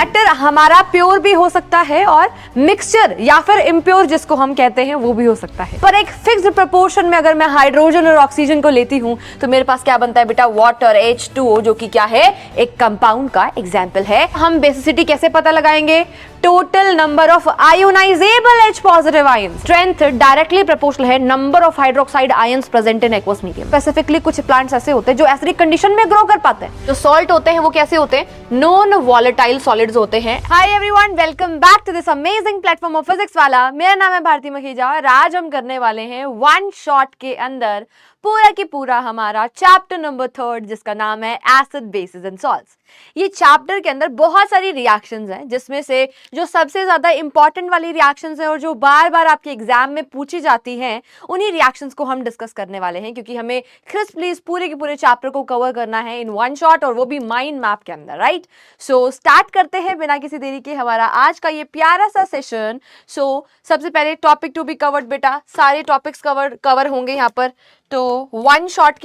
Matter हमारा pure भी हो सकता है और मिक्सचर या फिर इम्प्योर जिसको हम कहते हैं वो भी हो सकता है। पर एक फिक्स्ड प्रोपोर्शन में अगर मैं हाइड्रोजन और ऑक्सीजन को लेती हूं तो मेरे पास क्या बनता है बेटा, वाटर H2O, जो कि क्या है, एक कंपाउंड का एग्जाम्पल है। हम बेसिसिटी कैसे पता लगाएंगे? Total number of ionisable H positive ions, strength directly proportional है number of hydroxide ions present in aqueous medium. Specifically कुछ प्लांट्स ऐसे होते हैं जो एसिडिक कंडीशन में ग्रो कर पाते हैं। जो सॉल्ट होते हैं वो कैसे होते हैं? नॉन वॉलेटाइल सॉलिड्स होते हैं। Hi everyone, welcome back to this amazing platform of Physics Wallah. मेरा नाम है भारती मखीजा और आज हम करने वाले हैं वन शॉट के अंदर पूरा की पूरा हमारा चैप्टर नंबर 3 जिसका नाम है एसिड बेसिस एंड सॉल्ट्स। ये चैप्टर के अंदर बहुत सारी रिएक्शंस हैं, जिसमें से जो सबसे ज्यादा इंपॉर्टेंट वाली रिएक्शंस है और जो बार बार आपके एग्जाम में पूछी जाती हैं, उन्हीं रिएक्शंस को हम डिस्कस करने वाले हैं, क्योंकि हमें क्रिस्पली पूरे के पूरे चैप्टर को कवर करना है इन वन शॉट, और वो भी माइंड मैप के अंदर, राइट। सो स्टार्ट करते हैं बिना किसी देरी के हमारा आज का ये प्यारा सा सेशन। सो सबसे पहले टॉपिक टू बी कवर्ड बेटा, सारे टॉपिक्स कवर होंगे यहाँ पर। तो वन शॉट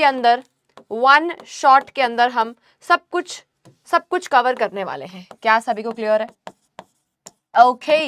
के अंदर हम सब कुछ कवर करने वाले हैं। क्या सभी को क्लियर है? ओके,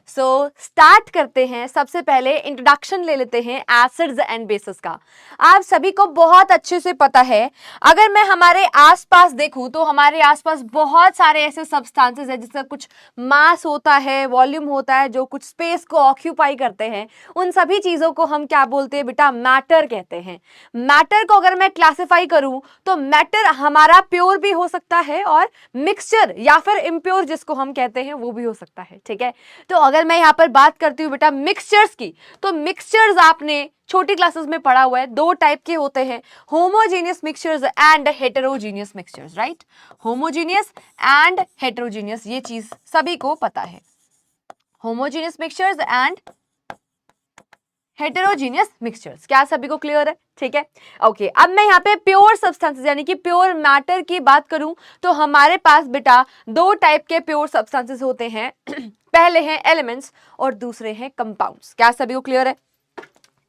सो स्टार्ट करते हैं। सबसे पहले इंट्रोडक्शन ले लेते हैं एसिड्स एंड बेसिस का। आप सभी को बहुत अच्छे से पता है, अगर मैं हमारे आसपास देखूं तो हमारे आसपास बहुत सारे ऐसे सब्सटेंसेस हैं जिसका कुछ मास होता है, वॉल्यूम होता है, जो कुछ स्पेस को ऑक्यूपाई करते हैं। उन सभी चीजों को हम क्या बोलते हैं बेटा? मैटर कहते हैं। मैटर को अगर मैं क्लासिफाई करूं तो मैटर हमारा प्योर भी हो सकता है और मिक्सचर या फिर इम्प्योर जिसको हम कहते हैं वो भी हो सकता है, ठीक है। तो अगर मैं यहाँ पर बात करती हूँ बेटा मिक्सचर्स की, तो मिक्सचर्स आपने छोटी क्लासेस में पढ़ा हुआ है, दो टाइप के होते हैं, homogeneous mixtures and heterogeneous mixtures, right. Homogeneous and heterogeneous, ये चीज सभी को पता है। Homogeneous mixtures and heterogeneous mixtures, क्या सभी को क्लियर है? ठीक है, ओके। अब मैं यहाँ पे प्योर सब्सटेंसेस यानी कि प्योर मैटर की बात करूं तो हमारे पास बेटा दो टाइप के प्योर सब्सटेंसेस होते हैं। पहले हैं एलिमेंट्स और दूसरे हैं कंपाउंड्स। क्या सभी को क्लियर है?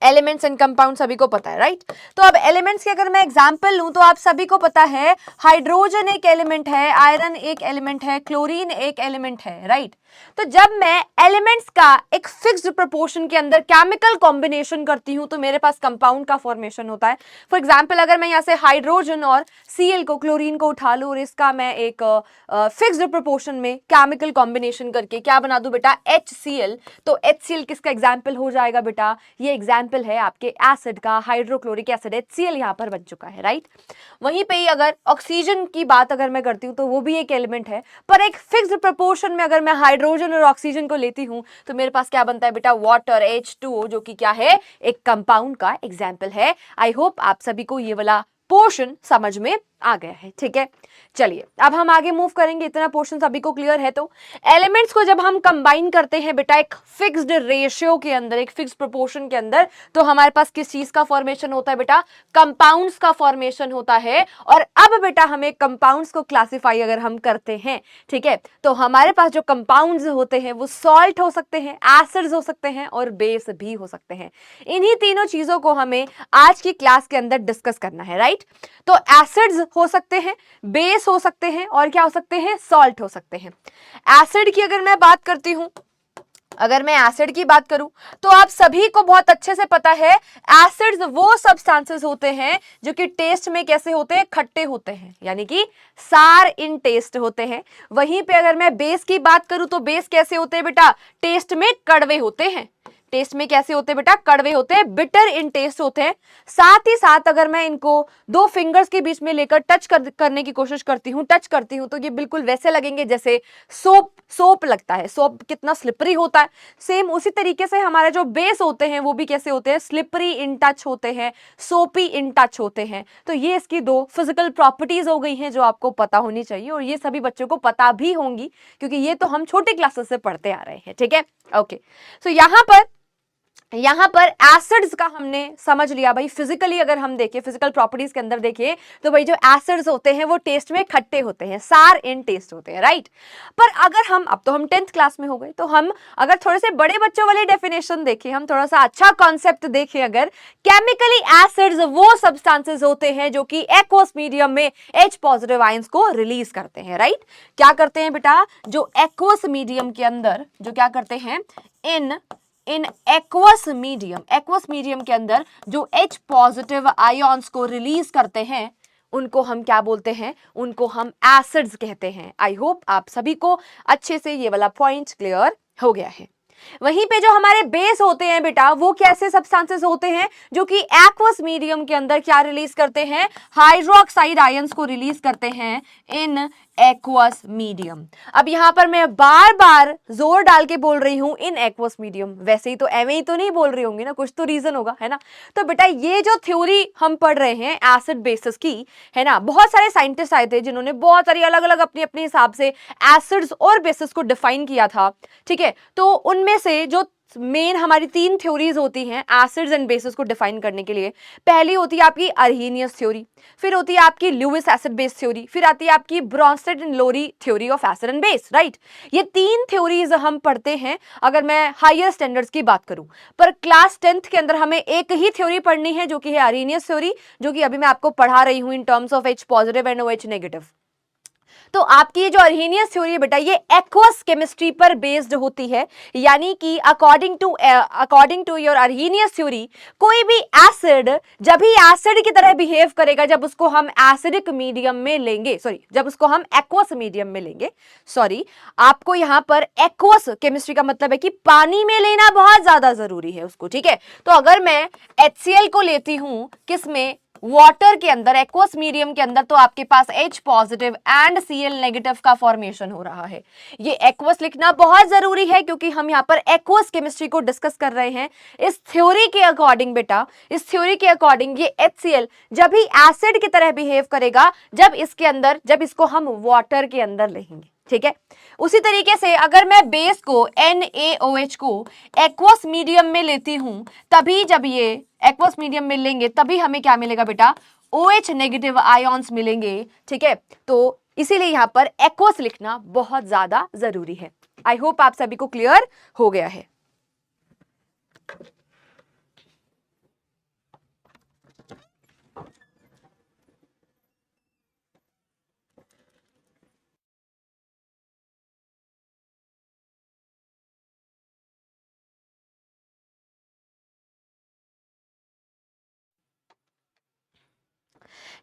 एलिमेंट्स एंड कंपाउंड सभी को पता है, राइट। तो अब एलिमेंट्स की अगर मैं एग्जांपल लूं तो आप सभी को पता है हाइड्रोजन एक एलिमेंट है, आयरन एक एलिमेंट है, क्लोरीन एक एलिमेंट है, राइट। तो जब मैं एलिमेंट्स का एक फिक्स्ड प्रोपोर्शन के अंदर केमिकल कॉम्बिनेशन करती हूं तो मेरे पास कंपाउंड का फॉर्मेशन होता है। फॉर एग्जांपल अगर मैं यहाँ से हाइड्रोजन और Cl को, क्लोरीन को उठा लूं और इसका मैं एक फिक्स्ड प्रोपोर्शन में केमिकल कॉम्बिनेशन करके क्या बना दूं बेटा? HCl। तो HCl किसका एग्जाम्पल हो जाएगा बेटा? ये एग्जाम्पल है आपके एसिड का, हाइड्रोक्लोरिक एसिड HCl यहाँ पर बन चुका है, राइट। वहीं पे ही अगर ऑक्सीजन की बात अगर मैं करती हूँ तो वो भी एक एलिमेंट है, पर एक फिक्स्ड प्रोपोर्शन में अगर मैं हाइड्रोजन और ऑक्सीजन को लेती हूं तो मेरे पास क्या बनता है बेटा? वाटर H2O, जो कि क्या है? एक कंपाउंड का एग्जाम्पल है। आई होप आप सभी को ये वाला पोर्शन समझ में आ गया है, ठीक है। चलिए अब हम आगे मूव करेंगे, इतना पोर्शन सभी को क्लियर है। तो एलिमेंट्स को जब हम कंबाइन करते हैं बेटा एक फिक्स्ड रेशियो के अंदर, एक फिक्स्ड प्रोपोर्शन के अंदर, तो हमारे पास किस चीज का फॉर्मेशन होता है बेटा? कंपाउंड्स का फॉर्मेशन होता है। और अब बेटा हमें कंपाउंड्स को क्लासिफाई अगर हम करते हैं, ठीक है, तो हमारे पास जो कंपाउंड्स होते हैं वो सॉल्ट हो सकते हैं, एसिड्स हो सकते हैं और बेस भी हो सकते हैं। इन्हीं तीनों चीजों को हमें आज की क्लास के अंदर डिस्कस करना है, राइट। तो एसिड्स हो सकते हैं, बेस हो सकते हैं और क्या हो सकते हैं? सॉल्ट हो सकते हैं। एसिड की अगर मैं बात करती हूं, अगर मैं एसिड की बात करूं तो आप सभी को बहुत अच्छे से पता है एसिड्स वो सब्सटेंसेस होते हैं जो कि टेस्ट में कैसे होते हैं? खट्टे होते हैं, यानी कि सार इन टेस्ट होते हैं। वहीं पे अगर मैं बेस की बात करूं तो बेस कैसे होते हैं बेटा? टेस्ट में कड़वे होते हैं। टेस्ट में कैसे होते हैं बेटा? कड़वे होते हैं, बिटर इन टेस्ट होते हैं। साथ ही साथ अगर मैं इनको दो फिंगर्स के बीच में लेकर करने की कोशिश करती हूँ, टच करती हूँ, तो ये बिल्कुल वैसे लगेंगे जैसे सोप लगता है। सोप कितना स्लिपरी होता है, सेम उसी तरीके से हमारे जो बेस होते हैं वो भी कैसे होते हैं? स्लिपरी इन टच होते हैं, सोपी इन टच होते हैं। तो ये इसकी दो फिजिकल प्रॉपर्टीज हो गई हैं जो आपको पता होनी चाहिए, और ये सभी बच्चों को पता भी होंगी क्योंकि ये तो हम छोटी क्लासेस से पढ़ते आ रहे हैं, ठीक है। ओके, सो यहाँ पर यहां पर एसिड्स का हमने समझ लिया भाई, फिजिकली अगर हम देखें, फिजिकल प्रॉपर्टीज के अंदर देखें तो भाई जो एसिड्स होते हैं वो टेस्ट में खट्टे होते हैं, सार इन टेस्ट होते हैं, राइट। पर अगर हम, अब तो हम 10th क्लास में हो गए, तो हम अगर थोड़े से बड़े बच्चों वाली डेफिनेशन देखें, हम थोड़ा सा अच्छा कॉन्सेप्ट देखें, अगर केमिकली एसिड्स वो सब्सटेंसेस होते हैं जो कि एक्वस मीडियम में H पॉजिटिव आयंस को रिलीज करते हैं, राइट। क्या करते हैं बेटा, जो एक्वस मीडियम के अंदर जो क्या करते हैं, इन एक्वस मीडियम के अंदर जो H पॉजिटिव आयंस को रिलीज करते हैं, उनको हम क्या बोलते हैं, उनको हम एसिड्स कहते हैं। आई होप आप सभी को अच्छे से ये वाला पॉइंट क्लियर हो गया है। वहीं पे जो हमारे बेस होते हैं बेटा, वो कैसे सब्सटेंसेस होते हैं जो कि एक्वस मीडियम के अंदर क्या रिलीज करते हैं, हाइड्रोक्साइड आयंस को रिलीज करते हैं इन एक्वस मीडियम। अब यहां पर मैं बार बार जोर डाल के बोल रही हूं इन एक्वस मीडियम, वैसे ही तो एवं ही तो नहीं बोल रही होंगी ना, कुछ तो रीजन होगा, है ना। तो बेटा ये जो थ्योरी हम पढ़ रहे हैं एसिड बेसिस की, है ना, बहुत सारे साइंटिस्ट आए थे जिन्होंने बहुत सारी अलग अलग अपने अपने हिसाब से एसिड्स और बेसिस को डिफाइन किया था, ठीक है। तो उनमें से जो मेन हमारी 3 थ्योरीज होती हैं एसिड्स एंड बेसिस को डिफाइन करने के लिए, पहली होती है आपकी अर्हीनियस थ्योरी, फिर होती है आपकी ल्यूइस एसिड बेस थ्योरी, फिर आती है आपकी Bronsted and Lowry theory of acid and base, right. ये 3 थ्योरीज हम पढ़ते हैं अगर मैं हायर स्टैंडर्ड्स की बात करूं, पर क्लास 10th के अंदर हमें एक ही थ्योरी पढ़नी है जो कि है अर्हीनियस थ्योरी, जो कि अभी मैं आपको पढ़ा रही हूं in terms of H positive and OH negative. तो आपकी ये जो अर्हीनियस थ्योरी है बेटा, ये एक्वस केमिस्ट्री पर बेस्ड होती है, यानी कि अकॉर्डिंग टू योर अर्हीनियस थ्योरी, कोई भी एसिड जब ही एसिड की तरह बिहेव करेगा जब उसको हम एसिडिक मीडियम में लेंगे, जब उसको हम एक्वस मीडियम में लेंगे, आपको यहां पर एक्वस केमिस्ट्री का मतलब है कि पानी में लेना बहुत ज्यादा जरूरी है उसको, ठीक है। तो अगर मैं HCl को लेती हूं किसमें, वाटर के अंदर, एक्वस मीडियम के अंदर, तो आपके पास H positive and Cl negative का फॉर्मेशन हो रहा है। ये एक्वस लिखना बहुत जरूरी है क्योंकि हम यहाँ पर एक्वस केमिस्ट्री को डिस्कस कर रहे हैं। इस थ्योरी के अकॉर्डिंग बेटा, इस थ्योरी के अकॉर्डिंग ये HCl जब ही एसिड की तरह बिहेव करेगा जब इसके अंदर, जब इसको हम वाटर के अंदर लेंगे, ठीक है। उसी तरीके से अगर मैं बेस को NaOH को एक्वस मीडियम में लेती हूं, तभी जब ये एक्वस मीडियम में लेंगे तभी हमें क्या मिलेगा बेटा, OH नेगेटिव आयंस मिलेंगे, ठीक है। तो इसीलिए यहां पर एक्वस लिखना बहुत ज्यादा जरूरी है। आई होप आप सभी को क्लियर हो गया है।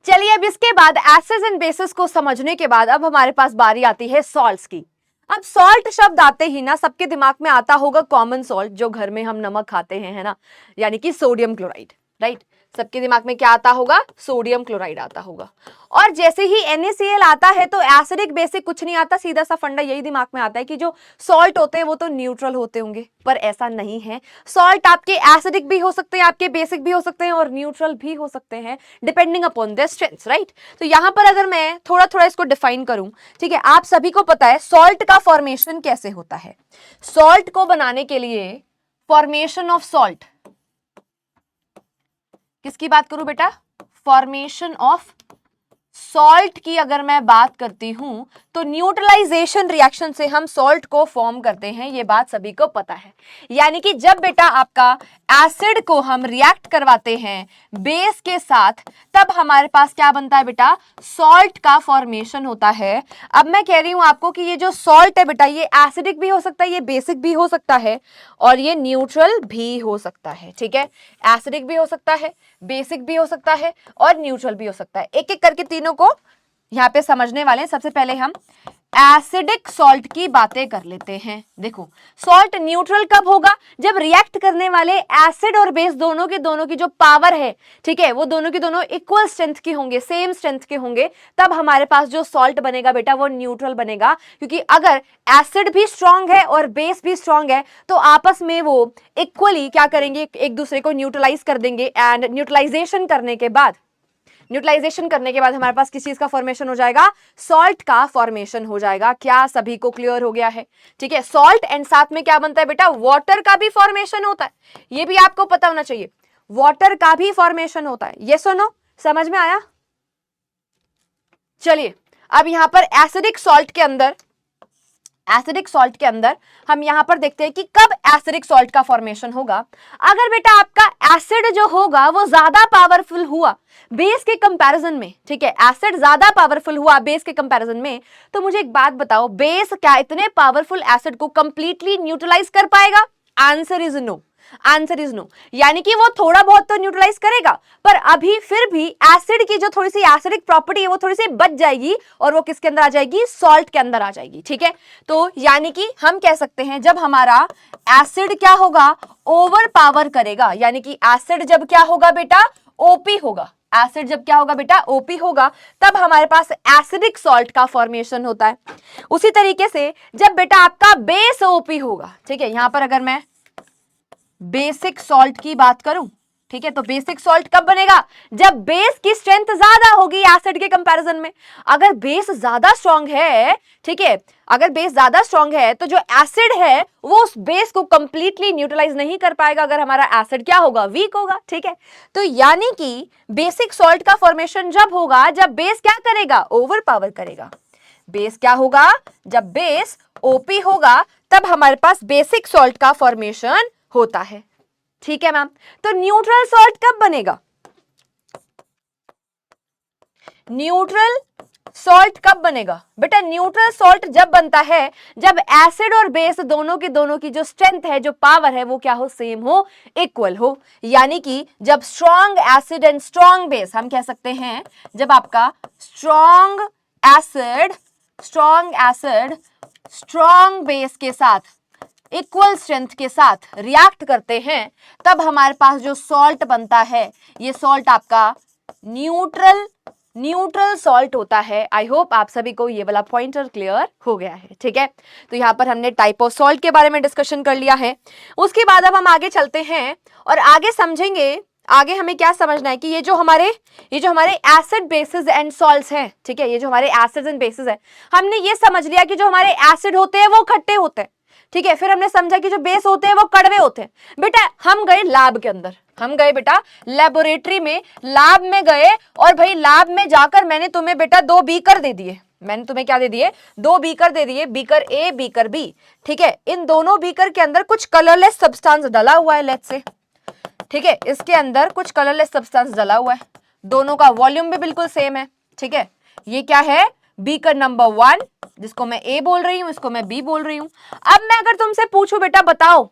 चलिए अब इसके बाद एसिड्स एंड बेसिस को समझने के बाद अब हमारे पास बारी आती है सॉल्ट्स की। अब सॉल्ट शब्द आते ही ना सबके दिमाग में आता होगा कॉमन सॉल्ट, जो घर में हम नमक खाते हैं, है ना, यानी कि सोडियम क्लोराइड, राइट। सबके दिमाग में क्या आता होगा, सोडियम क्लोराइड आता होगा। और जैसे ही NaCl आता है तो एसिडिक बेसिक कुछ नहीं आता, सीधा सा फंडा यही दिमाग में आता है कि जो सॉल्ट होते हैं वो तो न्यूट्रल होते होंगे, पर ऐसा नहीं है। सॉल्ट आपके एसिडिक भी हो सकते हैं, आपके बेसिक भी हो सकते हैं और न्यूट्रल भी हो सकते हैं, depending upon their strength, right. तो यहां पर अगर मैं थोड़ा थोड़ा इसको डिफाइन करूं, ठीक है, आप सभी को पता है सॉल्ट का फॉर्मेशन कैसे होता है। सॉल्ट को बनाने के लिए फॉर्मेशन ऑफ सॉल्ट, किसकी बात करूं बेटा, फॉर्मेशन ऑफ सॉल्ट की अगर मैं बात करती हूं तो न्यूट्रलाइजेशन रिएक्शन से हम सॉल्ट को फॉर्म करते हैं, ये बात सभी को पता है। यानी कि जब बेटा आपका एसिड को हम रिएक्ट करवाते हैं बेस के साथ, तब हमारे पास क्या बनता है बेटा, सॉल्ट का फॉर्मेशन होता है। अब मैं कह रही हूं आपको कि ये जो सॉल्ट है बेटा, ये एसिडिक भी हो सकता है, ये बेसिक भी हो सकता है और ये न्यूट्रल भी हो सकता है, ठीक है। एसिडिक भी हो सकता है, बेसिक भी हो सकता है और न्यूट्रल भी हो सकता है। एक एक करके तीनों को यहां पे समझने वाले हैं। सबसे पहले हम एसिडिक सॉल्ट की बातें कर लेते हैं। देखो सॉल्ट न्यूट्रल कब होगा, जब रिएक्ट करने वाले एसिड और बेस दोनों की जो पावर है, ठीक है, वो दोनों की दोनों इक्वल स्ट्रेंथ के होंगे, सेम स्ट्रेंथ के होंगे, तब हमारे पास जो सॉल्ट बनेगा बेटा वो न्यूट्रल बनेगा। क्योंकि अगर एसिड भी स्ट्रांग है और बेस भी स्ट्रांग है तो आपस में वो इक्वली क्या करेंगे, एक दूसरे को न्यूट्रलाइज कर देंगे। एंड न्यूट्रलाइजेशन करने के बाद न्यूट्रलाइजेशन करने के बाद हमारे पास किस चीज का फॉर्मेशन हो जाएगा, सॉल्ट का फॉर्मेशन हो जाएगा। क्या सभी को क्लियर हो गया है? ठीक है, सॉल्ट एंड साथ में क्या बनता है बेटा, वाटर का भी फॉर्मेशन होता है, ये भी आपको पता होना चाहिए, वाटर का भी फॉर्मेशन होता है। ये सुनो, समझ में आया? चलिए अब यहां पर एसिडिक सॉल्ट के अंदर हम यहां पर देखते हैं कि कब एसिडिक सॉल्ट का फॉर्मेशन होगा। अगर बेटा आपका एसिड जो होगा वो ज्यादा पावरफुल हुआ बेस के कंपैरिजन में, ठीक है, एसिड ज्यादा पावरफुल हुआ बेस के कंपैरिजन में, तो मुझे एक बात बताओ, बेस क्या इतने पावरफुल एसिड को कंप्लीटली न्यूट्रलाइज कर पाएगा? Answer is no, answer is no. यानी कि वो थोड़ा बहुत तो न्यूट्रलाइज करेगा, पर अभी फिर भी एसिड की जो थोड़ी सी एसिडिक प्रॉपर्टी है वो थोड़ी सी बच जाएगी और वो किसके अंदर आ जाएगी, सॉल्ट के अंदर आ जाएगी। ठीक है, तो यानी कि हम कह सकते हैं जब हमारा एसिड क्या होगा, ओवर पावर करेगा, यानी कि एसिड जब क्या होगा बेटा, ओपी होगा, एसिड जब क्या होगा बेटा, ओपी होगा, तब हमारे पास एसिडिक सॉल्ट का फॉर्मेशन होता है। उसी तरीके से जब बेटा आपका बेस ओपी होगा, ठीक है, यहां पर अगर मैं बेसिक सॉल्ट की बात करूं, ठीक है, तो बेसिक सॉल्ट कब बनेगा, जब बेस की स्ट्रेंथ ज्यादा होगी एसिड के कंपैरिजन में। अगर बेस ज्यादा स्ट्रांग है, ठीक है, अगर बेस ज्यादा स्ट्रांग है तो जो एसिड है वो उस बेस को कंप्लीटली न्यूट्रलाइज नहीं कर पाएगा, अगर हमारा एसिड क्या होगा, वीक होगा। ठीक है, तो यानी कि बेसिक सॉल्ट का फॉर्मेशन जब होगा जब बेस क्या करेगा, ओवर पावर करेगा। बेस क्या होगा, जब बेस ओपी होगा तब हमारे पास बेसिक सॉल्ट का फॉर्मेशन होता है। ठीक है मैम, तो न्यूट्रल सॉल्ट कब बनेगा, न्यूट्रल सॉल्ट कब बनेगा बेटा, न्यूट्रल सॉल्ट जब बनता है जब एसिड और बेस दोनों की जो स्ट्रेंथ है, जो पावर है, वो क्या हो, सेम हो, इक्वल हो। यानी कि जब strong acid and strong base, हम कह सकते हैं जब आपका स्ट्रॉन्ग एसिड स्ट्रॉन्ग बेस के साथ, इक्वल स्ट्रेंथ के साथ रिएक्ट करते हैं, तब हमारे पास जो सॉल्ट बनता है, ये सॉल्ट आपका न्यूट्रल सॉल्ट होता है। आई होप आप सभी को ये वाला पॉइंटर क्लियर हो गया है। ठीक है, तो यहां पर हमने टाइप ऑफ सॉल्ट के बारे में डिस्कशन कर लिया है। उसके बाद अब हम आगे चलते हैं और आगे समझेंगे, आगे हमें क्या समझना है कि ये जो हमारे एसिड बेसिस एंड सॉल्ट्स हैं, ठीक है, ये जो हमारे एसिड्स एंड बेसिस है, हमने ये समझ लिया कि जो हमारे एसिड होते हैं वो खट्टे होते हैं। ठीक है, फिर हमने समझा कि जो बेस होते हैं वो कड़वे होते हैं। बेटा हम गए लैब के अंदर, हम गए बेटा लेबोरेटरी में, लैब में गए और भाई लैब में जाकर मैंने तुम्हें बेटा 2 बीकर दे दिए, मैंने तुम्हें क्या दे दिए, 2 बीकर दे दिए, बीकर ए बीकर बी। ठीक है, इन दोनों बीकर के अंदर कुछ कलरलेस सब्सटेंस डाला हुआ है, लेट्स से, ठीक है, इसके अंदर कुछ कलरलेस सब्सटेंस डाला हुआ है, दोनों का वॉल्यूम भी बिल्कुल सेम है। ठीक है, ये क्या है, बीकर नंबर 1, जिसको मैं ए बोल रही हूं, इसको मैं बी बोल रही हूं। अब मैं अगर तुमसे पूछूं बेटा बताओ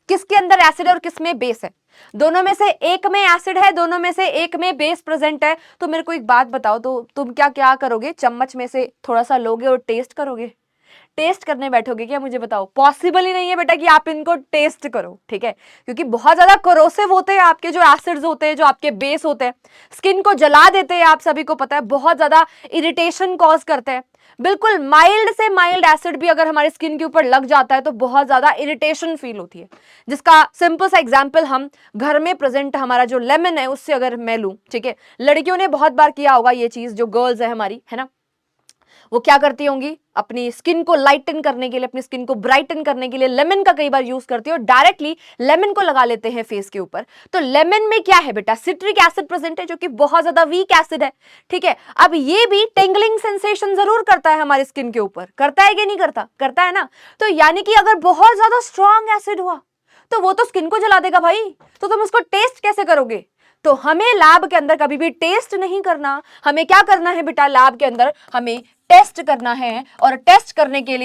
किसके अंदर एसिड और किसमें बेस है, दोनों में से एक में एसिड है, दोनों में से एक में बेस प्रेजेंट है, तो मेरे को एक बात बताओ, तो तुम क्या क्या करोगे, चम्मच में से थोड़ा सा लोगे और टेस्ट करोगे, टेस्ट करने बैठोगे क्या, मुझे बताओ? पॉसिबल ही नहीं है बेटा कि आप इनको टेस्ट करो। ठीक है, क्योंकि बहुत ज्यादा कोरोसिव होते हैं आपके जो एसिड्स होते हैं, जो आपके बेस होते हैं, स्किन को जला देते हैं, आप सभी को पता है, बहुत ज्यादा इरिटेशन कॉज करते हैं। बिल्कुल माइल्ड से माइल्ड एसिड भी अगर हमारे स्किन के ऊपर लग जाता है तो बहुत ज्यादा इरिटेशन फील होती है, जिसका सिंपल सा एग्जांपल हम घर में प्रेजेंट हमारा जो लेमन है उससे अगर मैं लूं। ठीक है, लड़कियों ने बहुत बार किया होगा ये चीज, जो गर्ल्स है हमारी, है ना, वो क्या करती होंगी, अपनी स्किन को लाइटन करने के लिए, अपनी स्किन को ब्राइटन करने के लिए लेमन का कई बार यूज करती है और डायरेक्टली लेमन को लगा लेते हैं फेस के ऊपर। तो लेमन में क्या है बेटा, सिट्रिक एसिड प्रेजेंट है, जो कि बहुत ज्यादा वीक एसिड है। ठीक है, अब ये भी टिंगलिंग सेंसेशन जरूर करता है हमारी स्किन के ऊपर, करता है कि नहीं करता, करता है ना। तो यानी कि अगर बहुत ज्यादा स्ट्रॉन्ग एसिड हुआ तो वो तो स्किन को जला देगा भाई, तो तुम उसको टेस्ट कैसे करोगे? तो हमें लैब के अंदर कभी भी टेस्ट नहीं करना, हमें क्या करना है बेटा, लैब के अंदर हमें टेस्ट करना है, और टेस्ट करने के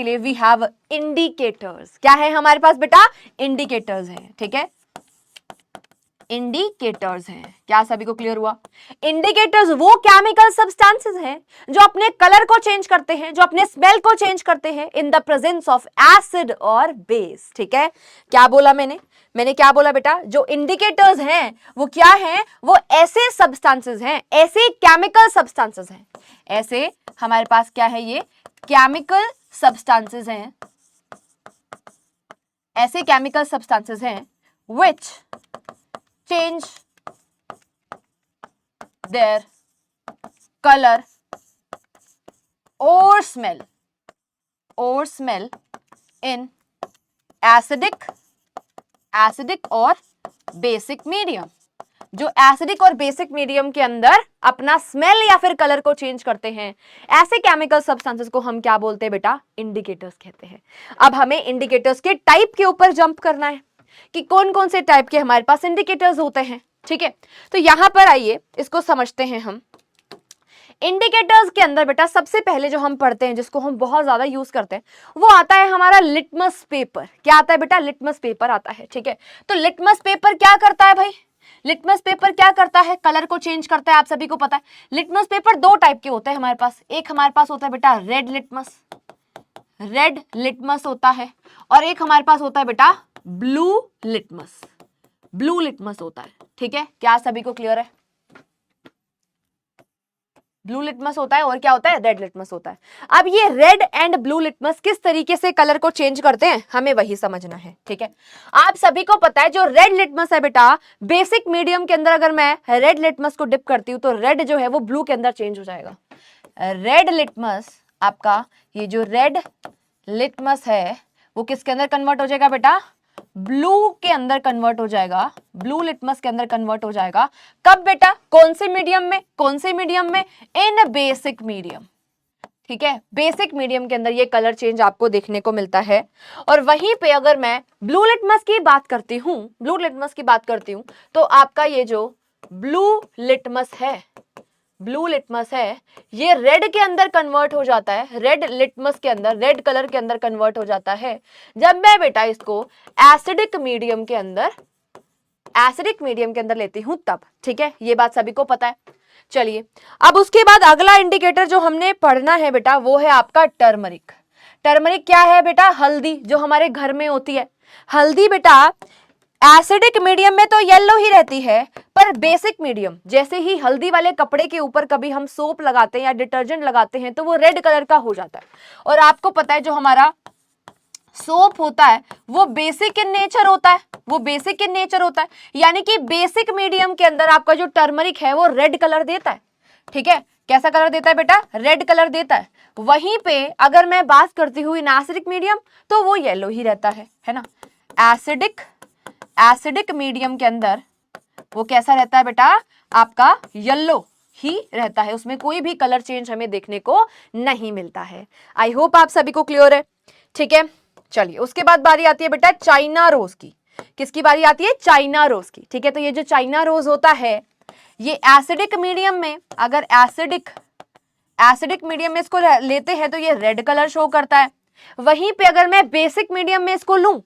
लिए वी हैव इंडिकेटर्स। क्या है हमारे पास बेटा, इंडिकेटर्स हैं। ठीक है, इंडिकेटर्स हैं, क्या सभी को क्लियर हुआ? इंडिकेटर्स वो केमिकल सब्सटेंसेस हैं जो अपने कलर को चेंज करते हैं, जो अपने स्मेल को चेंज करते हैं in the presence of acid और बेस। ठीक है, क्या बोला मैंने क्या बोला बेटा, जो इंडिकेटर्स हैं वो क्या हैं, वो ऐसे सब्सटेंसेस हैं, ऐसे केमिकल सब्सटेंसेस हैं, ऐसे हमारे पास क्या है, ये केमिकल सब्सटेंसेस हैं, ऐसे केमिकल सब्सटेंसेस हैं which change their color or smell in acidic और बेसिक मीडियम। जो एसिडिक और बेसिक मीडियम के अंदर अपना स्मेल या फिर कलर को चेंज करते हैं, ऐसे केमिकल सब्सटेंसेस को हम क्या बोलते हैं बेटा? इंडिकेटर्स कहते हैं। अब हमें इंडिकेटर्स के टाइप के ऊपर जंप करना है कि कौन कौन से टाइप के हमारे पास इंडिकेटर्स होते हैं, ठीक है। तो यहां पर आइए इसको समझते हैं हम। इंडिकेटर्स के अंदर बेटा सबसे पहले जो हम पढ़ते हैं, जिसको हम बहुत ज्यादा यूज करते हैं, वो आता है हमारा लिटमस पेपर। क्या आता है बेटा? लिटमस पेपर आता है, ठीक है। तो लिटमस पेपर क्या करता है भाई? लिटमस पेपर क्या करता है? कलर को चेंज करता है, आप सभी को पता है। लिटमस पेपर दो टाइप के होते हैं हमारे पास। एक हमारे पास होता है बेटा रेड लिटमस होता है, और एक हमारे पास होता है बेटा ब्लू लिटमस होता है, ठीक है। क्या सभी को क्लियर है? ब्लू लिटमस होता है और क्या होता है? रेड लिटमस होता है। अब ये रेड एंड ब्लू लिटमस किस तरीके से कलर को चेंज करते हैं, हमें वही समझना है, ठीक है। आप सभी को पता है जो रेड लिटमस है बेटा, बेसिक मीडियम के अंदर अगर मैं रेड लिटमस को डिप करती हूं तो रेड जो है वो ब्लू के अंदर चेंज हो जाएगा। रेड लिटमस आपका, ये जो रेड लिटमस है वो किसके अंदर कन्वर्ट हो जाएगा बेटा? ब्लू के अंदर कन्वर्ट हो जाएगा, ब्लू लिटमस के अंदर कन्वर्ट हो जाएगा। कब बेटा? कौन से मीडियम में? इन बेसिक मीडियम, ठीक है। बेसिक मीडियम के अंदर ये कलर चेंज आपको देखने को मिलता है। और वहीं पे अगर मैं ब्लू लिटमस की बात करती हूं तो आपका ये जो ब्लू लिटमस है ये रेड के अंदर कन्वर्ट हो जाता है। रेड लिटमस के अंदर, रेड कलर के अंदर कन्वर्ट हो जाता है जब मैं बेटा इसको एसिडिक मीडियम के अंदर लेती हूं तब, ठीक है। ये बात सभी को पता है। चलिए अब उसके बाद अगला इंडिकेटर जो हमने पढ़ना है बेटा वो है आपका टर्मरिक। टर्मरिक क्या है बेटा? हल्दी, जो हमारे घर में होती है। हल्दी बेटा एसिडिक मीडियम में तो येलो ही रहती है, पर बेसिक मीडियम, जैसे ही हल्दी वाले कपड़े के ऊपर कभी हम सोप लगाते हैं या डिटर्जेंट लगाते हैं तो वो रेड कलर का हो जाता है। और आपको पता है जो हमारा सोप होता है वो बेसिक इन नेचर होता है, यानी कि बेसिक मीडियम के अंदर आपका जो टर्मरिक है वो रेड कलर देता है, ठीक है। कैसा कलर देता है बेटा? रेड कलर देता है। वहीं पे अगर मैं बात करती हूँ इन एसिडिक मीडियम तो वो येलो ही रहता है ना। एसिडिक मीडियम के अंदर वो कैसा रहता है बेटा? आपका येलो ही रहता है, उसमें कोई भी कलर चेंज हमें देखने को नहीं मिलता है। आई होप आप सभी को क्लियर है, ठीक है। चलिए उसके बाद बारी आती है बेटा चाइना रोज की। किसकी बारी आती है? चाइना रोज की, ठीक है। तो ये जो चाइना रोज होता है ये एसिडिक मीडियम में, अगर एसिडिक मीडियम में इसको लेते हैं तो ये रेड कलर शो करता है। वहीं पे अगर मैं बेसिक मीडियम में इसको लूं,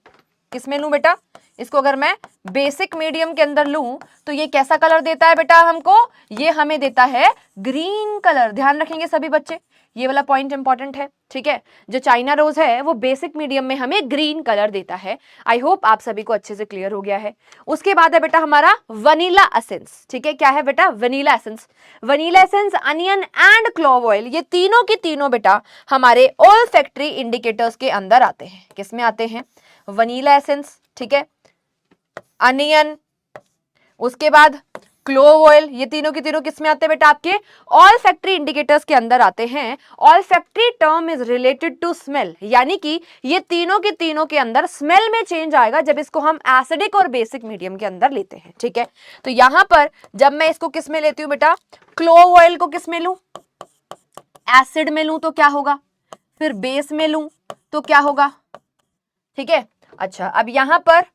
किसमें लूं बेटा? इसको अगर मैं बेसिक मीडियम के अंदर लूं तो ये कैसा कलर देता है बेटा हमको? ये हमें देता है ग्रीन कलर। ध्यान रखेंगे सभी बच्चे, ये वाला पॉइंट इंपॉर्टेंट है, ठीक है। जो चाइना रोज है वो बेसिक मीडियम में हमें ग्रीन कलर देता है। आई होप आप सभी को अच्छे से क्लियर हो गया है। उसके बाद है बेटा हमारा वनीला एसेंस, ठीक है। क्या है बेटा? Vanilla essence, onion and clove oil, ये तीनों की तीनों बेटा हमारे ओल्फैक्टरी इंडिकेटर्स के अंदर आते हैं। किसमें आते हैं? वनीला एसेंस, ठीक है, अनियन, उसके बाद क्लोव ऑयल, ये तीनों की तीनों किसमें आते हैं बेटा? आपके ऑल्फैक्टरी इंडिकेटर्स के अंदर आते हैं। Olfactory term is related to smell, यानी कि ये तीनों की तीनों के अंदर स्मेल में चेंज आएगा जब इसको हम एसिडिक और बेसिक मीडियम के अंदर लेते हैं, ठीक है। तो यहां पर जब मैं इसको किस में लेती हूं बेटा? क्लोव ऑयल को किस में लूं? एसिड में लूं तो क्या होगा? फिर बेस में लूं तो क्या होगा? ठीक है। अच्छा अब यहां पर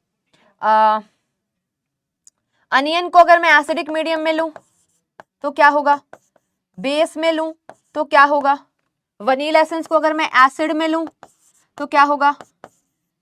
अनियन को अगर मैं एसिडिक मीडियम में लूं तो क्या होगा? बेस में लूं तो क्या होगा? वनीला एसेंस को अगर मैं एसिड में लूं तो क्या होगा?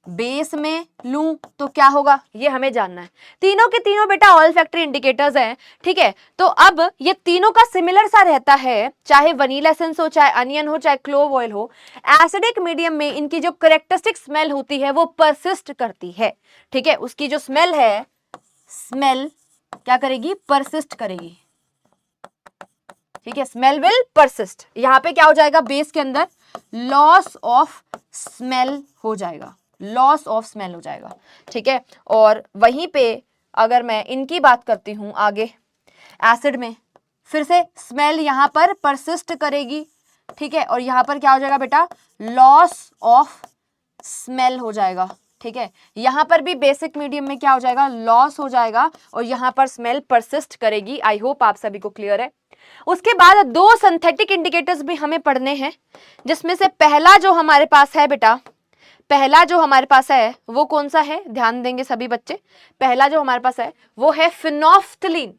बेस में लूं तो क्या होगा? ये हमें जानना है। तीनों के तीनों बेटा ऑल्फैक्टरी इंडिकेटर्स हैं, ठीक है। तो अब ये तीनों का सिमिलर सा रहता है, चाहे वनीला एसेंस हो, चाहे अनियन हो, चाहे क्लोव ऑयल हो। एसिडिक मीडियम में इनकी जो कैरेक्टरिस्टिक स्मेल होती है वो परसिस्ट करती है, ठीक है। उसकी जो स्मेल है, स्मेल क्या करेगी? परसिस्ट करेगी, ठीक है। Smell will persist. यहां पे क्या हो जाएगा? बेस के अंदर लॉस ऑफ स्मेल हो जाएगा, लॉस ऑफ स्मेल हो जाएगा, ठीक है। और वहीं पे अगर मैं इनकी बात करती हूं आगे, एसिड में फिर से स्मेल यहाँ पर परसिस्ट करेगी, ठीक है, और यहाँ पर क्या हो जाएगा बेटा, लॉस ऑफ स्मेल हो जाएगा, ठीक है। यहाँ पर भी बेसिक मीडियम में क्या हो जाएगा, लॉस हो जाएगा, और यहाँ पर स्मेल परसिस्ट करेगी। आई होप आप सभी को क्लियर है। उसके बाद दो सिंथेटिक इंडिकेटर्स भी हमें पढ़ने हैं, जिसमें से पहला जो हमारे पास है बेटा, पहला जो हमारे पास है वो कौन सा है, ध्यान देंगे सभी बच्चे। पहला जो हमारे पास है वो है फिनोफ्थलीन,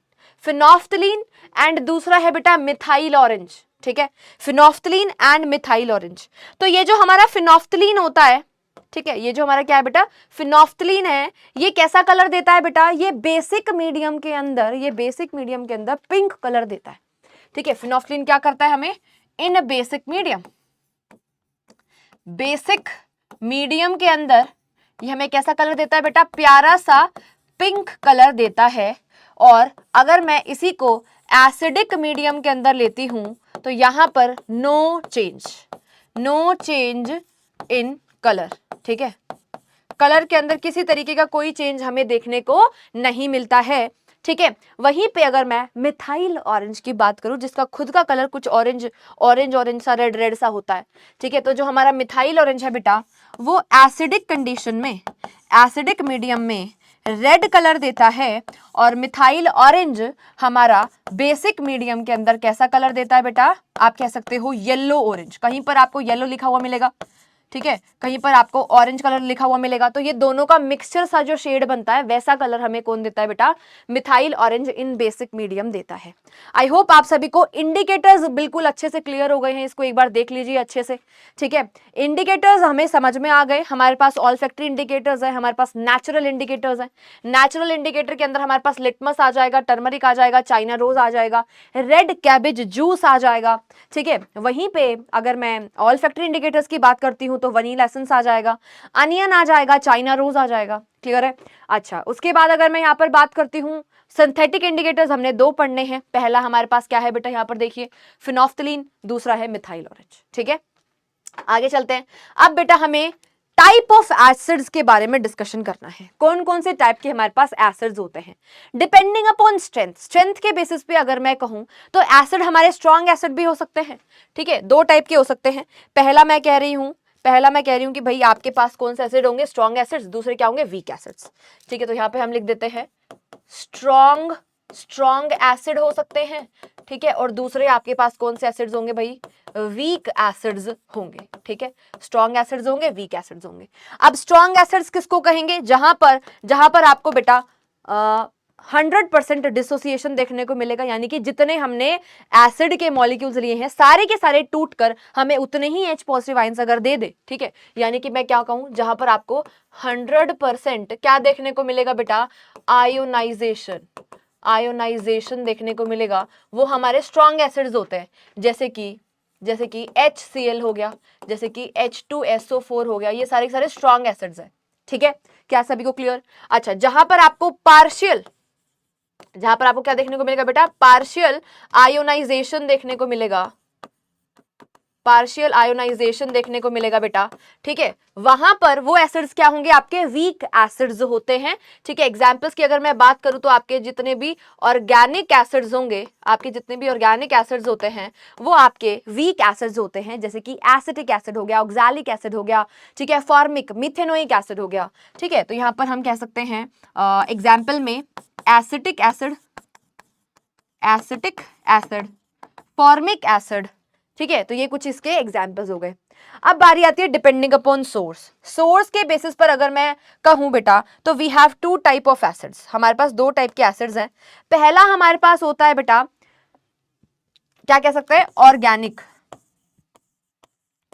फिनोफ्थलीन, एंड दूसरा है बेटा मिथाइल ऑरेंज, ठीक है, फिनोफ्थलीन एंड मिथाइल ऑरेंज। तो ये जो हमारा फिनोफ्थलीन होता है, ठीक है, ये जो हमारा क्या है बेटा, फिनोफ्थलीन है, ये कैसा कलर देता है बेटा, ये बेसिक मीडियम के अंदर, ये बेसिक मीडियम के अंदर पिंक कलर देता है, ठीक है। फिनोफ्थलीन क्या करता है हमें, इन बेसिक मीडियम, बेसिक मीडियम के अंदर ये हमें कैसा कलर देता है बेटा, प्यारा सा पिंक कलर देता है। और अगर मैं इसी को एसिडिक मीडियम के अंदर लेती हूं तो यहां पर नो चेंज इन कलर, ठीक है, कलर के अंदर किसी तरीके का कोई चेंज हमें देखने को नहीं मिलता है, ठीक है। वहीं पे अगर मैं मिथाइल ऑरेंज की बात करूं, जिसका खुद का कलर कुछ ऑरेंज सा, रेड सा होता है, ठीक है, तो जो हमारा मिथाइल ऑरेंज है बेटा, वो एसिडिक कंडीशन में, एसिडिक मीडियम में रेड कलर देता है, और मिथाइल ऑरेंज हमारा बेसिक मीडियम के अंदर कैसा कलर देता है बेटा, आप कह सकते हो येलो ऑरेंज। कहीं पर आपको येलो लिखा हुआ मिलेगा, ठीक है, कहीं पर आपको ऑरेंज कलर लिखा हुआ मिलेगा, तो ये दोनों का मिक्सचर सा जो शेड बनता है, वैसा कलर हमें कौन देता है बेटा, methyl orange in basic medium देता है। आई होप आप सभी को इंडिकेटर्स बिल्कुल अच्छे से क्लियर हो गए हैं, इसको एक बार देख लीजिए अच्छे से, ठीक है। इंडिकेटर्स हमें समझ में आ गए, हमारे पास ऑल्फैक्टरी इंडिकेटर्स है, हमारे पास नेचुरल इंडिकेटर्स है। नेचुरल इंडिकेटर के अंदर हमारे पास लिटमस आ जाएगा, टर्मरिक आ जाएगा, चाइना रोज आ जाएगा, रेड कैबेज जूस आ जाएगा, ठीक है। वहीं पे अगर मैं ऑल्फैक्टरी इंडिकेटर्स की बात करती हूँ तो वनीला एसेंस आ जाएगा, अनियन आ जाएगा, चाइना रोज आ जाएगा, क्लियर है। अच्छा, उसके बाद अगर मैं यहाँ पर बात करती हूँ सिंथेटिक इंडिकेटर्स, हमने दो पढ़ने हैं। पहला हमारे पास क्या है बेटा, यहाँ पर देखिए फिनोफ्थलीन, दूसरा है मिथाइल ऑरेंज, ठीक है। आगे चलते हैं। अब बेटा हमें टाइप ऑफ एसिड्स के बारे में डिस्कशन करना है। कौन कौन से टाइप के हमारे पास एसिड्स होते हैं डिपेंडिंग अपॉन स्ट्रेंथ। स्ट्रेंथ के बेसिस पे अगर मैं कहूं तो एसिड हमारे स्ट्रॉन्ग एसिड भी हो सकते हैं, ठीक है, दो टाइप के हो सकते हैं। पहला मैं कह रही हूं कि भाई आपके पास कौन से एसिड होंगे, स्ट्रॉन्ग एसिड्स, दूसरे क्या होंगे, वीक एसिड्स, ठीक है। तो यहाँ पे हम लिख देते हैं स्ट्रॉन्ग एसिड हो सकते हैं, ठीक है, और दूसरे आपके पास कौन से एसिड्स होंगे भाई, वीक एसिड्स होंगे, ठीक है। स्ट्रॉन्ग एसिड्स होंगे, वीक एसिड्स होंगे। अब स्ट्रॉन्ग एसिड्स किसको कहेंगे, जहां पर आपको बेटा 100% डिसोसिएशन देखने को मिलेगा, यानी कि जितने हमने एसिड के मॉलिक्यूल्स लिए हैं सारे के सारे टूटकर हमें उतने ही H पॉजिटिव आयंस अगर दे दे, ठीक है, यानी कि मैं क्या कहूं, जहां पर आपको 100% क्या देखने को मिलेगा बेटा, आयोनाइजेशन देखने को मिलेगा, वो हमारे स्ट्रॉन्ग एसिड्स होते हैं, जैसे कि HCl हो गया, जैसे कि H2SO4 हो गया, ये सारे के सारे स्ट्रॉन्ग एसिड्स हैं, ठीक है। क्या सभी को क्लियर। अच्छा, जहां पर आपको क्या देखने को मिलेगा बेटा, पार्शियल आयोनाइजेशन देखने को मिलेगा, पार्शियल आयोनाइजेशन देखने को मिलेगा बेटा, ठीक है, वहां पर वो एसिड्स क्या होंगे, आपके वीक एसिड्स होते हैं, ठीक है। एग्जांपल्स की अगर मैं बात करूं तो आपके जितने भी ऑर्गेनिक एसिड्स होंगे, आपके जितने भी ऑर्गेनिक एसिड्स होते हैं वो आपके वीक एसिड्स होते हैं, जैसे कि एसिटिक एसिड हो गया, ऑक्सैलिक एसिड हो गया, ठीक है, फॉर्मिक मिथेनोइक एसिड हो गया, ठीक है। तो यहां पर हम कह सकते हैं एग्जाम्पल में एसिटिक एसिड, फॉर्मिक एसिड, ठीक है। तो ये कुछ इसके एग्जाम्पल्स हो गए। अब बारी आती है डिपेंडिंग अपॉन सोर्स के बेसिस पर अगर मैं कहूं बेटा तो we have two type of acids, हमारे पास दो टाइप के एसिड्स हैं। पहला हमारे पास होता है बेटा, क्या कह सकते हैं,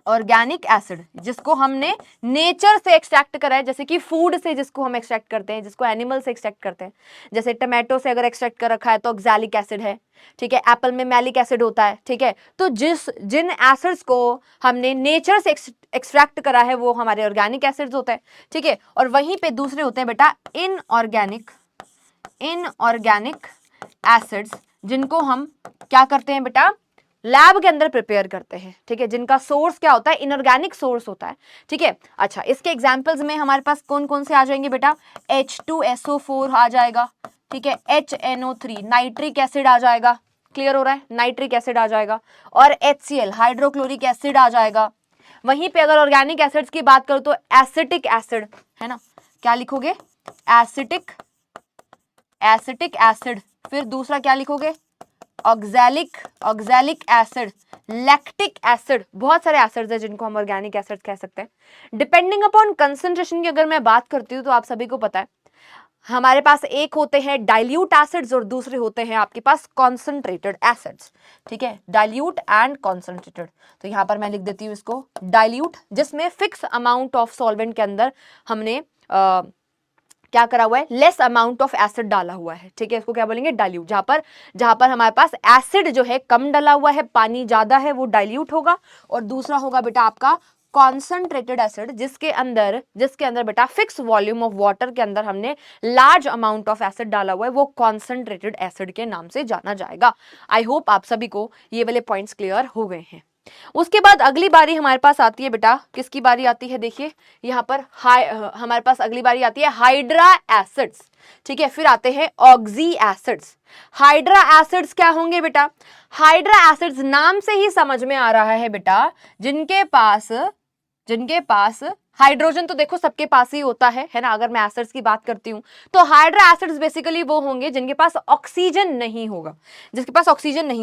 ऑर्गेनिक एसिड, जिसको हमने नेचर से एक्सट्रैक्ट करा है, जैसे कि फूड से जिसको हम एक्सट्रैक्ट करते हैं, जिसको एनिमल से एक्सट्रैक्ट करते हैं, जैसे टमाटो से अगर एक्सट्रैक्ट कर रखा है तो ऑक्सैलिक एसिड है, ठीक है, एप्पल में मैलिक एसिड होता है, ठीक है। तो जिन एसिड्स को हमने नेचर से एक्सट्रैक्ट करा है वो हमारे ऑर्गेनिक एसिड्स होते हैं, ठीक है। और वहीं पे दूसरे होते हैं बेटा इनऑर्गेनिक एसिड्स, जिनको हम क्या करते हैं बेटा, लैब के अंदर प्रिपेयर करते हैं, ठीक है, जिनका सोर्स क्या होता है, इनऑर्गेनिक सोर्स होता है, ठीक है। अच्छा, इसके एग्जांपल्स में हमारे पास कौन कौन से आ जाएंगे बेटा, H2SO4 आ जाएगा, ठीक है, HNO3 नाइट्रिक एसिड आ जाएगा, क्लियर हो रहा है, नाइट्रिक एसिड आ जाएगा और HCl हाइड्रोक्लोरिक एसिड आ जाएगा। वहीं पे अगर ऑर्गेनिक एसिड्स की बात करूं तो एसिटिक एसिड है ना, क्या लिखोगे, एसिटिक एसिड, फिर दूसरा क्या लिखोगे, ऑक्सैलिक एसिड, लैक्टिक एसिड, बहुत सारे एसिड्स हैं जिनको हम ऑर्गेनिक एसिड कह सकते हैं। डिपेंडिंग अपॉन कंसंट्रेशन की अगर मैं बात करती हूँ तो आप सभी को पता है हमारे पास एक होते हैं डाइल्यूट एसिड्स और दूसरे होते हैं आपके पास कॉन्सेंट्रेटेड एसिड्स, ठीक है, डाइल्यूट एंड कॉन्सेंट्रेटेड। तो यहां पर मैं लिख देती हूँ इसको डाइल्यूट, जिसमें फिक्स अमाउंट ऑफ सॉल्वेंट के अंदर हमने क्या करा हुआ है, लेस अमाउंट ऑफ एसिड डाला हुआ है, ठीक है, इसको क्या बोलेंगे, डाइल्यूट। जहां पर हमारे पास एसिड जो है कम डाला हुआ है, पानी ज्यादा है, वो डाइल्यूट होगा। और दूसरा होगा बेटा आपका कॉन्सेंट्रेटेड एसिड, जिसके अंदर बेटा फिक्स वॉल्यूम ऑफ वाटर के अंदर हमने लार्ज अमाउंट ऑफ एसिड डाला हुआ है, वो कॉन्सेंट्रेटेड एसिड के नाम से जाना जाएगा। आई होप आप सभी को ये वाले पॉइंट्स क्लियर हो गए हैं। उसके बाद अगली बारी हमारे पास आती है बेटा, किसकी बारी आती है, देखिए यहाँ पर हमारे पास अगली बारी आती है हाइड्रा एसिड्स, ठीक है, फिर आते हैं ऑक्सी एसिड्स। हाइड्रा एसिड्स क्या होंगे बेटा, हाइड्रा एसिड्स नाम से ही समझ में आ रहा है बेटा, जिनके पास हाइड्रोजन तो देखो सबके पास ही होता है ना। अगर मैं एसिड्स की बात करती हूं तो हाइड्रा एसिड्स बेसिकली वो होंगे जिनके पास ऑक्सीजन नहीं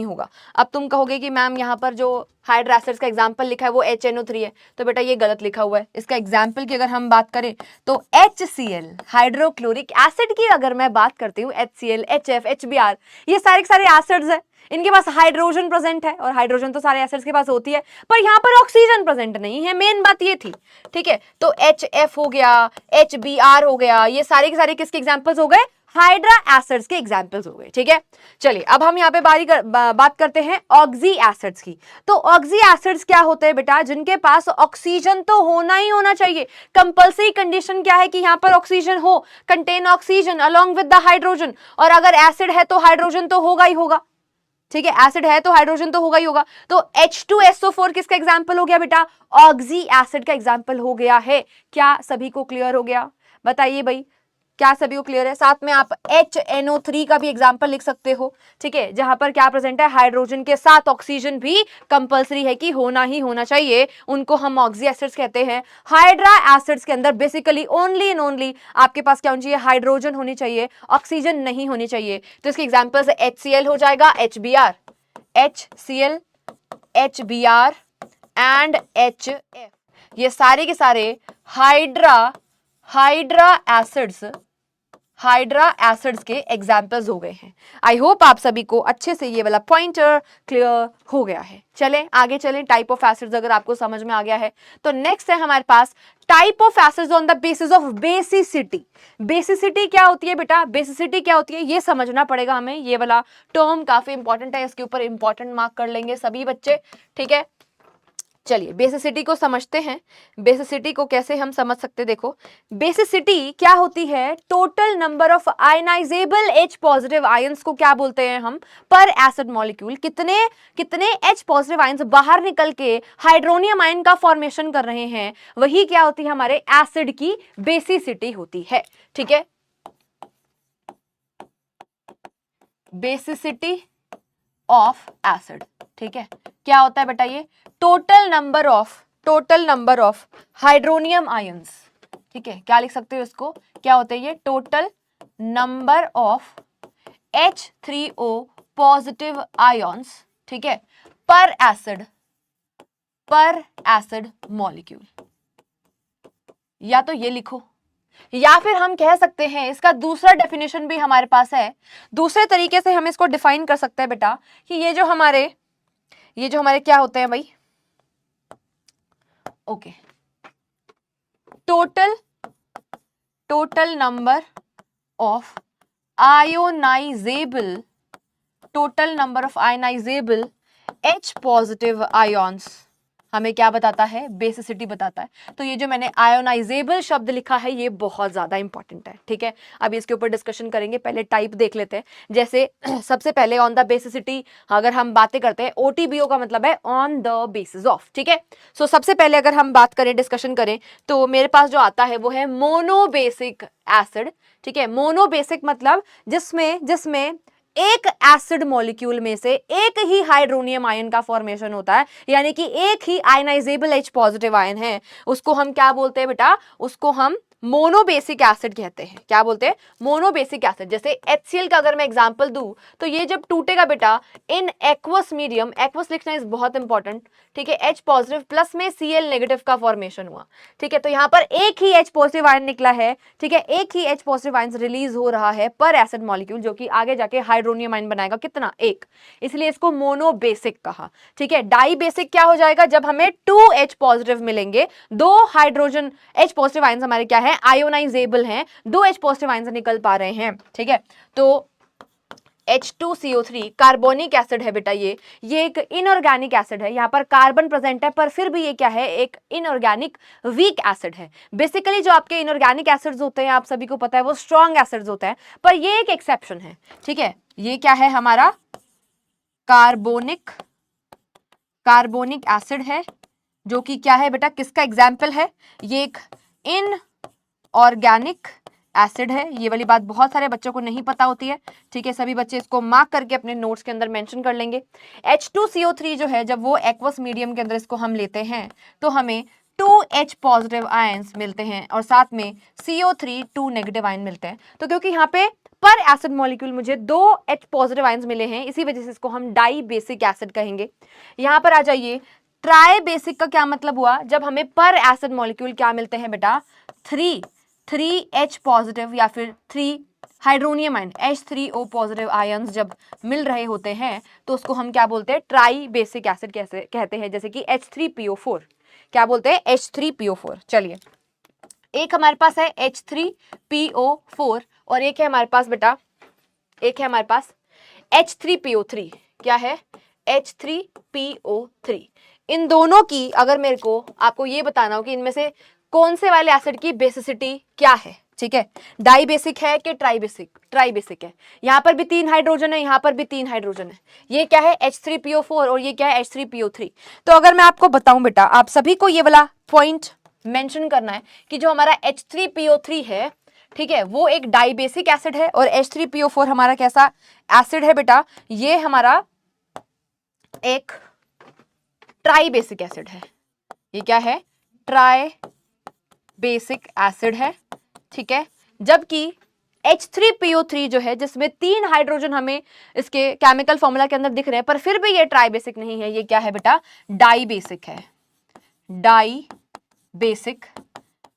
होगा, अब तुम कहोगे कि मैम यहाँ पर जो हाइड्रा एसिड्स का एग्जांपल लिखा है वो HNO3 है, तो बेटा ये गलत लिखा हुआ है। इसका एग्जांपल की अगर हम बात करें तो HCl हाइड्रोक्लोरिक एसिड की अगर मैं बात करती हूँ, HCl, HF, HBr, ये सारे के सारे एसिड्स है, इनके पास हाइड्रोजन प्रेजेंट है, और हाइड्रोजन तो सारे एसिड्स के पास होती है, पर यहाँ पर ऑक्सीजन प्रेजेंट नहीं है, मेन बात ये थी, ठीक है। तो HF हो गया, HBr हो गया, ये सारे के सारे किसके एग्जांपल्स हो गए, हाइड्रा एसिड्स के एग्जांपल्स हो गए, ठीक है। चलिए अब हम यहाँ पे बात करते हैं ऑक्सी एसिड्स की। तो ऑक्सी एसिड्स क्या होते हैं बेटा, जिनके पास ऑक्सीजन तो होना ही होना चाहिए, कंपल्सरी कंडीशन क्या है कि यहाँ पर ऑक्सीजन हो, contain oxygen along with the hydrogen, और अगर एसिड है तो हाइड्रोजन तो होगा ही होगा, ठीक है, एसिड है तो हाइड्रोजन तो होगा ही होगा। तो H2SO4 किसका एग्जांपल हो गया बेटा, ऑक्सी एसिड का एग्जांपल हो गया है। क्या सभी को क्लियर हो गया, बताइए भाई, क्या सभी को क्लियर है। साथ में आप HNO3 का भी एग्जांपल लिख सकते हो, ठीक है, जहां पर क्या प्रेजेंट है, हाइड्रोजन के साथ ऑक्सीजन भी कंपलसरी है कि होना ही होना चाहिए, उनको हम ऑक्सी एसिड्स कहते हैं। हाइड्रा एसिड्स के अंदर बेसिकली ओनली एंड ओनली आपके पास क्या होनी चाहिए, हाइड्रोजन होनी चाहिए, ऑक्सीजन नहीं होनी चाहिए। तो इसके एग्जांपल्स HCl हो जाएगा, HCl, HBr एंड HF, ये सारे के सारे हाइड्रा एसिड्स के एग्जाम्पल्स हो गए हैं। आई होप आप सभी को अच्छे से ये वाला पॉइंटर क्लियर हो गया है। चलें आगे चलें, टाइप ऑफ एसिड्स अगर आपको समझ में आ गया है तो नेक्स्ट है हमारे पास type of acids on the basis of basicity. Basicity क्या होती है बेटा, बेसिसिटी क्या होती है ये समझना पड़ेगा हमें, ये वाला टर्म काफी इंपॉर्टेंट है, इसके ऊपर इंपॉर्टेंट मार्क कर लेंगे सभी बच्चे, ठीक है। चलिए बेसिसिटी को समझते हैं। बेसिसिटी को कैसे हम समझ सकते, देखो बेसिसिटी क्या होती है, total number of ionisable H positive ions को क्या बोलते हैं हम, पर एसिड मॉलिक्यूल, कितने H पॉजिटिव आयंस बाहर निकल के हाइड्रोनियम आयन का फॉर्मेशन कर रहे हैं, वही क्या होती है हमारे एसिड की बेसिसिटी होती है, ठीक है। बेसिसिटी ऑफ एसिड, ठीक है, क्या होता है बेटा, ये total number of hydronium ions, ठीक है, क्या लिख सकते हो इसको, क्या होते हैं ये, total number of H3O positive ions, ठीक है, पर एसिड मॉलिक्यूल। या तो ये लिखो, या फिर हम कह सकते हैं इसका दूसरा डेफिनेशन भी हमारे पास है, दूसरे तरीके से हम इसको डिफाइन कर सकते हैं बेटा कि ये जो हमारे क्या होते हैं भाई, okay, total number of ionisable H positive ions हमें क्या बताता है, बेसिसिटी बताता है। तो ये जो मैंने आयोनाइजेबल शब्द लिखा है ये बहुत ज्यादा इंपॉर्टेंट है, ठीक है। अभी इसके ऊपर डिस्कशन करेंगे, पहले टाइप देख लेते हैं। जैसे सबसे पहले ऑन द बेसिसिटी अगर हम बातें करते हैं, OTBO का मतलब है ऑन द बेसिस ऑफ, ठीक है। सो सबसे पहले अगर हम बात करें, डिस्कशन करें, तो मेरे पास जो आता है वो है मोनोबेसिक एसिड, ठीक है। मोनोबेसिक मतलब जिसमें एक एसिड मॉलिक्यूल में से एक ही हाइड्रोनियम आयन का फॉर्मेशन होता है, यानी कि एक ही आयनाइजेबल H पॉजिटिव आयन है, उसको हम क्या बोलते हैं बेटा, उसको हम मोनोबेसिक एसिड कहते हैं। क्या बोलते हैं? Monobasic acid. जैसे HCl का अगर मैं एग्जांपल दूं तो ये जब टूटेगा बेटा इन एक्वस मीडियम, एक्वस लिखना इज बहुत इंपॉर्टेंट, ठीक है, H पॉजिटिव प्लस में Cl नेगेटिव का फॉर्मेशन हुआ, ठीक है, तो यहां पर एक ही H पॉजिटिव आयन निकला है, ठीक है, एक ही H पॉजिटिव आयन रिलीज हो रहा है पर एसिड मॉलिक्यूल, जो कि आगे जाके हाइड्रोनियम आयन बनाएगा कितना, एक, इसलिए इसको मोनोबेसिक कहा, ठीक है। डाई बेसिक क्या हो जाएगा, जब हमें 2H पॉजिटिव मिलेंगे, दो हाइड्रोजन H पॉजिटिव आयंस हमारे क्या है, आयोनाइजेबल हैं, दो H पॉजिटिव आयंस निकल पा रहे हैं, ठीक है। तो H2CO3 कार्बोनिक एसिड है बेटा, ये एक इनऑर्गेनिक एसिड है, यहाँ पर कार्बन प्रेजेंट है पर फिर भी ये क्या है, एक इनऑर्गेनिक वीक एसिड है। बेसिकली जो आपके इनऑर्गेनिक एसिड्स होते हैं आप सभी को पता है वो स्ट्रॉन्ग एसिड्स होते हैं, पर ये एक एक्सेप्शन है, ठीक है। ये क्या है हमारा कार्बोनिक एसिड है, जो कि क्या है बेटा, किसका एग्जाम्पल है, ये एक इनऑर्गेनिक एसिड है। ये वाली बात बहुत सारे बच्चों को नहीं पता होती है, ठीक है, सभी बच्चे इसको मार्क करके अपने नोट्स के अंदर मेंशन कर लेंगे। H2CO3 जो है, जब वो एक्वस मीडियम के अंदर इसको हम लेते हैं तो हमें 2H पॉजिटिव आयंस मिलते हैं और साथ में CO3 2 नेगेटिव आयन मिलते हैं। तो क्योंकि यहाँ पे पर एसिड मॉलिक्यूल मुझे 2H पॉजिटिव आयंस मिले हैं, इसी वजह से इसको हम डाई बेसिक एसिड कहेंगे। यहाँ पर आ जाइए, ट्राई बेसिक का क्या मतलब हुआ, जब हमें पर एसिड मॉलिक्यूल क्या मिलते हैं बेटा, 3H पॉजिटिव या फिर 3 hydronium ion H3O positive ions जब मिल रहे होते हैं तो उसको हम क्या बोलते हैं, ट्राई बेसिक एसिड कैसे कहते हैं, जैसे कि H3PO4। क्या बोलते हैं, H3PO4। चलिए, एक हमारे पास है H3PO4 और एक है हमारे पास बेटा, एक है हमारे पास H3PO3। क्या है, H3PO3। इन दोनों की अगर मेरे को आपको ये बताना हो कि इनमें से कौन से वाले एसिड की बेसिसिटी क्या है, ठीक है, डाई बेसिक है कि ट्राई बेसिक है। यहां पर भी 3 हाइड्रोजन है, यहां पर भी 3 हाइड्रोजन है। ये क्या है, H3PO4 और ये क्या है, H3PO3। तो अगर मैं आपको बताऊं बेटा, आप सभी को ये वाला पॉइंट मेंशन करना है कि जो हमारा H3PO3 है, ठीक है, वो एक डाई बेसिक एसिड है और H3PO4 हमारा कैसा एसिड है बेटा, ये हमारा एक ट्राई बेसिक एसिड है। ये क्या है, ट्राई बेसिक एसिड है, ठीक है। जबकि H3PO3 जो है, जिसमें 3 हाइड्रोजन हमें इसके केमिकल फॉर्मूला के अंदर दिख रहे हैं, पर फिर भी ये ट्राई बेसिक नहीं है, ये क्या है बेटा, डाई बेसिक है, डाई बेसिक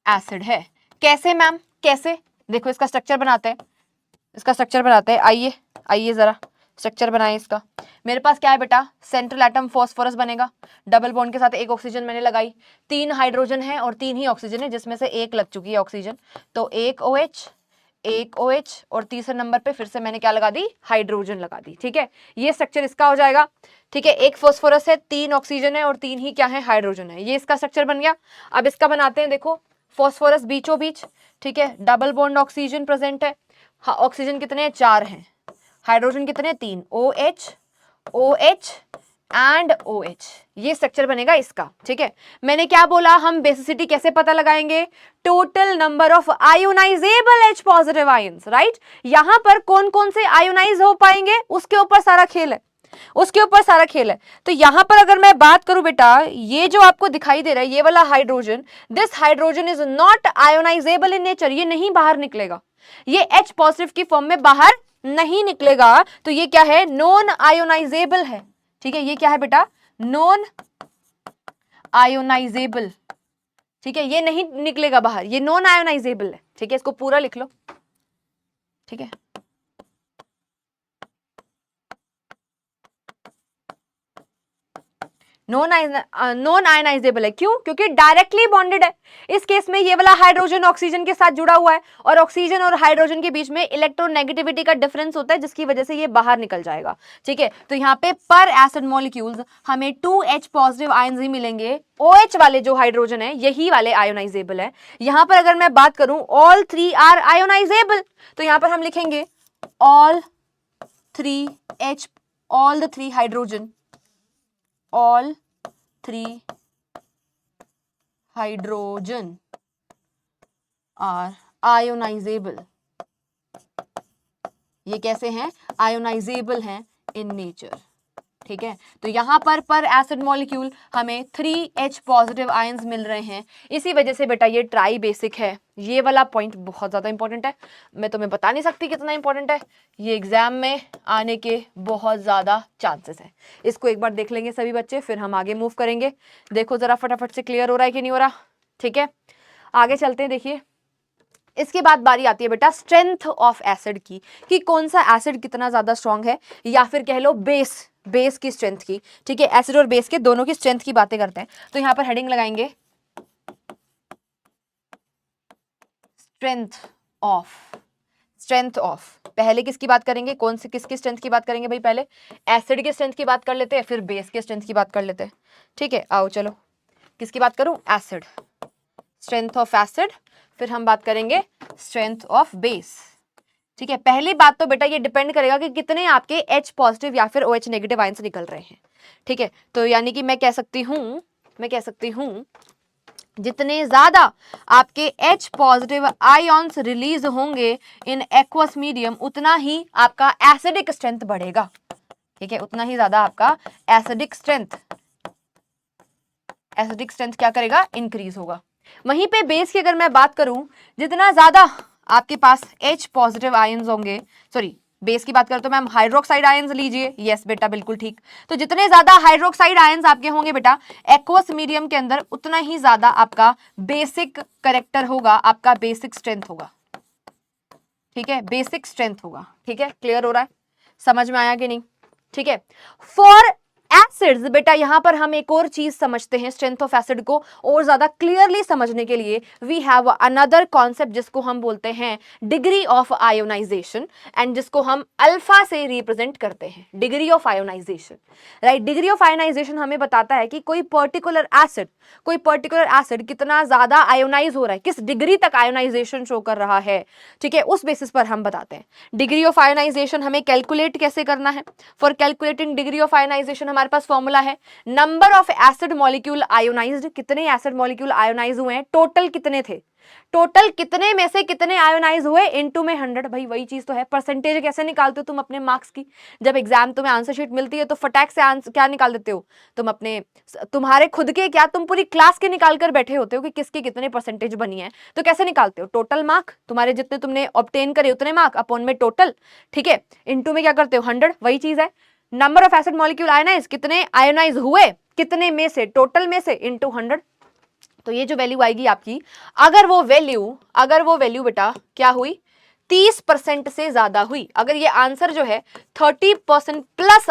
एसिड है। कैसे मैम, कैसे, देखो इसका स्ट्रक्चर बनाते हैं, आइए आइए जरा स्ट्रक्चर बनाएं इसका। मेरे पास क्या है बेटा, सेंट्रल एटम फॉस्फोरस बनेगा, डबल बॉन्ड के साथ एक ऑक्सीजन मैंने लगाई, 3 हाइड्रोजन है और 3 ही ऑक्सीजन है, जिसमें से एक लग चुकी है ऑक्सीजन, तो एक OH और तीसरे नंबर पे फिर से मैंने क्या लगा दी, हाइड्रोजन लगा दी, ठीक है। ये स्ट्रक्चर इसका हो जाएगा, ठीक है। एक फॉस्फोरस है, 3 ऑक्सीजन है और 3 ही क्या है, हाइड्रोजन है, ये इसका स्ट्रक्चर बन गया। अब इसका बनाते हैं, देखो फॉस्फोरस बीचों बीच, ठीक है, डबल बॉन्ड ऑक्सीजन प्रेजेंट है, हाँ ऑक्सीजन कितने हैं, 4 हैं, हाइड्रोजन कितने, 3, OH एंड OH, ये स्ट्रक्चर बनेगा इसका, ठीक है। मैंने क्या बोला, हम बेसिसिटी कैसे पता लगाएंगे, total number of ionisable H positive ions, right. यहां पर कौन कौन से आयोनाइज हो पाएंगे उसके ऊपर सारा खेल है, तो यहां पर अगर मैं बात करूं बेटा, ये जो आपको दिखाई दे रहा है ये वाला hydrogen, this hydrogen is not ionisable in nature, ये नहीं बाहर निकलेगा, ये H पॉजिटिव की फॉर्म में बाहर नहीं निकलेगा, तो ये क्या है, नॉन आयोनाइजेबल है, ठीक है। ये क्या है बेटा, नॉन आयोनाइजेबल, ठीक है, ये नहीं निकलेगा बाहर, ये नॉन आयोनाइजेबल है, ठीक है, इसको पूरा लिख लो, ठीक है। नॉन आयनाइजेबल है, क्यों, क्योंकि डायरेक्टली बॉन्डेड है। इस केस में ये वाला हाइड्रोजन ऑक्सीजन के साथ जुड़ा हुआ है और ऑक्सीजन और हाइड्रोजन के बीच में इलेक्ट्रोनेगेटिविटी का डिफरेंस होता है, जिसकी वजह से ये बाहर निकल जाएगा, ठीक है। तो यहाँ पे पर एसिड मॉलिक्यूल्स हमें 2H पॉजिटिव आयंस ही मिलेंगे, OH वाले जो हाइड्रोजन है यही वाले आयोनाइजेबल है। यहां पर अगर मैं बात करूं, ऑल 3 आर आयोनाइजेबल, तो यहां पर हम लिखेंगे all 3 hydrogen, all 3 hydrogen are ionizable, ये कैसे हैं, आयोनाइजेबल हैं इन नेचर, ठीक है। तो यहाँ पर एसिड मॉलिक्यूल हमें 3H पॉजिटिव आयंस मिल रहे हैं, इसी वजह से बेटा ये ट्राई बेसिक है। ये वाला पॉइंट बहुत ज़्यादा इंपॉर्टेंट है, मैं तुम्हें बता नहीं सकती कितना इंपॉर्टेंट है, ये एग्जाम में आने के बहुत ज़्यादा चांसेस है। इसको एक बार देख लेंगे सभी बच्चे, फिर हम आगे मूव करेंगे। देखो ज़रा फटाफट से क्लियर हो रहा है कि नहीं हो रहा, ठीक है। आगे चलते हैं। देखिए इसके बाद बारी आती है बेटा स्ट्रेंथ ऑफ एसिड की, कि कौन सा एसिड कितना ज्यादा स्ट्रांग है, या फिर कह लो बेस की स्ट्रेंथ की, ठीक है। एसिड और बेस के दोनों की स्ट्रेंथ की बातें करते हैं। तो यहां पर हेडिंग लगाएंगे स्ट्रेंथ ऑफ। पहले किसकी बात करेंगे, कौन सी किसकी स्ट्रेंथ की बात करेंगे भाई, पहले एसिड की स्ट्रेंथ की बात कर लेते हैं, फिर बेस की स्ट्रेंथ की बात कर लेते हैं, ठीक है। आओ चलो, किसकी बात करूं, एसिड, स्ट्रेंथ ऑफ एसिड, फिर हम बात करेंगे स्ट्रेंथ ऑफ बेस, ठीक है। पहली बात तो बेटा ये डिपेंड करेगा कि कितने आपके H पॉजिटिव या फिर OH नेगेटिव आयंस निकल रहे हैं, ठीक है। तो यानी कि मैं कह सकती हूं जितने ज्यादा आपके H पॉजिटिव आयंस रिलीज होंगे इन एक्वस मीडियम, उतना ही आपका एसिडिक स्ट्रेंथ बढ़ेगा, ठीक है। उतना ही ज्यादा आपका एसिडिक स्ट्रेंथ क्या करेगा, इंक्रीज होगा। वहीं पे बेस की अगर मैं बात करूं, जितना ज्यादा आपके पास H पॉजिटिव आयंस होंगे, सॉरी बेस की बात करें तो मैम हाइड्रोक्साइड आयंस लीजिए, यस बेटा बिल्कुल ठीक। तो जितने ज्यादा हाइड्रोक्साइड आयंस आपके होंगे बेटा एक्वस मीडियम के अंदर, उतना ही ज्यादा आपका बेसिक करेक्टर होगा, आपका बेसिक स्ट्रेंथ होगा, ठीक है, बेसिक स्ट्रेंथ होगा, ठीक है। क्लियर हो रहा है, समझ में आया कि नहीं, ठीक है। फॉर एसिड्स बेटा यहां पर हम एक और चीज समझते हैं, स्ट्रेंथ ऑफ एसिड को और ज्यादा क्लियरली समझने के लिए वी हैव अनदर कॉन्सेप्ट जिसको हम बोलते हैं डिग्री ऑफ आयोनाइजेशन, एंड जिसको हम अल्फा से रिप्रेजेंट करते हैं, degree of ionisation, right. Degree of ionisation हमें बताता है कि कोई पर्टिकुलर एसिड कितना ज्यादा आयोनाइज हो रहा है, किस डिग्री तक आयोनाइजेशन शो कर रहा है, ठीक है, उस बेसिस पर हम बताते हैं। डिग्री ऑफ आयोनाइजेशन हमें कैलकुलेट कैसे करना है, for calculating degree of ionisation हमारे पास फॉर्मूला है number of acid molecule ionised, कितने एसिड मॉलिक्यूल आयोनाइज हुए हैं, टोटल कितने थे, टोटल कितने में से कितने आयोनाइज हुए, इनटू में 100। भाई वही चीज तो है, परसेंटेज कैसे निकालते हो तुम अपने मार्क्स की, जब एग्जाम तुम्हें आंसर शीट मिलती है तो फटाक से आंसर क्या निकाल देते हो तुम अपने, तुम्हारे खुद के क्या, तुम पूरी क्लास के निकाल कर बैठे होते हो कि किसकी कितने परसेंटेज बनी है, तो कैसे निकालते हो, टोटल मार्क, तुम्हारे जितने तुमने ऑब्टेन करे उतने मार्क अपॉन में टोटल, ठीक है, इनटू में क्या करते हो 100, वही चीज है। Number of acid molecule ionise, कितने आयोनाइज हुए, कितने में से, टोटल में से, इनटू 100। तो ये जो वैल्यू आएगी आपकी, अगर वो वैल्यू बेटा क्या हुई, 30% से ज्यादा हुई, अगर ये आंसर जो है 30% प्लस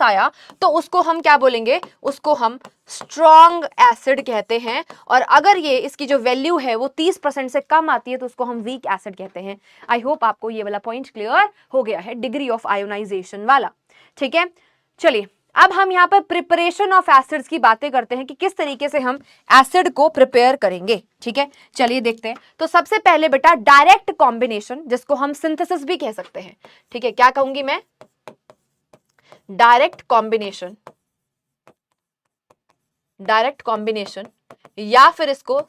आया, तो उसको हम क्या बोलेंगे, उसको हम स्ट्रॉन्ग एसिड कहते हैं। और अगर ये इसकी जो वैल्यू है वो 30% से कम आती है तो उसको हम वीक एसिड कहते हैं। आई होप आपको ये वाला पॉइंट क्लियर हो गया है, डिग्री ऑफ आयोनाइजेशन वाला, ठीक है। चलिए अब हम यहाँ पर प्रिपरेशन ऑफ एसिड्स की बातें करते हैं कि किस तरीके से हम एसिड को प्रिपेयर करेंगे, ठीक है। चलिए देखते हैं। तो सबसे पहले बेटा डायरेक्ट कॉम्बिनेशन, जिसको हम सिंथेसिस भी कह सकते हैं, ठीक है, क्या कहूंगी मैं, डायरेक्ट कॉम्बिनेशन या फिर इसको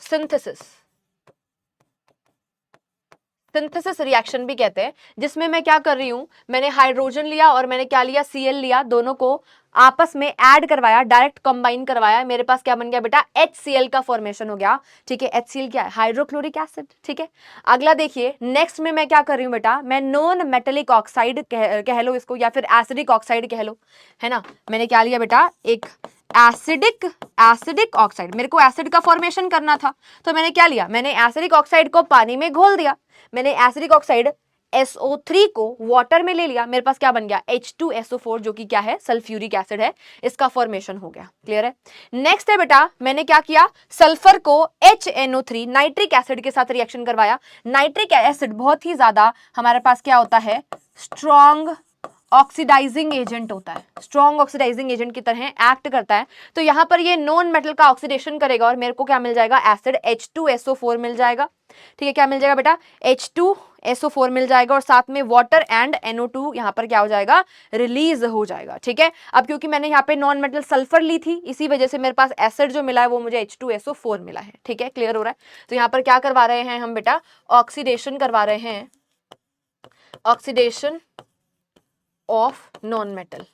सिंथेसिस रिएक्शन भी कहते हैं, जिसमें मैं क्या कर रही हूं, मैंने हाइड्रोजन लिया और मैंने क्या लिया, Cl लिया, दोनों को आपस में ऐड करवाया, डायरेक्ट कंबाइन करवाया, मेरे पास क्या बन गया बेटा, HCl का फॉर्मेशन हो गया, ठीक है। HCl क्या है, हाइड्रोक्लोरिक एसिड, ठीक है। अगला देखिए, नेक्स्ट में मैं क्या कर रही हूं बेटा, मैं नॉन मेटेलिक ऑक्साइड कह लो इसको, या फिर एसिडिक ऑक्साइड कह लो, है ना। मैंने क्या लिया बेटा, एक एसिडिक ऑक्साइड, मेरे को एसिड का फॉर्मेशन करना था, तो मैंने क्या लिया, मैंने एसिडिक ऑक्साइड को पानी में घोल दिया, मैंने एसिडिक ऑक्साइड SO3 को वाटर में ले लिया, मेरे पास क्या बन गया, H2SO4, जो कि क्या है, सल्फ्यूरिक एसिड है, इसका फॉर्मेशन हो गया। क्लियर है। नेक्स्ट है बेटा, मैंने क्या किया, सल्फर को HNO3 नाइट्रिक एसिड के साथ रिएक्शन करवाया। नाइट्रिक एसिड बहुत ही ज्यादा हमारे पास क्या होता है, स्ट्रॉन्ग ऑक्सीडाइजिंग एजेंट होता है, स्ट्रॉन्ग ऑक्सीडाइजिंग एजेंट की तरह एक्ट करता है। तो यहां पर ये नॉन मेटल का ऑक्सीडेशन करेगा और मेरे को क्या मिल जाएगा, एसिड H2SO4 मिल जाएगा, ठीक है। क्या मिल जाएगा बेटा, H2SO4 मिल जाएगा, और साथ में वाटर एंड NO2 यहां पर क्या हो जाएगा, रिलीज हो जाएगा, ठीक है। अब क्योंकि मैंने यहाँ पे नॉन मेटल सल्फर ली थी, इसी वजह से मेरे पास एसिड जो मिला है वो मुझे H2SO4 मिला है, ठीक है। क्लियर हो रहा है। तो यहाँ पर क्या करवा रहे हैं हम बेटा, ऑक्सीडेशन करवा रहे हैं, oxidation of non metal,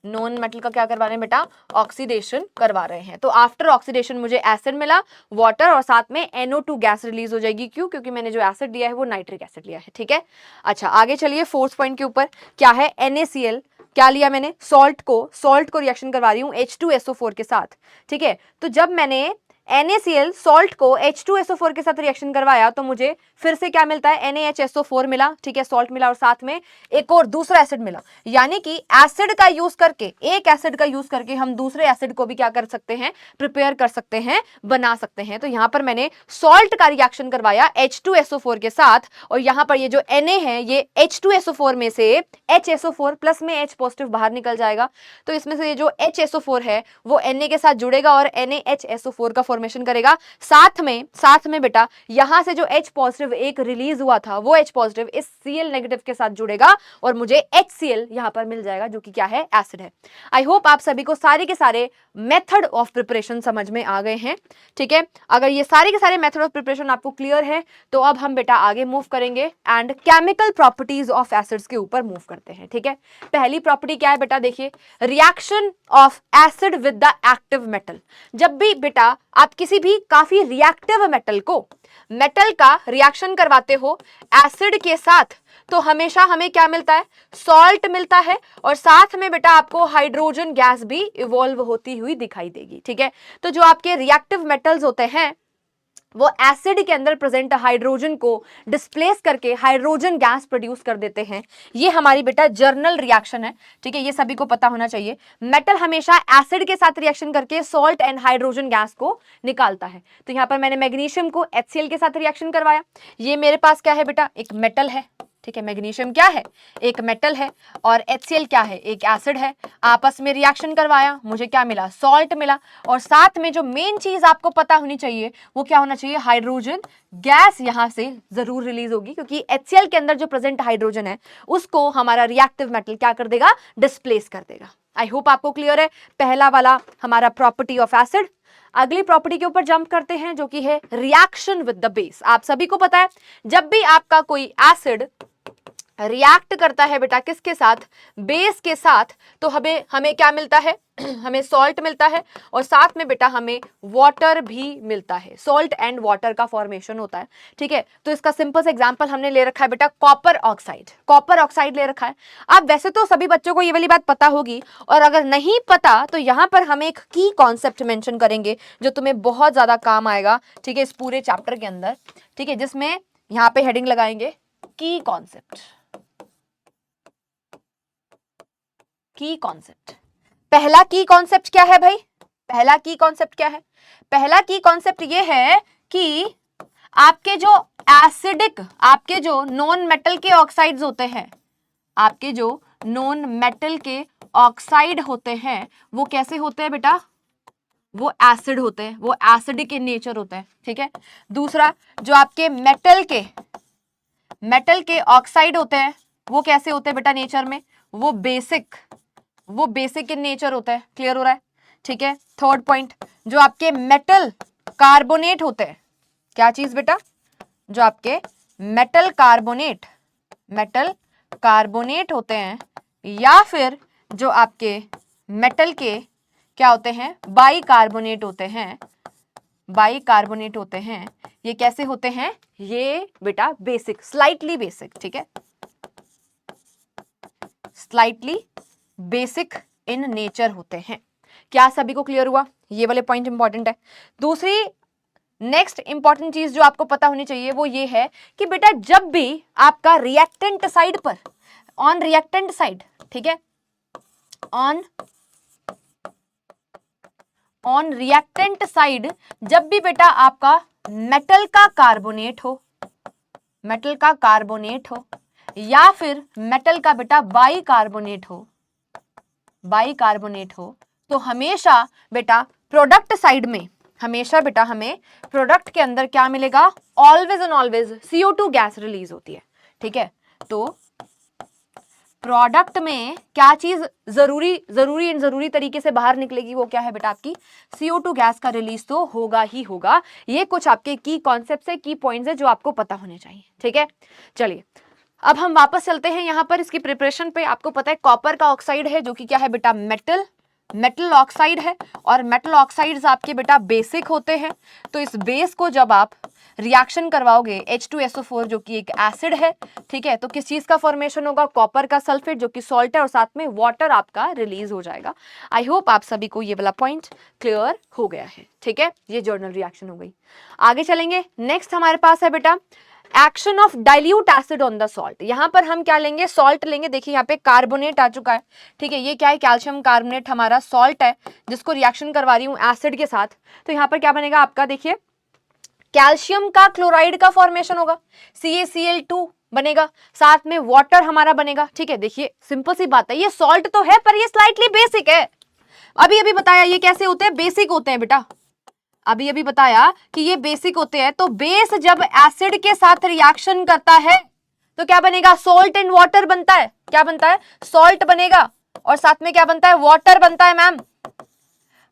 non metal का क्या करवा रहे हैं बेटा, ऑक्सीडेशन करवा रहे हैं। तो आफ्टर ऑक्सीडेशन मुझे एसिड मिला, वाटर, और साथ में NO2 गैस रिलीज हो जाएगी। क्यों? क्योंकि मैंने जो एसिड लिया है वो नाइट्रिक एसिड लिया है। ठीक है, अच्छा आगे चलिए फोर्थ पॉइंट के ऊपर, क्या है, NaCl, क्या लिया मैंने, सॉल्ट को रिएक्शन करवा रही हूँ H2SO4 के साथ। ठीक है, तो जब मैंने NaCl सॉल्ट को H2SO4 के साथ रिएक्शन करवाया तो मुझे फिर से क्या मिलता है, NaHSO4 मिला। ठीक है, सॉल्ट मिला और साथ में एक और दूसरा एसिड मिला। यानी कि एसिड का यूज करके, एक एसिड का यूज करके हम दूसरे एसिड को भी क्या कर सकते हैं, प्रिपेयर कर सकते हैं, बना सकते हैं। तो यहां पर मैंने सॉल्ट का रिएक्शन करवाया H2SO4 के साथ, और यहां पर ये जो Na है ये H2SO4 में से HSO4 प्लस में H पॉजिटिव बाहर निकल जाएगा। तो इसमें से ये जो HSO4 है वो Na के साथ जुड़ेगा और NaHSO4 का फॉर्मेशन करेगा। साथ में बेटा यहां से जो H पॉजिटिव एक रिलीज हुआ था वो H पॉजिटिव इस Cl नेगेटिव के साथ जुड़ेगा और मुझे HCl यहां पर मिल जाएगा, जो कि क्या है, एसिड है। आई होप आप सभी को सारे के सारे मेथड ऑफ प्रिपरेशन समझ में आ गए हैं। ठीक है, अगर ये सारे के सारे मेथड ऑफ प्रिपरेशन आपको क्लियर है तो अब हम बेटा आगे मूव करेंगे and chemical properties of acids के ऊपर मूव करते हैं। ठीक है, पहली प्रॉपर्टी क्या है बेटा, देखिए, reaction of acid with the active metal. जब भी बेटा आप किसी भी काफी रिएक्टिव मेटल का रिएक्शन करवाते हो एसिड के साथ, तो हमेशा हमें क्या मिलता है, सॉल्ट मिलता है, और साथ में बेटा आपको हाइड्रोजन गैस भी इवॉल्व होती हुई दिखाई देगी। ठीक है, तो जो आपके रिएक्टिव मेटल्स होते हैं वो एसिड के अंदर प्रेजेंट हाइड्रोजन को डिस्प्लेस करके हाइड्रोजन गैस प्रोड्यूस कर देते हैं। ये हमारी बेटा जर्नल रिएक्शन है। ठीक है, ये सभी को पता होना चाहिए। मेटल हमेशा एसिड के साथ रिएक्शन करके सॉल्ट एंड हाइड्रोजन गैस को निकालता है। तो यहां पर मैंने मैग्नीशियम को HCl के साथ रिएक्शन करवाया। ये मेरे पास क्या है बेटा, एक मेटल है। ठीक है, मैग्नीशियम क्या है, एक मेटल है, और HCl क्या है, एक एसिड है। आपस में रिएक्शन करवाया, मुझे क्या मिला, सॉल्ट मिला, और साथ में जो मेन चीज आपको पता होनी चाहिए वो क्या होना चाहिए, हाइड्रोजन गैस यहां से जरूर रिलीज होगी, क्योंकि HCl के अंदर जो प्रेजेंट हाइड्रोजन है उसको हमारा रिएक्टिव मेटल क्या कर देगा, डिस्प्लेस कर देगा। आई होप आपको क्लियर है पहला वाला हमारा प्रॉपर्टी ऑफ एसिड। अगली प्रॉपर्टी के ऊपर जंप करते हैं जो कि है रिएक्शन विद द बेस। आप सभी को पता है जब भी आपका कोई एसिड रिएक्ट करता है बेटा किसके साथ, बेस के साथ, तो हमें क्या मिलता है, हमें सॉल्ट मिलता है, और साथ में बेटा हमें वाटर भी मिलता है। सॉल्ट एंड वाटर का फॉर्मेशन होता है। ठीक है, तो इसका सिंपल सा एग्जांपल हमने ले रखा है बेटा कॉपर ऑक्साइड ले रखा है। अब वैसे तो सभी बच्चों को ये वाली बात पता होगी, और अगर नहीं पता तो यहां पर हम एक की कॉन्सेप्ट मेंशन करेंगे जो तुम्हें बहुत ज्यादा काम आएगा। ठीक है, इस पूरे चैप्टर के अंदर। ठीक है, जिसमें यहां पे हेडिंग लगाएंगे की कॉन्सेप्ट। की कॉन्सेप्ट, पहला की कॉन्सेप्ट क्या है भाई, पहला की कॉन्सेप्ट क्या है, पहला की कॉन्सेप्ट ये है कि आपके जो एसिडिक, आपके जो नॉन मेटल के ऑक्साइड्स होते हैं, आपके जो नॉन मेटल के ऑक्साइड होते हैं वो कैसे होते हैं बेटा, वो एसिड होते हैं, वो एसिडिक इन नेचर होते हैं। ठीक है, दूसरा जो आपके मेटल के ऑक्साइड होते हैं वो कैसे होते हैं बेटा नेचर में, वो बेसिक इन नेचर होता है। क्लियर हो रहा है? ठीक है, थर्ड पॉइंट, जो आपके मेटल कार्बोनेट होते हैं, क्या चीज बेटा, जो आपके मेटल कार्बोनेट होते हैं, या फिर जो आपके मेटल के क्या होते हैं, बाइकार्बोनेट होते हैं, ये कैसे होते हैं, ये बेटा बेसिक, स्लाइटली बेसिक। ठीक है, स्लाइटली बेसिक इन नेचर होते हैं। क्या सभी को क्लियर हुआ? ये वाले पॉइंट इंपॉर्टेंट है। दूसरी नेक्स्ट इंपॉर्टेंट चीज जो आपको पता होनी चाहिए वो ये है कि बेटा जब भी आपका रिएक्टेंट साइड पर, ऑन रिएक्टेंट साइड, ठीक है, ऑन रिएक्टेंट साइड जब भी बेटा आपका मेटल का कार्बोनेट हो या फिर मेटल का बेटा बाइकार्बोनेट हो, तो हमेशा बेटा प्रोडक्ट साइड में, हमेशा बेटा हमें प्रोडक्ट के अंदर क्या मिलेगा, always and always CO2 gas release होती है। ठीक है, तो प्रोडक्ट में क्या चीज जरूरी तरीके से बाहर निकलेगी, वो क्या है बेटा, आपकी CO2 गैस का रिलीज तो होगा ही होगा। ये कुछ आपके की कॉन्सेप्ट्स है, की पॉइंट्स है जो आपको पता होने चाहिए। ठीक है, चलिए अब हम वापस चलते हैं यहाँ पर इसकी प्रिपरेशन पे। आपको पता है कॉपर का ऑक्साइड है जो कि क्या है बेटा, मेटल ऑक्साइड है, और मेटल ऑक्साइड्स आपके बेटा बेसिक होते हैं। तो इस बेस को जब आप रिएक्शन करवाओगे H2SO4 जो कि एक एसिड है, ठीक है, तो किस चीज का फॉर्मेशन होगा, कॉपर का सल्फेट जो कि सॉल्ट है, और साथ में वाटर आपका रिलीज हो जाएगा। आई होप आप सभी को ये वाला पॉइंट क्लियर हो गया है, ठीक है। ये जर्नल रिएक्शन हो गई। आगे चलेंगे, नेक्स्ट हमारे पास है बेटा action of dilute acid on the salt. यहां पर हम क्या लेंगे, सॉल्ट लेंगे। देखिए यहाँ पे कार्बोनेट आ चुका है, ठीक है, ये क्या है, कैल्शियम कार्बोनेट हमारा सॉल्ट है जिसको रिएक्शन करवा रही हूं एसिड के साथ। तो यहाँ पर क्या बनेगा आपका, देखिए कैल्शियम का क्लोराइड का फॉर्मेशन होगा, CaCl2 बनेगा, साथ में वाटर हमारा बनेगा, ठीक है। देखिए सिंपल सी बात है, ये सॉल्ट तो है पर ये स्लाइटली बेसिक है। अभी अभी बताया ये कैसे होते हैं, बेसिक होते हैं बेटा, अभी अभी बताया कि ये बेसिक होते हैं। तो बेस जब एसिड के साथ रिएक्शन करता है तो क्या बनेगा, सॉल्ट एंड वाटर बनता है। क्या बनता है, सॉल्ट बनेगा, और साथ में क्या बनता है, वाटर बनता है मैम।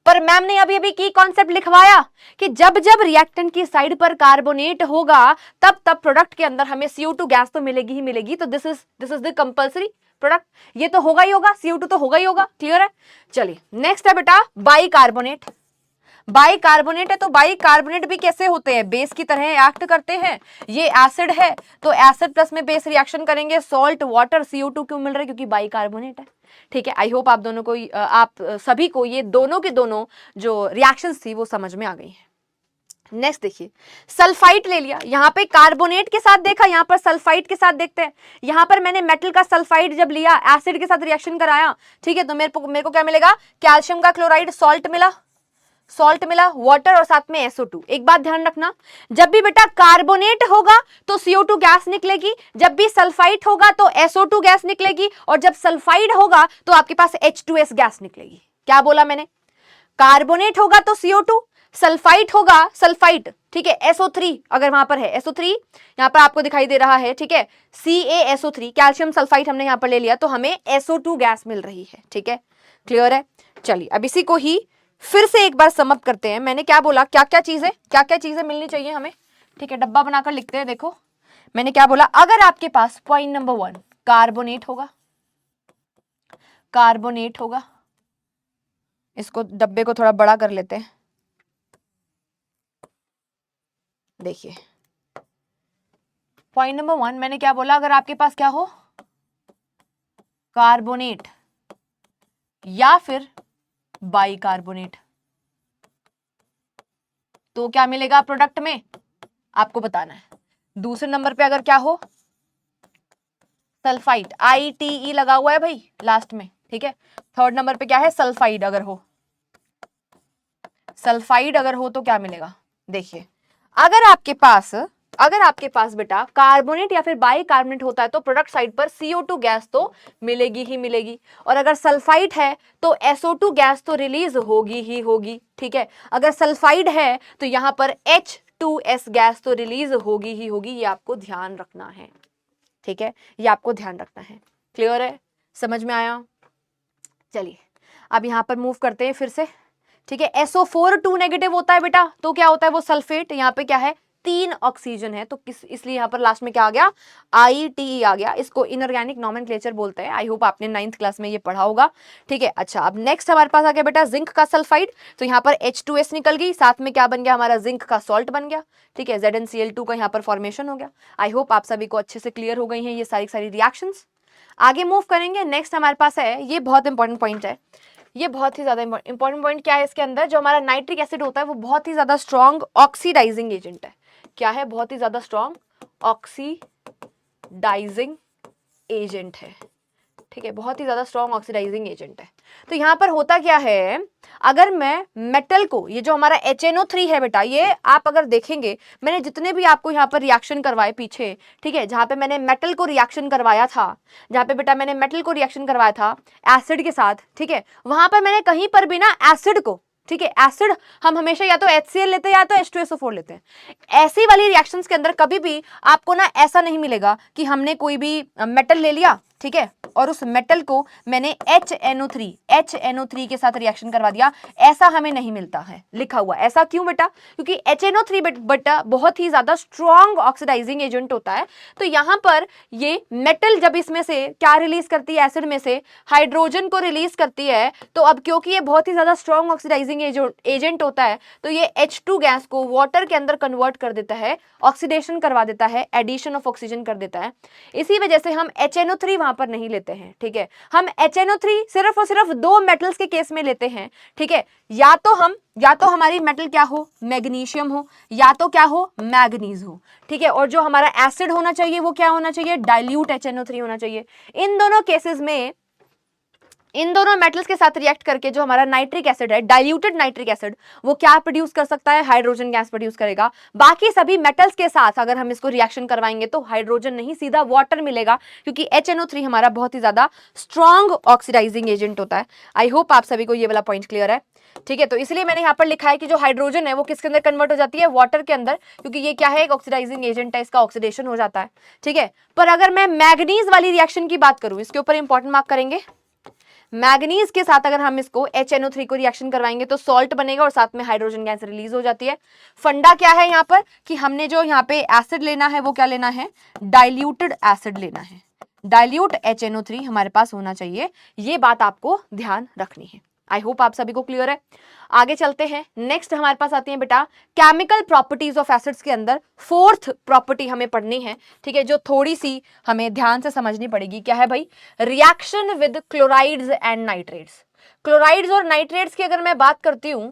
पर मैम ने अभी अभी की कॉन्सेप्ट लिखवाया कि जब जब रिएक्टेंट की साइड पर कार्बोनेट होगा तब तब प्रोडक्ट के अंदर हमें CO2 गैस तो मिलेगी ही मिलेगी। तो this is the compulsory product, ये तो होगा ही होगा, CO2 तो होगा ही होगा। क्लियर है। चलिए नेक्स्ट है बेटा बाइकार्बोनेट। बाइकार्बोनेट है तो बाइकार्बोनेट भी कैसे होते हैं, बेस की तरह एक्ट करते हैं। ये एसिड है तो एसिड प्लस में बेस रिएक्शन करेंगे, सॉल्ट वाटर CO2 क्यों मिल रहा है, क्योंकि बाइकार्बोनेट है, ठीक है। आई होप आप दोनों को, आप सभी को ये दोनों के दोनों जो रिएक्शंस थी वो समझ में आ गई है। नेक्स्ट देखिए सल्फाइड ले लिया, यहाँ पे कार्बोनेट के साथ देखा, यहाँ पर सल्फाइड के साथ देखते हैं। यहाँ पर मैंने मेटल का सल्फाइड जब लिया, एसिड के साथ रिएक्शन कराया, ठीक है, तो मेरे को क्या मिलेगा, कैल्शियम का क्लोराइड, सॉल्ट मिला, वाटर और साथ में SO2। एक बात ध्यान रखना, जब भी बेटा कार्बोनेट होगा तो CO2 गैस निकलेगी, जब भी सल्फाइड होगा तो SO2 गैस निकलेगी, और जब सल्फाइड होगा तो आपके पास H2S गैस निकलेगी। क्या बोला मैंने, कार्बोनेट होगा तो CO2, सल्फाइड होगा सल्फाइड, ठीक है, SO3 अगर वहां पर है, SO3 यहां पर आपको दिखाई दे रहा है, ठीक है, CaSO3 कैल्शियम सल्फाइड हमने यहां पर ले लिया तो हमें SO2 गैस मिल रही है, ठीक है। क्लियर है। चलिए अब इसी को ही फिर से एक बार समअप करते हैं। मैंने क्या बोला, क्या क्या चीजें मिलनी चाहिए हमें, ठीक है, डब्बा बनाकर लिखते हैं। देखो मैंने क्या बोला, अगर आपके पास पॉइंट नंबर 1 कार्बोनेट होगा, इसको डब्बे को थोड़ा बड़ा कर लेते हैं। देखिए पॉइंट नंबर 1 मैंने क्या बोला, अगर आपके पास क्या हो, कार्बोनेट या फिर बाइकार्बोनेट, तो क्या मिलेगा प्रोडक्ट में, आपको बताना है। दूसरे नंबर पे अगर क्या हो, सल्फाइड, ITE लगा हुआ है भाई लास्ट में, ठीक है। थर्ड नंबर पे क्या है, सल्फाइड अगर हो तो क्या मिलेगा। देखिए अगर आपके पास बेटा कार्बोनेट या फिर बाइकार्बोनेट होता है तो प्रोडक्ट साइड पर CO2 गैस तो मिलेगी ही मिलेगी, और अगर सल्फाइड है तो SO2 गैस तो रिलीज होगी ही होगी, ठीक है। अगर सल्फाइड है तो यहां पर H2S गैस तो रिलीज होगी ही होगी, ये आपको ध्यान रखना है, ठीक है, ये आपको ध्यान रखना है। क्लियर है, समझ में आया। चलिए अब यहां पर मूव करते हैं फिर से, ठीक है। SO4 2 नेगेटिव होता है बेटा, तो क्या होता है वो सल्फेट, यहाँ पे क्या है 3 ऑक्सीजन है, तो इसलिए यहाँ पर लास्ट में क्या आ गया, ITE आ गया। इसको इनऑर्गेनिक नॉमेनक्लेचर बोलते हैं। आई होप आपने 9th क्लास में ये पढ़ा होगा, ठीक है। अच्छा अब नेक्स्ट हमारे पास आ गया बेटा जिंक का सल्फाइड, तो यहाँ पर H2S निकल गई, साथ में क्या बन गया हमारा, जिंक का सॉल्ट बन गया, ठीक है, ZnCl2 का यहाँ पर फॉर्मेशन हो गया। आई होप आप सभी को अच्छे से क्लियर हो गई हैं ये सारी रिएक्शंस। आगे मूव करेंगे, नेक्स्ट हमारे पास है, ये बहुत इंपॉर्टेंट पॉइंट है, ये बहुत ही ज्यादा इंपॉर्टेंट पॉइंट क्या है, इसके अंदर जो हमारा नाइट्रिक एसिड होता है वो बहुत ही ज्यादा स्ट्रॉन्ग ऑक्सीडाइजिंग एजेंट है। क्या है, बहुत ही ज्यादा स्ट्रॉन्ग ऑक्सीडाइजिंग एजेंट है, ठीक है, बहुत ही ज्यादा स्ट्रॉन्ग ऑक्सीडाइजिंग एजेंट है। तो यहाँ पर होता क्या है, अगर मैं मेटल को, ये जो हमारा HNO3 है बेटा, ये आप अगर देखेंगे मैंने जितने भी आपको यहाँ पर रिएक्शन करवाए पीछे, ठीक है, जहाँ पे मैंने मेटल को रिएक्शन करवाया था, जहाँ पे बेटा मैंने मेटल को रिएक्शन करवाया था एसिड के साथ, ठीक है, वहां पर मैंने कहीं पर भी ना एसिड को ठीक है, एसिड हम हमेशा या तो HCl लेते हैं या तो H2SO4 लेते हैं। ऐसी वाली रिएक्शंस के अंदर कभी भी आपको ना ऐसा नहीं मिलेगा कि हमने कोई भी मेटल ले लिया, ठीक है, और उस मेटल को मैंने HNO3 के साथ रिएक्शन करवा दिया, ऐसा हमें नहीं मिलता है लिखा हुआ। ऐसा क्यों बेटा? क्योंकि HNO3 बेटा बहुत ही ज्यादा स्ट्रॉन्ग ऑक्सीडाइजिंग एजेंट होता है। तो यहाँ पर ये मेटल जब इसमें से क्या रिलीज करती है, एसिड में से हाइड्रोजन को रिलीज करती है, तो अब क्योंकि ये बहुत ही ज्यादा स्ट्रॉन्ग ऑक्सीडाइजिंग एजेंट होता है, तो ये H2 गैस को वाटर के अंदर कन्वर्ट कर देता है, ऑक्सीडेशन करवा देता है, एडिशन ऑफ ऑक्सीजन कर देता है। इसी वजह से हम HNO3 वहां पर नहीं लेते हैं, ठीक है। हम HNO3 सिर्फ और सिर्फ दो मेटल्स के केस में लेते हैं, ठीक है। या तो हमारी मेटल क्या हो, मैग्नीशियम हो, या तो क्या हो, मैग्नीज हो, ठीक है। और जो हमारा एसिड होना चाहिए वो क्या होना चाहिए, डाइल्यूट HNO3 होना चाहिए। इन दोनों केसेस में इन दोनों मेटल्स के साथ रिएक्ट करके जो हमारा नाइट्रिक एसिड है, डाइल्यूटेड नाइट्रिक एसिड, वो क्या प्रोड्यूस कर सकता है, हाइड्रोजन गैस प्रोड्यूस करेगा। बाकी सभी मेटल्स के साथ अगर हम इसको रिएक्शन करवाएंगे तो हाइड्रोजन नहीं, सीधा वाटर मिलेगा, क्योंकि HNO3 हमारा बहुत ही ज्यादा स्ट्रॉन्ग ऑक्सीडाइजिंग एजेंट होता है। आई होप आप सभी को ये वाला पॉइंट क्लियर है, ठीक है। तो इसलिए मैंने यहाँ पर लिखा है कि जो हाइड्रोजन है वो किसके अंदर कन्वर्ट हो जाती है, वाटर के अंदर, क्योंकि ये क्या है, एक ऑक्सीडाइजिंग एजेंट है, इसका ऑक्सीडेशन हो जाता है, ठीक है। पर अगर मैं मैग्नीज वाली रिएक्शन की बात करूं, इसके ऊपर इंपॉर्टेंट मार्क करेंगे, मैग्नीज के साथ अगर हम इसको HNO3 को रिएक्शन करवाएंगे तो सॉल्ट बनेगा और साथ में हाइड्रोजन गैस रिलीज हो जाती है। फंडा क्या है यहाँ पर कि हमने जो यहाँ पे एसिड लेना है वो क्या लेना है, डाइल्यूटेड एसिड लेना है, डाइल्यूट HNO3 हमारे पास होना चाहिए। ये बात आपको ध्यान रखनी है। आई होप आप सभी को क्लियर है। आगे चलते हैं, नेक्स्ट हमारे पास आती है बेटा केमिकल प्रॉपर्टीज ऑफ एसिड्स के अंदर फोर्थ प्रॉपर्टी हमें पढ़नी है, ठीक है, जो थोड़ी सी हमें ध्यान से समझनी पड़ेगी। क्या है भाई, reaction with chlorides and nitrates. Chlorides और नाइट्रेट्स की अगर मैं बात करती हूं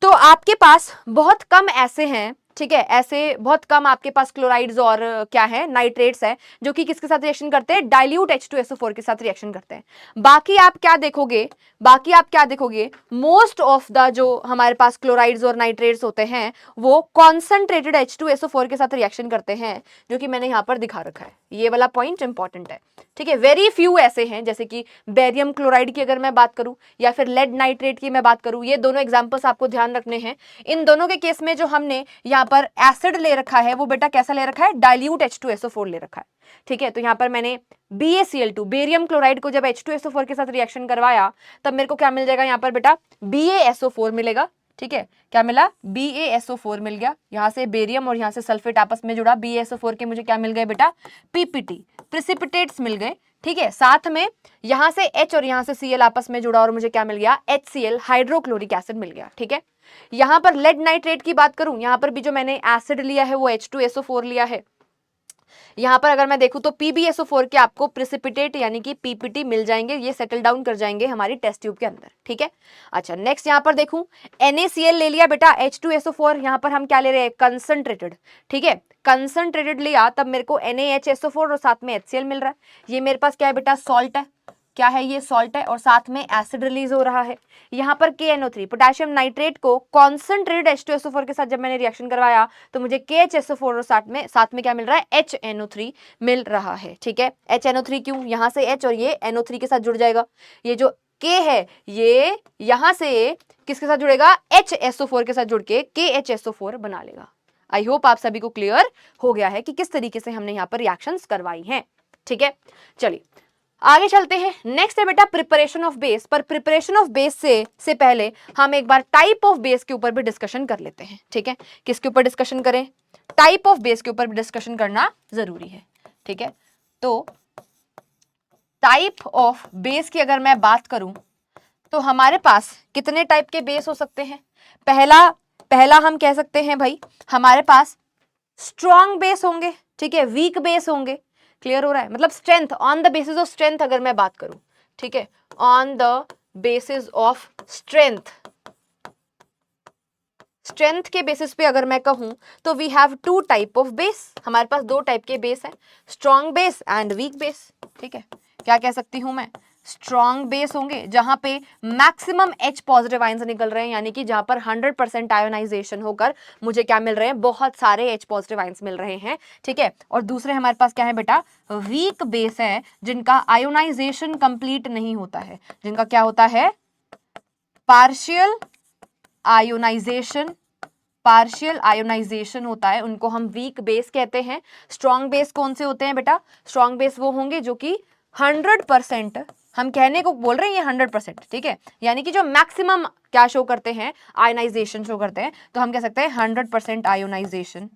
तो आपके पास बहुत कम ऐसे हैं, ठीक है, ऐसे बहुत कम आपके पास क्लोराइड्स और क्या है, नाइट्रेट्स है, जो कि किसके साथ रिएक्शन करते हैं, डाइल्यूट H2SO4 के साथ रिएक्शन करते हैं। बाकी आप क्या देखोगे, मोस्ट ऑफ द जो हमारे पास क्लोराइड्स और नाइट्रेट्स होते हैं वो कॉन्सेंट्रेटेड H2SO4 के साथ रिएक्शन करते हैं, जो कि मैंने यहाँ पर दिखा रखा है। ये वाला पॉइंट इंपॉर्टेंट है, ठीक है। वेरी फ्यू ऐसे हैं, जैसे कि बेरियम क्लोराइड की अगर मैं बात करूं या फिर लेड नाइट्रेट की मैं बात करूं, ये दोनों एग्जांपल्स आपको ध्यान रखने हैं। इन दोनों के केस में जो हमने यहाँ पर एसिड ले रखा है वो बेटा कैसा ले रखा है, डाइल्यूट H2SO4 ले रखा है, ठीक है। तो यहाँ पर मैंने BaCl2 बेरियम क्लोराइड को जब H2SO4 के साथ रिएक्शन करवाया तब मेरे को क्या मिल जाएगा यहाँ पर बेटा, BaSO4 मिलेगा, ठीक है। क्या मिला, BaSO4 मिल गया। यहाँ से बेरियम और यहाँ से सल्फेट आपस में जुड़ा, BaSO4 के मुझे क्या मिल गए बेटा, PPT प्रेसिपिटेट्स मिल गए, ठीक है। साथ में यहाँ से H और यहाँ से Cl आपस में जुड़ा और मुझे क्या मिल गया, HCl हाइड्रोक्लोरिक एसिड मिल गया, ठीक है। यहाँ पर लेड नाइट्रेट की बात करूं, यहाँ पर भी जो मैंने एसिड लिया है वो H2SO4 लिया है। यहाँ पर अगर मैं देखूं तो PbSO4 के आपको प्रेसिपिटेट यानी कि PPT मिल जाएंगे, ये सेटल डाउन कर जाएंगे हमारी टेस्ट ट्यूब के अंदर, ठीक है। अच्छा, नेक्स्ट यहाँ पर देखूं, NaCl ले लिया बेटा, H2SO4 यहाँ पर हम क्या ले रहे हैं, कंसंट्रेटेड, ठीक है, कंसंट्रेटेड लिया तब मेरे को NaHSO4 और साथ में HCl मिल रहा है। ये मेरे पास क्या है बेटा, सॉल्ट है, क्या है ये, सॉल्ट है, और साथ में एसिड रिलीज हो रहा है। यहाँ पर KNO3 पोटेशियम नाइट्रेट को कॉन्सेंट्रेटेड H2SO4 के साथ जब मैंने रिएक्शन करवाया तो मुझे KHSO4 और साथ में क्या मिल रहा है, HNO3 मिल रहा है, ठीक है। HNO3 क्यों, यहाँ से H और ये NO3 के साथ जुड़ जाएगा। ये जो K है ये यहाँ से किसके साथ जुड़ेगा, HSO4 के साथ जुड़ के KHSO4 बना लेगा। आई होप आप सभी को क्लियर हो गया है कि किस तरीके से हमने यहाँ पर रिएक्शंस करवाई हैं, ठीक है। चलिए आगे चलते हैं। नेक्स्ट है बेटा प्रिपरेशन ऑफ बेस। पर प्रिपरेशन ऑफ बेस से पहले हम एक बार टाइप ऑफ बेस के ऊपर भी डिस्कशन कर लेते हैं, ठीक है। किसके ऊपर डिस्कशन करें, टाइप ऑफ बेस के ऊपर भी डिस्कशन करना जरूरी है, ठीक है। तो टाइप ऑफ बेस की अगर मैं बात करूं तो हमारे पास कितने टाइप के बेस हो सकते हैं। पहला हम कह सकते हैं भाई हमारे पास स्ट्रॉन्ग बेस होंगे, ठीक है, वीक बेस होंगे। क्लियर हो रहा है, मतलब strength, on the basis of strength अगर मैं बात करूं, ठीक है, on the basis of strength के बेसिस पे अगर मैं कहूं तो we have two type of base. हमारे पास दो टाइप के बेस हैं, strong base and weak base, ठीक है। क्या कह सकती हूं मैं, स्ट्रॉन्ग बेस होंगे जहां पे मैक्सिमम H पॉजिटिव आयंस निकल रहे हैं, यानी कि जहां पर 100% आयोनाइजेशन होकर मुझे क्या मिल रहे हैं, बहुत सारे H पॉजिटिव आयंस मिल रहे हैं, ठीक है। और दूसरे हमारे पास क्या है बेटा, वीक बेस है जिनका आयोनाइजेशन कंप्लीट नहीं होता है, जिनका क्या होता है, पार्शियल आयोनाइजेशन, पार्शियल आयोनाइजेशन होता है, उनको हम वीक बेस कहते हैं। स्ट्रॉन्ग बेस कौन से होते हैं बेटा? स्ट्रॉन्ग बेस वो होंगे जो कि 100%, हम कहने को बोल रहे हैं ये 100%, ठीक है, यानी कि जो मैक्सिमम क्या शो करते हैं, आयोनाइजेशन शो करते हैं, तो हम कह सकते हैं 100% आयोनाइजेशन,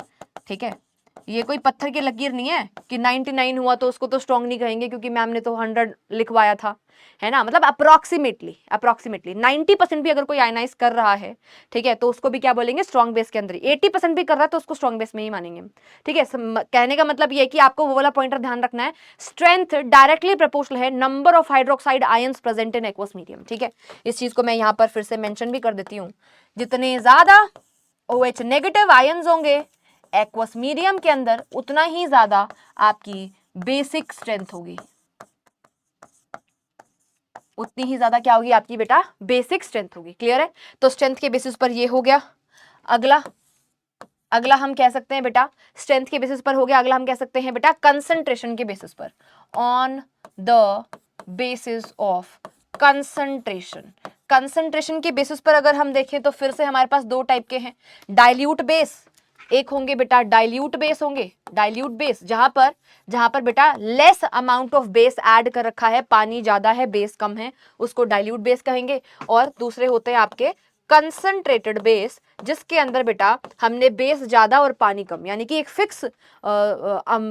ठीक है। ये कोई पत्थर की लकीर नहीं है कि 99 हुआ तो उसको तो स्ट्रॉन्ग नहीं कहेंगे क्योंकि मैम ने तो 100 लिखवाया था, है ना, मतलब अप्रोक्सीमेटली 90% भी अगर कोई आयनाइज कर रहा है, ठीक है, तो उसको भी क्या बोलेंगे? स्ट्रॉन्ग बेस के अंदर ही। 80% भी कर रहा है तो उसको स्ट्रॉन्ग बेस में ही मानेंगे, ठीक है। कहने का मतलब ये है कि आपको वो वाला पॉइंटर ध्यान रखना है, स्ट्रेंथ डायरेक्टली प्रोपोर्शनल है number of hydroxide ions present in aqueous medium, ठीक है। इस चीज को मैं यहाँ पर फिर से मेंशन भी कर देती हूँ, जितने ज्यादा OH नेगेटिव आयंस होंगे एक्वस मीडियम के अंदर, उतना ही ज्यादा आपकी बेसिक स्ट्रेंथ होगी, उतनी ही ज्यादा क्या होगी आपकी बेटा? बेसिक स्ट्रेंथ होगी। क्लियर है? तो स्ट्रेंथ के बेसिस पर ये हो गया। अगला हम कह सकते हैं बेटा, स्ट्रेंथ के बेसिस पर हो गया, अगला हम कह सकते हैं बेटा कंसंट्रेशन के बेसिस पर, on the basis of concentration. Concentration के बेसिस पर अगर हम देखें तो फिर से हमारे पास दो टाइप के हैं, डाइल्यूट बेस, एक होंगे बेटा डाइल्यूट बेस होंगे, डाइल्यूट बेस जहां पर बेटा less amount of base add कर रखा है, पानी ज्यादा है बेस कम है, उसको डाइल्यूट बेस कहेंगे। और दूसरे होते हैं आपके कंसंट्रेटेड बेस, जिसके अंदर बेटा हमने बेस ज्यादा और पानी कम, यानी कि एक फिक्स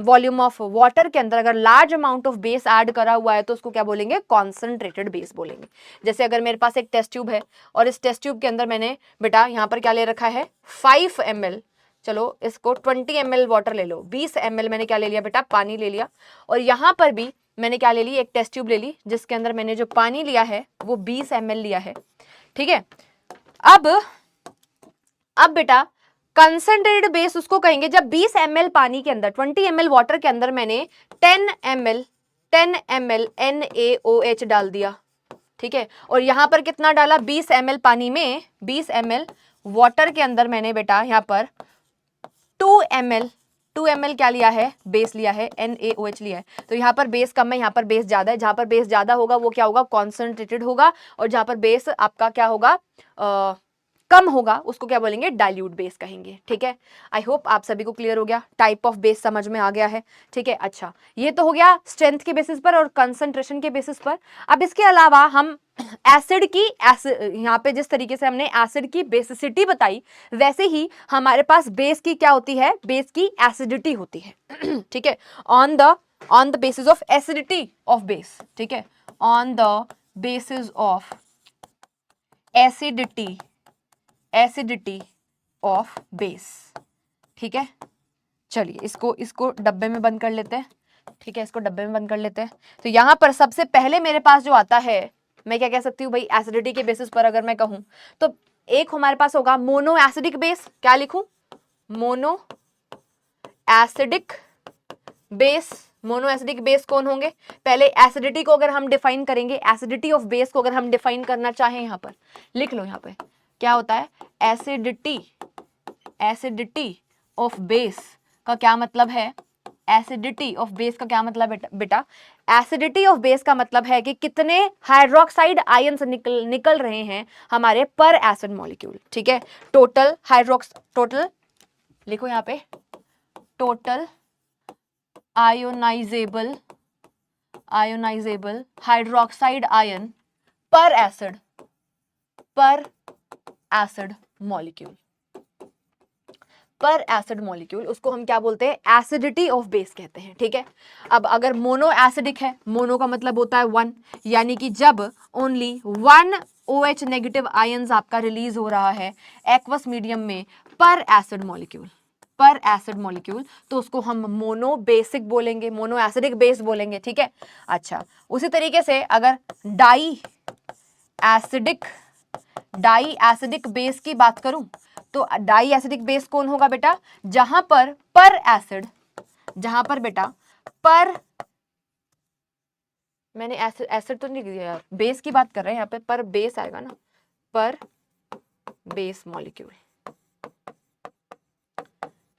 वॉल्यूम ऑफ वाटर के अंदर अगर large amount of base add करा हुआ है तो उसको क्या बोलेंगे? कॉन्सेंट्रेटेड बेस बोलेंगे। जैसे अगर मेरे पास एक टेस्ट ट्यूब है और इस टेस्ट ट्यूब के अंदर मैंने बेटा यहाँ पर क्या ले रखा है? 5 ml, चलो इसको 20 ml वाटर ले लो, 20 ml मैंने क्या ले लिया बेटा? पानी ले लिया। और यहाँ पर भी मैंने क्या ले ली? एक टेस्ट ट्यूब ले ली जिसके अंदर मैंने जो पानी लिया है वो 20 ml लिया है, ठीक है। अब बेटा कंसंट्रेटेड बेस उसको कहेंगे जब 20 ml पानी के अंदर, 20 ml वाटर के अंदर मैंने 10 ml NaOH डाल दिया, ठीक है। और यहां पर कितना डाला? 20 ml पानी में, 20 ml वाटर के अंदर मैंने बेटा यहां पर 2 ml क्या लिया है? बेस लिया है, NaOH लिया है। तो यहाँ पर बेस कम है, यहाँ पर बेस ज्यादा है। जहां पर बेस ज्यादा होगा वो क्या होगा? कॉन्सेंट्रेटेड होगा। और जहां पर बेस आपका क्या होगा? कम होगा, उसको क्या बोलेंगे? डाइल्यूट बेस कहेंगे, ठीक है। आई होप आप सभी को क्लियर हो गया, टाइप ऑफ बेस समझ में आ गया है, ठीक है। अच्छा, ये तो हो गया स्ट्रेंथ के बेसिस पर और कंसंट्रेशन के बेसिस पर। अब इसके अलावा हम एसिड की यहाँ पे जिस तरीके से हमने एसिड की बेसिसिटी बताई, वैसे ही हमारे पास बेस की क्या होती है? बेस की एसिडिटी होती है, ठीक है। On the basis of acidity of base, ठीक है, on the basis of acidity of base, ठीक है। चलिए इसको डब्बे में बंद कर लेते हैं, ठीक है, इसको डब्बे में बंद कर लेते हैं। तो यहां पर सबसे पहले मेरे पास जो आता है, मैं क्या कह सकती हूँ भाई? एसिडिटी के बेसिस पर अगर मैं कहूं तो एक हमारे पास होगा मोनो एसिडिक बेस। क्या लिखूं? Mono acidic base. Mono acidic base कौन होंगे? पहले एसिडिटी को अगर हम डिफाइन करेंगे, एसिडिटी ऑफ बेस को अगर हम डिफाइन करना चाहें, यहां पर लिख लो, यहां पे क्या होता है? एसिडिटी ऑफ बेस का क्या मतलब है? एसिडिटी ऑफ बेस का क्या मतलब है बेटा? एसिडिटी ऑफ बेस का मतलब है कि कितने हाइड्रोक्साइड आयंस निकल रहे हैं हमारे पर एसिड मॉलिक्यूल, ठीक है। टोटल लिखो यहाँ पे, टोटल आयोनाइजेबल हाइड्रोक्साइड आयन पर एसिड मॉलिक्यूल, उसको हम क्या बोलते हैं? एसिडिटी ऑफ बेस कहते हैं, ठीक है। अब अगर मोनो एसिडिक है, मोनो का मतलब होता है 1, यानी कि जब ओनली 1 OH नेगेटिव आयंस आपका रिलीज हो रहा है एक्वस मीडियम में पर एसिड मॉलिक्यूल, तो उसको हम मोनो बेसिक बोलेंगे, मोनो एसिडिक बेस बोलेंगे, ठीक है। अच्छा, उसी तरीके से अगर डाई एसिडिक बेस की बात करूं तो डाई एसिडिक बेस कौन होगा बेटा? जहां पर मैंने एसिड तो नहीं दिया यार, बेस की बात कर रहे हैं यहाँ पे, पर बेस आएगा ना, पर बेस मॉलिक्यूल,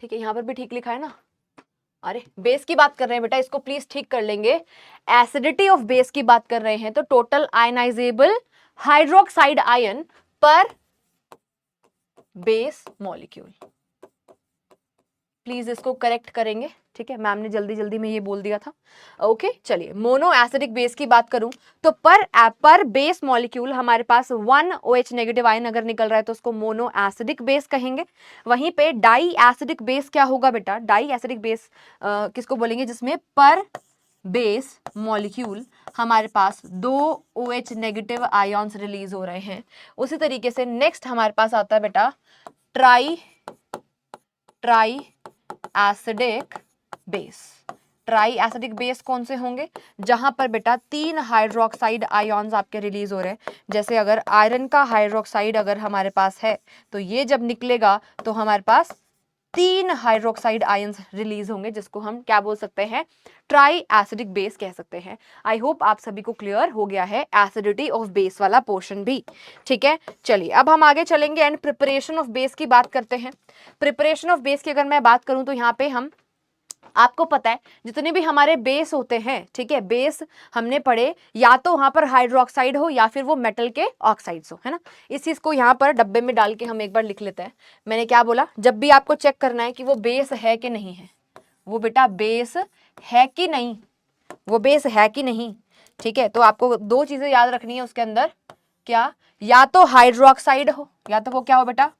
ठीक है। यहां पर भी ठीक लिखा है ना? अरे बेस की बात कर रहे हैं बेटा, इसको प्लीज ठीक कर लेंगे। एसिडिटी ऑफ बेस की बात कर रहे हैं तो टोटल आयनाइजेबल हाइड्रोक्साइड आयन पर बेस मॉलिक्यूल। प्लीज इसको करेक्ट करेंगे, ठीक है, मैम ने जल्दी जल्दी में ये बोल दिया था। ओके चलिए, मोनो एसिडिक बेस की बात करूं तो पर बेस मॉलिक्यूल हमारे पास 1 OH नेगेटिव आयन अगर निकल रहा है तो उसको मोनो एसिडिक बेस कहेंगे। वहीं पे डाई एसिडिक बेस क्या होगा बेटा, डाई एसिडिक बेस किसको बोलेंगे, जिसमें पर बेस मॉलिक्यूल हमारे पास 2 OH नेगेटिव आयन्स रिलीज हो रहे हैं। उसी तरीके से नेक्स्ट हमारे पास आता है बेटा try acidic base. Try acidic base कौन से होंगे, जहां पर बेटा 3 हाइड्रोक्साइड आयन्स आपके रिलीज हो रहे हैं। जैसे अगर आयरन का हाइड्रोक्साइड अगर हमारे पास है तो ये जब निकलेगा तो हमारे पास 3 हाइड्रोक्साइड आयन्स रिलीज होंगे, जिसको हम क्या बोल सकते हैं, ट्राई एसिडिक बेस कह सकते हैं। आई होप आप सभी को क्लियर हो गया है एसिडिटी ऑफ बेस वाला पोर्शन भी, ठीक है। चलिए अब हम आगे चलेंगे एंड प्रिपरेशन ऑफ बेस की बात करते हैं। प्रिपरेशन ऑफ बेस की अगर मैं बात करूं तो यहाँ पे हम, आपको पता है जितने भी हमारे बेस होते हैं, ठीक है, बेस हमने पढ़े या तो वहां पर हाइड्रोक्साइड हो या फिर वो मेटल के ऑक्साइड्स हो, है ना। इस चीज को यहाँ पर डब्बे में डाल के हम एक बार लिख लेते हैं। मैंने क्या बोला, जब भी आपको चेक करना है कि वो बेस है कि नहीं है, वो बेटा बेस है कि नहीं, वो बेस है कि नहीं, ठीक है। तो आपको 2 चीजें याद रखनी है उसके अंदर, क्या, या तो हाइड्रोक्साइड हो, या तो वो क्या हो बेटा,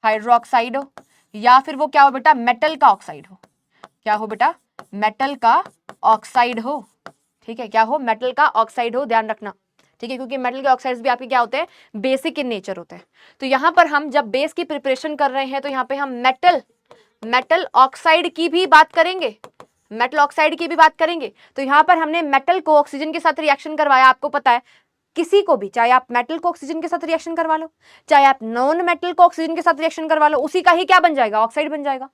हाइड्रोक्साइड हो, या फिर वो क्या हो बेटा, मेटल का ऑक्साइड हो। क्या हो बेटा, मेटल का ऑक्साइड हो, ठीक है, क्या हो, मेटल का ऑक्साइड हो, ध्यान रखना, ठीक है, क्योंकि मेटल के ऑक्साइड्स भी आपके क्या होते हैं, बेसिक इन नेचर होते हैं। तो यहां पर हम जब बेस की प्रिपरेशन कर रहे हैं तो यहां पे हम मेटल ऑक्साइड की भी बात करेंगे, मेटल ऑक्साइड की भी बात करेंगे। तो यहां पर हमने मेटल को ऑक्सीजन के साथ रिएक्शन करवाया। आपको पता है किसी को भी, चाहे आप मेटल को ऑक्सीजन के साथ रिएक्शन करवा लो, चाहे आप नॉन मेटल को ऑक्सीजन के साथ रिएक्शन करवा लो, उसी का ही क्या बन जाएगा, ऑक्साइड बन जाएगा।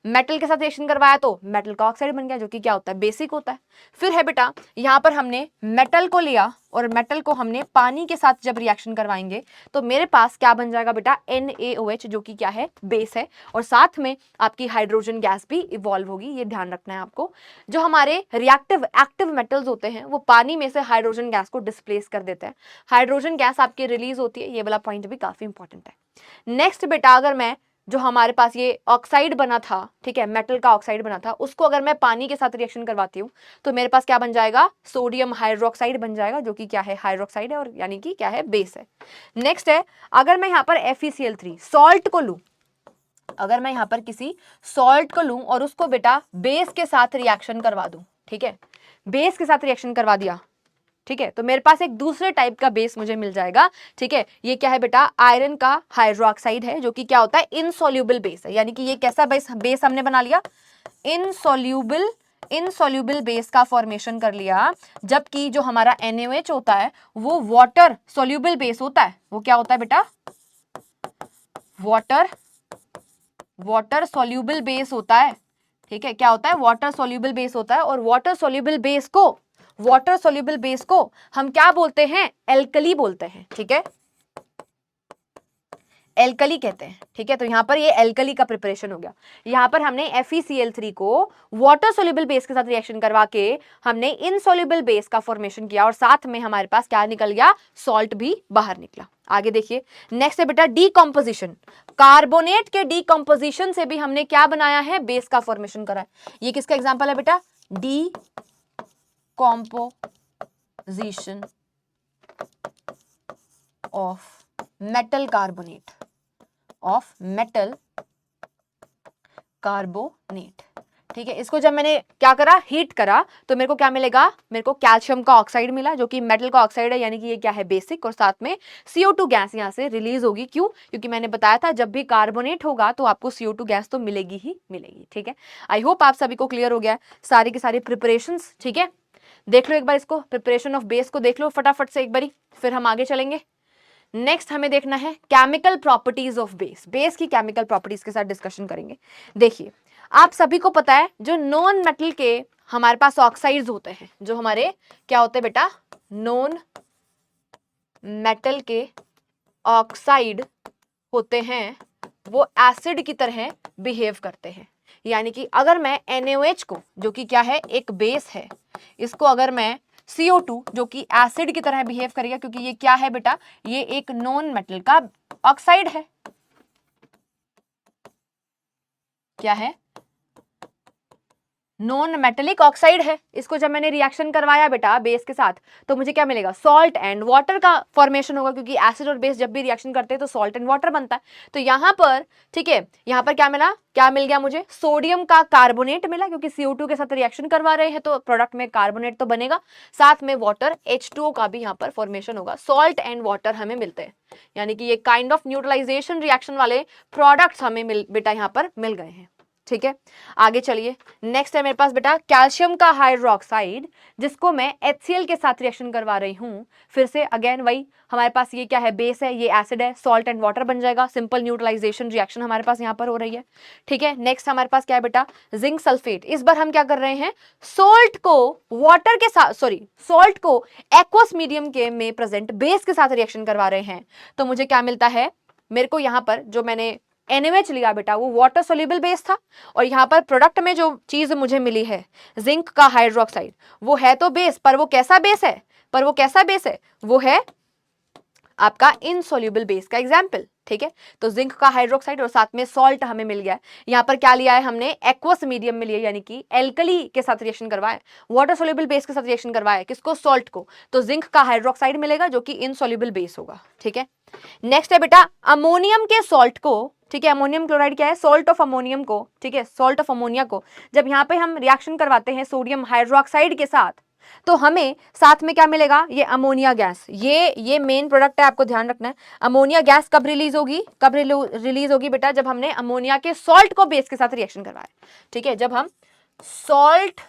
मेटल के साथ रिएक्शन करवाया तो मेटल का ऑक्साइड बन गया, जो कि क्या होता है, बेसिक होता है। फिर है बेटा, यहां पर हमने मेटल को लिया और मेटल को हमने पानी के साथ जब रिएक्शन करवाएंगे तो मेरे पास क्या बन जाएगा बेटा, NaOH, जो कि क्या है, बेस है। और साथ में आपकी हाइड्रोजन गैस भी इवॉल्व होगी, ये ध्यान रखना है आपको। जो हमारे रिएक्टिव एक्टिव मेटल्स होते हैं वो पानी में से हाइड्रोजन गैस को डिस्प्लेस कर देते हैं, हाइड्रोजन गैस आपकी रिलीज होती है। ये वाला पॉइंट भी काफी इंपॉर्टेंट है। नेक्स्ट बेटा, अगर मैं जो हमारे पास ये ऑक्साइड बना था, ठीक है, मेटल का ऑक्साइड बना था, उसको अगर मैं पानी के साथ रिएक्शन करवाती हूं तो मेरे पास क्या बन जाएगा, सोडियम हाइड्रोक्साइड बन जाएगा, जो कि क्या है, हाइड्रोक्साइड है, और यानी कि क्या है, बेस है। नेक्स्ट है, अगर मैं यहां पर FeCl3 सॉल्ट को लूं, अगर मैं यहां पर किसी सॉल्ट को लूं और उसको बेटा बेस के साथ रिएक्शन करवा दूं, ठीक है, बेस के साथ रिएक्शन करवा दिया, ठीक है, तो मेरे पास एक दूसरे टाइप का बेस मुझे मिल जाएगा, ठीक है। ये क्या है बेटा, आयरन का हाइड्रोक्साइड है, जो कि क्या होता है, इनसॉल्युबल बेस है। यानी कि ये कैसा बेस हमने बना लिया, इनसॉल्युबल बेस का फॉर्मेशन कर लिया। जबकि जो हमारा NaOH होता है वो वाटर सोल्यूबल बेस होता है। वो क्या होता है बेटा, वाटर सोल्यूबल बेस होता है, ठीक है, क्या होता है, वाटर सोल्यूबल बेस होता है। और वाटर सोल्यूबल बेस को हम क्या बोलते हैं, एल्कली बोलते हैं, ठीक है, एल्कली कहते हैं, ठीक है। तो यहां पर ये एल्कली का प्रिपरेशन हो गया। यहां पर हमने FeCl3 को वाटर सोल्यूबल बेस के साथ रिएक्शन करवा के हमने इनसॉल्युबल बेस का फॉर्मेशन किया, और साथ में हमारे पास क्या निकल गया, सॉल्ट भी बाहर निकला। आगे देखिए, नेक्स्ट है बेटा डीकंपोजिशन। कार्बोनेट के डीकंपोजिशन से भी हमने क्या बनाया है, बेस का फॉर्मेशन करा है। ये किसका एग्जाम्पल है बेटा, डीकंपोजिशन ऑफ मेटल कार्बोनेट, ठीक है। इसको जब मैंने क्या करा, हीट करा, तो मेरे को क्या मिलेगा, मेरे को कैल्शियम का ऑक्साइड मिला, जो कि मेटल का ऑक्साइड है, यानी कि ये क्या है, बेसिक। और साथ में CO2 गैस यहाँ से रिलीज होगी। क्यों, क्योंकि मैंने बताया था जब भी कार्बोनेट होगा तो आपको CO2 गैस तो मिलेगी ही मिलेगी, ठीक है। आई होप आप सभी को क्लियर हो गया है सारी की सारी प्रिपरेशंस, ठीक है। देख लो एक बार इसको, प्रिपरेशन ऑफ बेस को देख लो फटाफट से एक बारी, फिर हम आगे चलेंगे। नेक्स्ट हमें देखना है केमिकल प्रॉपर्टीज ऑफ बेस की केमिकल प्रॉपर्टीज के साथ डिस्कशन करेंगे। देखिए, आप सभी को पता है जो नॉन मेटल के हमारे पास ऑक्साइड्स होते हैं, जो हमारे क्या होते हैं बेटा, नॉन मेटल के ऑक्साइड होते हैं, वो एसिड की तरह बिहेव करते हैं। यानी कि अगर मैं NaOH को, जो कि क्या है, एक बेस है, इसको अगर मैं CO2 जो कि एसिड की तरह बिहेव करेगा, क्योंकि ये क्या है बेटा, ये एक नॉन मेटल का ऑक्साइड है। क्या है, नॉन मेटेलिक ऑक्साइड है। इसको जब मैंने रिएक्शन करवाया बेटा बेस के साथ, तो मुझे क्या मिलेगा, सॉल्ट एंड वाटर का फॉर्मेशन होगा, क्योंकि एसिड और बेस जब भी रिएक्शन करते हैं तो सॉल्ट एंड वाटर बनता है। तो यहाँ पर ठीक है, यहाँ पर क्या मिला, क्या मिल गया मुझे, सोडियम का कार्बोनेट मिला, क्योंकि CO2 के साथ रिएक्शन करवा रहे हैं तो प्रोडक्ट में कार्बोनेट तो बनेगा, साथ में वाटर H2O का भी यहाँ पर फॉर्मेशन होगा। सॉल्ट एंड वाटर हमें मिलते हैं, यानी कि ये काइंड ऑफ न्यूट्रलाइजेशन रिएक्शन वाले प्रोडक्ट्स हमें बेटा यहाँ पर मिल गए हैं। ठीक है, आगे चलिए। नेक्स्ट है मेरे पास बेटा कैल्शियम का हाइड्रोक्साइड, जिसको मैं HCl के साथ रिएक्शन करवा रही हूं। फिर से अगेन वही, हमारे पास ये क्या है, बेस है, ये एसिड है, सॉल्ट एंड वाटर बन जाएगा, सिंपल न्यूट्रलाइजेशन रिएक्शन हमारे पास यहाँ पर हो रही है। ठीक है, नेक्स्ट हमारे पास क्या है बेटा, जिंक सल्फेट। इस बार हम क्या कर रहे हैं, सोल्ट को वाटर के साथ, सॉरी सॉल्ट को एक्वस मीडियम के में प्रेजेंट बेस के साथ रिएक्शन करवा रहे हैं। तो मुझे क्या मिलता है, मेरे को यहाँ पर जो मैंने NaOH लिया बेटा वो वाटर सोल्यूबल बेस था, और यहाँ पर प्रोडक्ट में जो चीज मुझे मिली है जिंक का हाइड्रोक्साइड, वो है तो बेस, पर वो कैसा बेस है, वो है आपका इनसोल्यूबल बेस का एग्जाम्पल। ठीक है, तो जिंक का हाइड्रोक्साइड और साथ में सॉल्ट हमें मिल गया है। यहाँ पर क्या लिया है हमने, एक्वस मीडियम में लिया, यानी कि एल्कली के साथ रिएक्शन करवाया, वाटर सोल्यूबल बेस के साथ रिएक्शन करवाया, किसको, सॉल्ट को, तो जिंक का हाइड्रोक्साइड मिलेगा जो कि इनसोल्यूबल बेस होगा। ठीक है, नेक्स्ट है बेटा अमोनियम के सॉल्ट को, ठीक है, अमोनियम क्लोराइड क्या है, सॉल्ट ऑफ अमोनियम को, ठीक है, सॉल्ट ऑफ अमोनिया को जब यहाँ पे हम रिएक्शन करवाते हैं सोडियम हाइड्रोक्साइड के साथ, तो हमें साथ में क्या मिलेगा, ये अमोनिया गैस, ये मेन प्रोडक्ट है, आपको ध्यान रखना है। अमोनिया गैस कब रिलीज होगी, बेटा, जब हमने अमोनिया के सॉल्ट को बेस के साथ रिएक्शन करवाया। ठीक है, जब हम सॉल्ट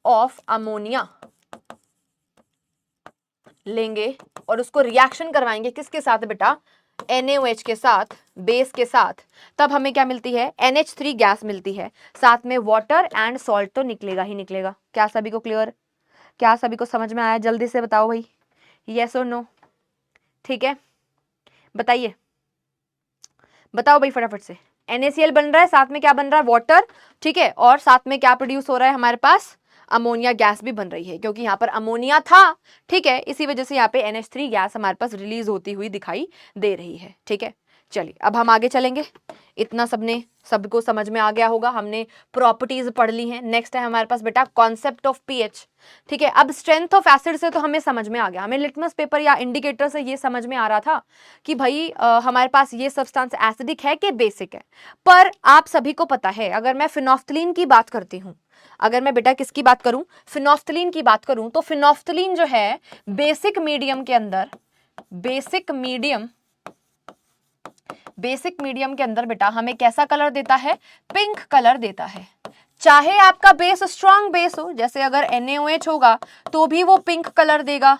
ऑफ अमोनिया लेंगे और उसको रिएक्शन करवाएंगे किसके साथ बेटा, NaOH के साथ, बेस के साथ, तब हमें क्या मिलती है, NH3 गैस मिलती है, साथ में वाटर एंड सॉल्ट तो निकलेगा ही निकलेगा। क्या सभी को क्लियर, क्या सभी को समझ में आया, जल्दी से बताओ भाई, यस और नो। ठीक है, बताइए, बताओ भाई फटाफट से। NaCl बन रहा है, साथ में क्या बन रहा है, वाटर, ठीक है, और साथ में क्या प्रोड्यूस हो रहा है हमारे पास, अमोनिया गैस भी बन रही है, क्योंकि यहाँ पर अमोनिया था। ठीक है, इसी वजह से यहाँ पे NH3 गैस हमारे पास रिलीज होती हुई दिखाई दे रही है। ठीक है, चलिए अब हम आगे चलेंगे। इतना सबको समझ में आ गया होगा, हमने प्रॉपर्टीज पढ़ ली हैं। नेक्स्ट है हमारे पास बेटा कॉन्सेप्ट ऑफ पीएच। ठीक है, अब स्ट्रेंथ ऑफ एसिड से तो हमें समझ में आ गया, हमें लिटमस पेपर या इंडिकेटर से ये समझ में आ रहा था कि भाई हमारे पास ये सब्सटेंस एसिडिक है कि बेसिक है। पर आप सभी को पता है, अगर मैं फिनोफ्थलीन की बात करती हूँ, अगर मैं बेटा किसकी बात करूं, फिनोफ्थलीन की बात करूं, तो फिनोफ्थलीन जो है बेसिक मीडियम के अंदर, बेसिक मीडियम के अंदर बेटा हमें कैसा कलर देता है, पिंक कलर देता है। चाहे आपका बेस स्ट्रॉन्ग बेस हो, जैसे अगर NaOH होगा तो भी वो पिंक कलर देगा,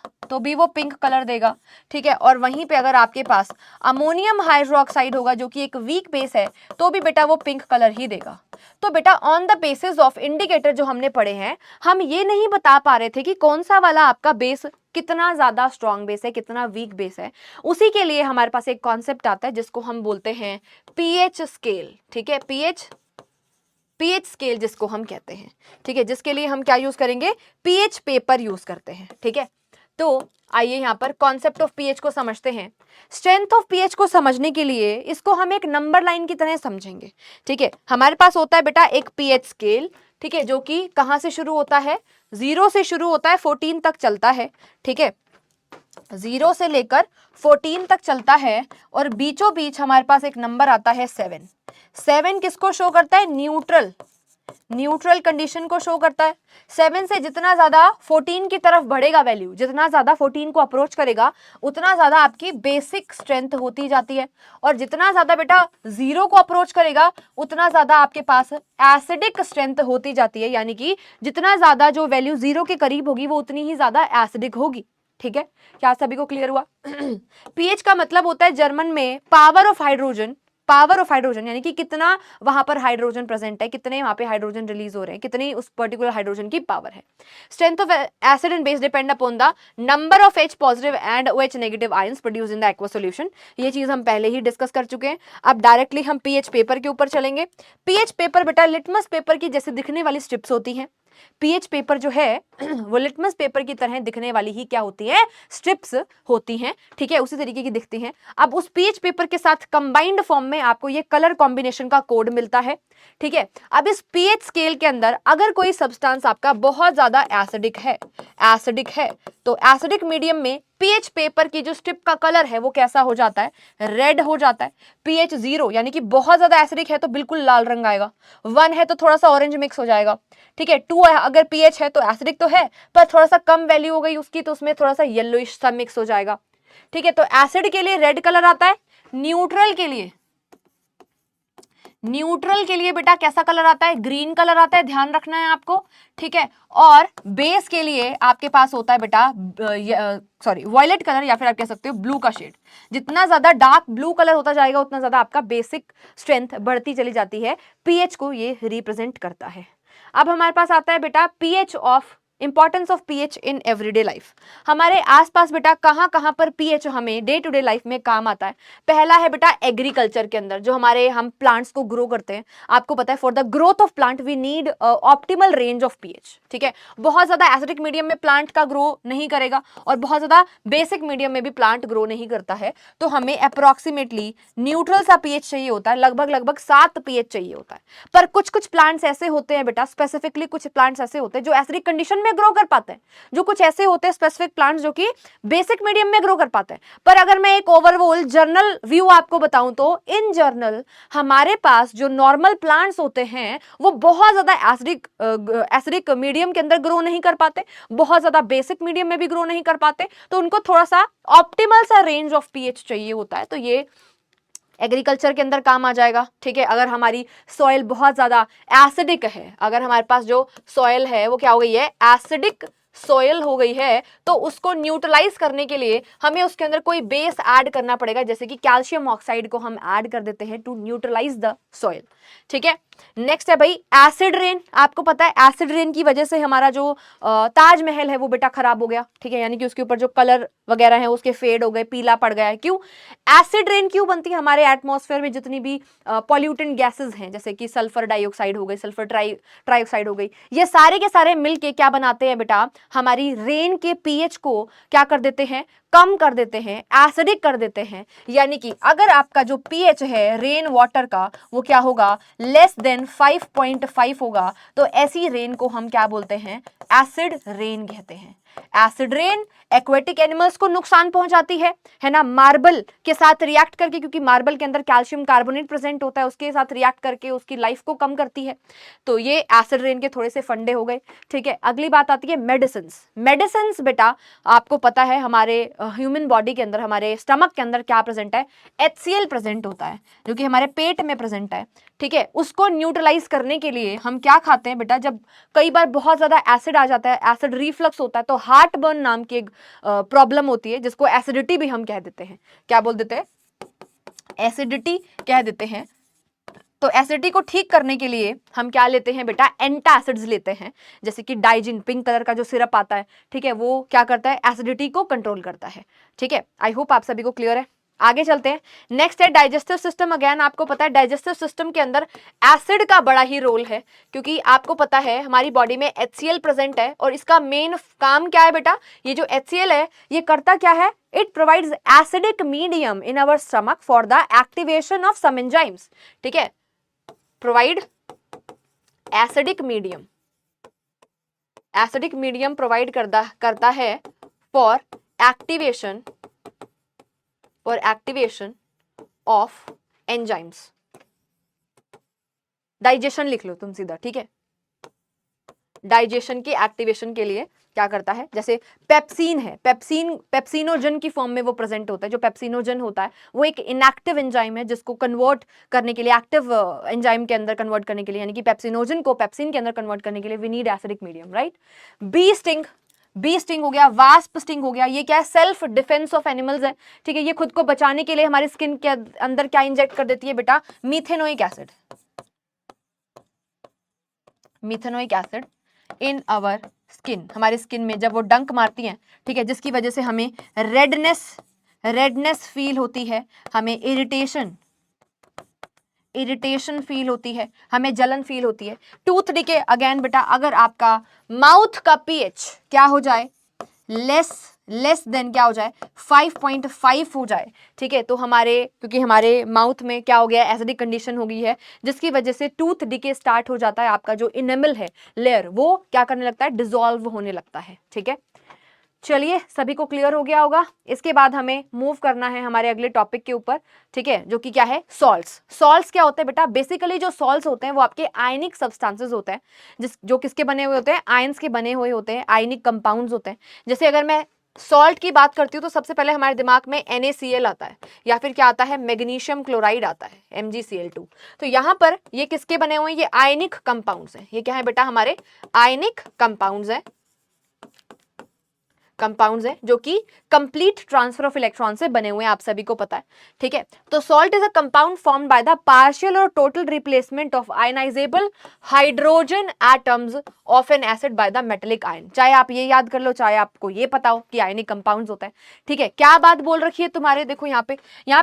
ठीक है, और वहीं पे अगर आपके पास अमोनियम हाइड्रोक्साइड होगा जो कि एक वीक बेस है, तो भी बेटा वो पिंक कलर ही देगा। तो बेटा on the basis of indicator जो हमने पढ़े हैं, हम ये नहीं बता पा रहे थे कि कौन सा वाला आपका बेस कितना ज्यादा स्ट्रॉन्ग बेस है, कितना वीक बेस है। उसी के लिए हमारे पास एक कॉन्सेप्ट आता है जिसको हम बोलते हैं पीएच स्केल। ठीक है, पीएच स्केल जिसको हम कहते हैं, ठीक है, जिसके लिए हम क्या यूज करेंगे, पीएच पेपर यूज करते हैं। ठीक है, तो आइए यहाँ पर कॉन्सेप्ट ऑफ पीएच को समझते हैं। स्ट्रेंथ ऑफ पीएच को समझने के लिए इसको हम एक नंबर लाइन की तरह समझेंगे। ठीक है, हमारे पास होता है बेटा एक पीएच स्केल, ठीक है, जो कि कहाँ से शुरू होता है, 0 से शुरू होता है, 14 तक चलता है। ठीक है, 0 से लेकर 14 तक चलता है, और बीचों बीच हमारे पास एक नंबर आता है 7। 7 किसको शो करता है, न्यूट्रल कंडीशन को शो करता है। 7 से जितना ज्यादा 14 की तरफ बढ़ेगा वैल्यू, जितना ज्यादा 14 को अप्रोच करेगा, उतना ज्यादा आपकी बेसिक स्ट्रेंथ होती जाती है, और जितना ज्यादा बेटा 0 को अप्रोच करेगा, उतना ज्यादा आपके पास एसिडिक स्ट्रेंथ होती जाती है, यानी कि जितना ज्यादा जो वैल्यू 0 के करीब होगी वो उतनी ही ज्यादा एसिडिक होगी। ठीक है, क्या सभी को क्लियर हुआ? पीएच का मतलब होता है जर्मन में पावर ऑफ हाइड्रोजन, यानी कि कितना वहां पर हाइड्रोजन प्रेजेंट है, कितने वहां पे हाइड्रोजन रिलीज हो रहे हैं, कितनी उस पर्टिकुलर हाइड्रोजन की पावर है। Strength of acid and base depend upon the number of H positive and OH negative ions produce in the aqua solution. ये चीज हम पहले ही डिस्कस कर चुके हैं। अब डायरेक्टली हम पीएच पेपर के ऊपर चलेंगे। पीएच पेपर बेटा लिटमस पेपर की जैसे दिखने वाली स्ट्रिप्स होती हैं, पीएच पेपर जो है वो लिटमस पेपर की तरह दिखने वाली ही क्या होती है, स्ट्रिप्स होती हैं, ठीक है, उसी तरीके की दिखती हैं। अब उस पीएच पेपर के साथ कंबाइंड फॉर्म में आपको ये कलर कॉम्बिनेशन का कोड मिलता है, ठीक है। अब इस पीएच स्केल के अंदर अगर कोई सब्सटेंस आपका बहुत ज्यादा एसिडिक है तो एसिडिक मीडियम में पीएच पेपर की जो स्ट्रिप का कलर है वो कैसा हो जाता है, रेड हो जाता है। पीएच 0 यानी कि बहुत ज्यादा एसिडिक है तो बिल्कुल लाल रंग आएगा, 1 है तो थोड़ा सा ऑरेंज मिक्स हो जाएगा, ठीक है। 2 है अगर पीएच है तो एसिडिक तो है पर थोड़ा सा कम वैल्यू हो गई उसकी तो उसमें थोड़ा सा येलोइश सा मिक्स हो जाएगा, ठीक है। तो एसिड के लिए रेड कलर आता है, न्यूट्रल के लिए बेटा कैसा कलर आता है, ग्रीन कलर आता है, ध्यान रखना है आपको, ठीक है। और बेस के लिए आपके पास होता है बेटा वॉयलेट कलर या फिर आप कह सकते हो ब्लू का शेड। जितना ज्यादा डार्क ब्लू कलर होता जाएगा उतना ज्यादा आपका बेसिक स्ट्रेंथ बढ़ती चली जाती है, पीएच को ये रिप्रेजेंट करता है। अब हमारे पास आता है बेटा pH of importance of pH in everyday life. हमारे आसपास बेटा कहाँ कहाँ पर पीएच हमें डे टू डे लाइफ में काम आता है। पहला है बेटा एग्रीकल्चर के अंदर, जो हम प्लांट्स को ग्रो करते हैं, आपको पता है for the growth of plant we need optimal range of pH, ठीक है। बहुत ज्यादा एसिडिक मीडियम में प्लांट का ग्रो नहीं करेगा और बहुत ज्यादा बेसिक मीडियम में भी प्लांट ग्रो नहीं करता है, तो हमें अप्रोक्सीमेटली न्यूट्रल सा पीएच चाहिए होता है, लगभग 7 पीएच चाहिए होता है। पर कुछ प्लांट्स ऐसे होते हैं बेटा, स्पेसिफिकली कुछ प्लांट्स ऐसे होते हैं जो एसिडिक कंडीशन में ग्रो कर पाते हैं, जो कुछ ऐसे होते हैं स्पेसिफिक प्लांट्स जो कि बेसिक मीडियम में ग्रो कर पाते हैं। पर अगर मैं एक ओवरऑल जर्नल व्यू आपको बताऊं तो इन जर्नल हमारे पास जो नॉर्मल प्लांट्स होते हैं वो बहुत ज्यादा एसिडिक मीडियम के अंदर ग्रो नहीं कर पाते, बहुत ज्यादा बेसिक मीडियम में भी ग्रो नहीं कर पाते, तो उनको थोड़ा सा ऑप्टिमल सा रेंज ऑफ पीएच चाहिए होता है। तो ये एग्रीकल्चर के अंदर काम आ जाएगा, ठीक है। अगर हमारी सॉइल बहुत ज्यादा एसिडिक है, अगर हमारे पास जो सॉइल है वो क्या हो गई है, एसिडिक सॉइल हो गई है, तो उसको न्यूट्रलाइज करने के लिए हमें उसके अंदर कोई बेस ऐड करना पड़ेगा, जैसे कि कैल्शियम ऑक्साइड को हम ऐड कर देते हैं टू न्यूट्रलाइज द सॉइल, ठीक है। नेक्स्ट है भाई एसिड रेन। आपको पता है एसिड रेन की वजह से हमारा जो ताजमहल है वो बेटा खराब हो गया, ठीक है, यानी कि उसके ऊपर जो कलर वगैरह है उसके फेड हो गए, पीला पड़ गया है। क्यों एसिड रेन क्यों बनती है, हमारे एटमॉस्फेयर में जितनी भी पॉल्यूटेंट गैसेस हैं, जैसे कि सल्फर डाइऑक्साइड हो गई, सल्फर ट्राइऑक्साइड हो गई, ये सारे के सारे मिलके क्या बनाते हैं बेटा, हमारी रेन के पीएच को क्या कर देते हैं, कम कर देते हैं, एसिडिक कर देते हैं। यानी कि अगर आपका जो पीएच है रेन वाटर का वो क्या होगा, लेस देन 5.5 होगा, तो ऐसी रेन को हम क्या बोलते हैं, एसिड रेन कहते हैं। एसिड रेन एक्वेटिक एनिमल्स को नुकसान पहुंचाती है ना, मार्बल के साथ रिएक्ट करके, क्योंकि मार्बल के अंदर कैल्शियम कार्बोनेट प्रेजेंट होता है, उसके साथ रिएक्ट करके उसकी लाइफ को कम करती है। तो ये एसिड रेन के थोड़े से फंडे हो गए, ठीक है। अगली बात आती है मेडिसिन बेटा, आपको पता है हमारे ह्यूमन बॉडी के अंदर, हमारे स्टमक के अंदर क्या प्रेजेंट है, HCl प्रेजेंट होता है, जो कि हमारे पेट में प्रेजेंट है, ठीक है। उसको न्यूट्रलाइज करने के लिए हम क्या खाते हैं बेटा, जब कई बार बहुत ज्यादा एसिड आ जाता है, एसिड रिफ्लक्स होता है, तो हार्ट बर्न नाम की एक प्रॉब्लम होती है, जिसको एसिडिटी भी हम कह देते हैं। क्या बोल देते हैं, एसिडिटी कह देते हैं। तो एसिडिटी को ठीक करने के लिए हम क्या लेते हैं बेटा, एंटासिड्स लेते हैं, जैसे कि डाइजिन, पिंक कलर का जो सिरप आता है, ठीक है, वो क्या करता है, एसिडिटी को कंट्रोल करता है, ठीक है। आई होप आप सभी को क्लियर है। आगे चलते हैं। नेक्स्ट है डाइजेस्टिव सिस्टम। अगेन आपको पता है डाइजेस्टिव सिस्टम के अंदर एसिड का बड़ा ही रोल है, क्योंकि आपको पता है हमारी बॉडी में HCl प्रेजेंट है, और इसका मेन काम क्या है बेटा, ये जो HCl है ये करता क्या है, it provides acidic medium in our stomach for the activation of some enzymes, ठीक है। प्रोवाइड एसिडिक मीडियम प्रोवाइड करता है for activation of enzymes. Digestion लिख लो तुम सीधा, ठीक है। डाइजेशन की एक्टिवेशन के लिए क्या करता है, जैसे पेप्सिन है, पेप्सिनोजन की फॉर्म में वो प्रेजेंट होता है। जो पेप्सिनोजन होता है वो एक इनएक्टिव एंजाइम है, जिसको कन्वर्ट करने के लिए, एक्टिव एंजाइम के अंदर कन्वर्ट करने के लिए, यानी कि पेप्सिनोजन को पेप्सिन के अंदर कन्वर्ट करने के लिए we need acidic medium, right. Bee sting हो गया, वास्प स्टिंग हो गया, ये क्या है, सेल्फ डिफेंस ऑफ एनिमल्स है, ठीक है। ये खुद को बचाने के लिए हमारी स्किन के अंदर क्या इंजेक्ट कर देती है बेटा, methanoic acid in our skin, हमारे स्किन में जब वो डंक मारती हैं, ठीक है, जिसकी वजह से हमें रेडनेस फील होती है, हमें इरिटेशन फील होती है, हमें जलन फील होती है। टूथ डिके अगेन बेटा, अगर आपका माउथ का पीएच क्या हो जाए, लेस देन क्या हो जाए, 5.5 हो जाए, ठीक है, तो क्योंकि हमारे माउथ में क्या हो गया, एसिडिक कंडीशन हो गई है, जिसकी वजह से टूथ डिके स्टार्ट हो जाता है। आपका जो इनेमल है लेयर, वो क्या करने लगता है, डिसॉल्व होने लगता है। ठीक है, चलिए सभी को क्लियर हो गया होगा। इसके बाद हमें मूव करना है हमारे अगले टॉपिक के ऊपर, ठीक है, जो कि क्या है, सॉल्ट्स। सॉल्ट्स क्या होते हैं बेटा, बेसिकली जो सॉल्ट्स होते हैं वो आपके आयनिक सब्सटेंसेस होते हैं, जो किसके बने हुए होते हैं, आयंस के बने हुए होते हैं, आयनिक कंपाउंड्स होते हैं। जैसे अगर मैं सॉल्ट की बात करती हूँ तो सबसे पहले हमारे दिमाग में NaCl आता है, या फिर क्या आता है, मैग्नीशियम क्लोराइड आता है, MgCl2। तो यहाँ पर ये किसके बने हुए हैं, ये आयनिक कंपाउंड्स हैं। ये क्या है बेटा, हमारे आयनिक कंपाउंड्स हैं, जो कि कंप्लीट ट्रांसफर ऑफ इलेक्ट्रॉन से बने हुए हैं, आप सभी को पता है। ठीक है, तो salt is a compound formed by the partial और total replacement of ionisable hydrogen atoms of an acid by the metallic ion. चाहे आप ये याद कर लो, चाहे आपको ये पता हो कि आयनिक कंपाउंड्स होता है। ठीक है, क्या बात बोल रखी है तुम्हारे, देखो यहाँ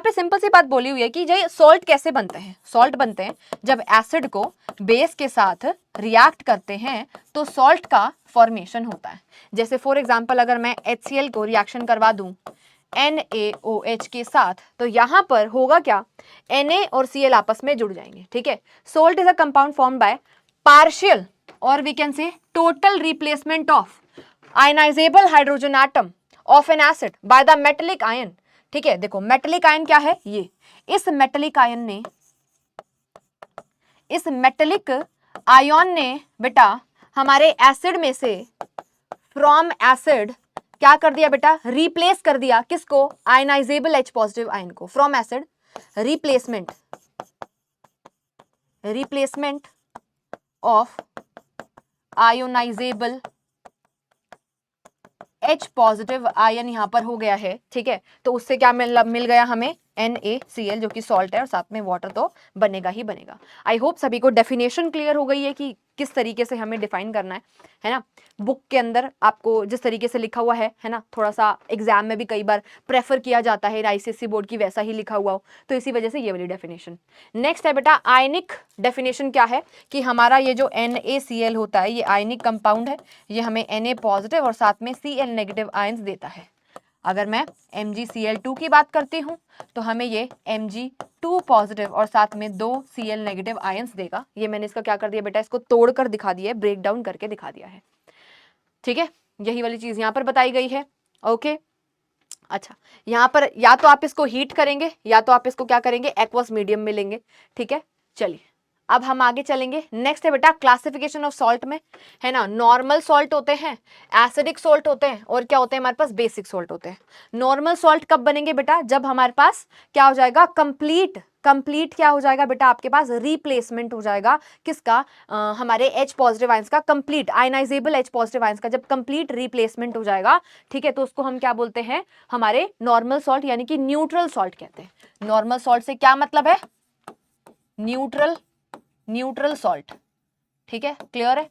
पे सिंपल सी बात बोली हुई है कि ये सॉल्ट कैसे बनते हैं। सॉल्ट बनते हैं जब एसिड को बेस के साथ रिएक्ट करते हैं तो सॉल्ट का फॉर्मेशन होता है। जैसे फॉर एग्जांपल अगर मैं HCl को रिएक्शन करवा दूं NaOH के साथ, तो यहां पर होगा क्या, Na और Cl आपस में जुड़ जाएंगे। ठीक है, salt is a compound form by partial और we can say total replacement of ionisable hydrogen atom of an acid by the metallic ion. ठीक है, देखो मेटेलिक आयन क्या है, ये इस मेटेलिक आयन ने बेटा हमारे एसिड में से फ्रॉम एसिड क्या कर दिया बेटा, रिप्लेस कर दिया किसको, आयनाइजेबल H पॉजिटिव आयन को। From acid replacement of ionisable H positive ion यहां पर हो गया है। ठीक है, तो उससे क्या मिल गया हमें, NaCl, जो कि सॉल्ट है, और साथ में वाटर तो बनेगा ही बनेगा। आई होप सभी को डेफिनेशन क्लियर हो गई है कि किस तरीके से हमें डिफाइन करना है ना। बुक के अंदर आपको जिस तरीके से लिखा हुआ है ना, थोड़ा सा एग्जाम में भी कई बार प्रेफर किया जाता है ICSE बोर्ड की वैसा ही लिखा हुआ हो, तो इसी वजह से ये वाली डेफिनेशन। नेक्स्ट है बेटा आयनिक डेफिनेशन, क्या है कि हमारा ये जो NaCl होता है, ये आयनिक कंपाउंड है, ये हमें Na पॉजिटिव और साथ में Cl नेगेटिव आयंस देता है। अगर मैं MgCl2 की बात करती हूँ तो हमें ये Mg2 पॉजिटिव और साथ में 2 Cl नेगेटिव आयंस देगा। ये मैंने इसका क्या कर दिया बेटा, इसको तोड़कर दिखा दिया है, ब्रेक डाउन करके दिखा दिया है। ठीक है, यही वाली चीज यहाँ पर बताई गई है। ओके, अच्छा, यहाँ पर या तो आप इसको हीट करेंगे या तो आप इसको क्या करेंगे, एक्वस मीडियम में लेंगे। ठीक है, चलिए अब हम आगे चलेंगे। नेक्स्ट है बेटा क्लासिफिकेशन ऑफ सॉल्ट में, है ना, नॉर्मल सॉल्ट होते हैं, एसिडिक सॉल्ट होते हैं, और क्या होते हैं हमारे पास, बेसिक सॉल्ट होते हैं। नॉर्मल सॉल्ट कब बनेंगे बेटा, जब हमारे पास क्या हो जाएगा, कंप्लीट क्या हो जाएगा बेटा, आपके पास रिप्लेसमेंट हो जाएगा किसका, हमारे H पॉजिटिव आयंस का, complete ionisable H positive ions का जब कंप्लीट रिप्लेसमेंट हो जाएगा। ठीक है, तो उसको हम क्या बोलते हैं, हमारे नॉर्मल सॉल्ट यानी कि न्यूट्रल सॉल्ट कहते हैं। नॉर्मल सॉल्ट से क्या मतलब है, न्यूट्रल सॉल्ट। ठीक है, क्लियर है।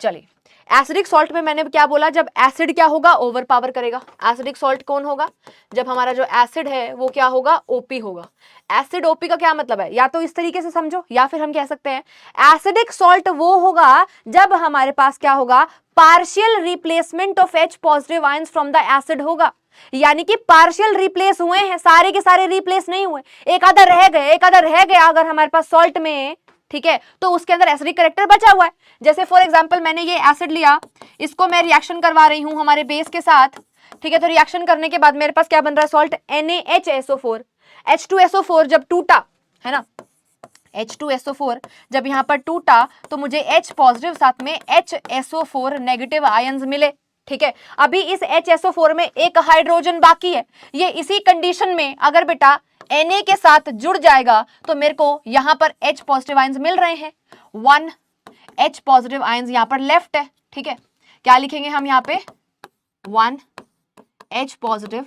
चलिए एसिडिक सॉल्ट में मैंने क्या बोला, जब एसिड क्या होगा, ओवर पावर करेगा। एसिडिक सॉल्ट कौन होगा, जब हमारा जो एसिड है वो क्या होगा, OP होगा। एसिड OP का क्या मतलब है, या तो इस तरीके से समझो, या फिर हम कह सकते हैं एसिडिक सॉल्ट वो होगा जब हमारे पास क्या होगा, partial replacement of H positive ions from the acid होगा। यानी कि पार्शियल रिप्लेस हुए हैं, सारे के सारे रिप्लेस नहीं हुए, एक आधा रह गया अगर हमारे पास सॉल्ट में। ठीक है, तो उसके अंदर एसिडिक कैरेक्टर बचा हुआ है। जैसे फॉर एग्जांपल मैंने ये एसिड लिया, इसको मैं रिएक्शन करवा रही हूं हमारे बेस के साथ। ठीक है, तो रिएक्शन करने के बाद मेरे पास क्या बन रहा है, सॉल्ट NaHSO4। H2SO4 जब टूटा, है ना, H2SO4 जब यहां पर टूटा तो मुझे H पॉजिटिव साथ में HSO4 नेगेटिव आयंस मिले। ठीक है, अभी इस HSO4 में एक हाइड्रोजन बाकी है, ये इसी कंडीशन में अगर बेटा Na के साथ जुड़ जाएगा तो मेरे को यहां पर H पॉजिटिव आयंस मिल रहे हैं, 1 H पॉजिटिव आयंस यहां पर लेफ्ट है। ठीक है, क्या लिखेंगे हम यहां पे, 1 H पॉजिटिव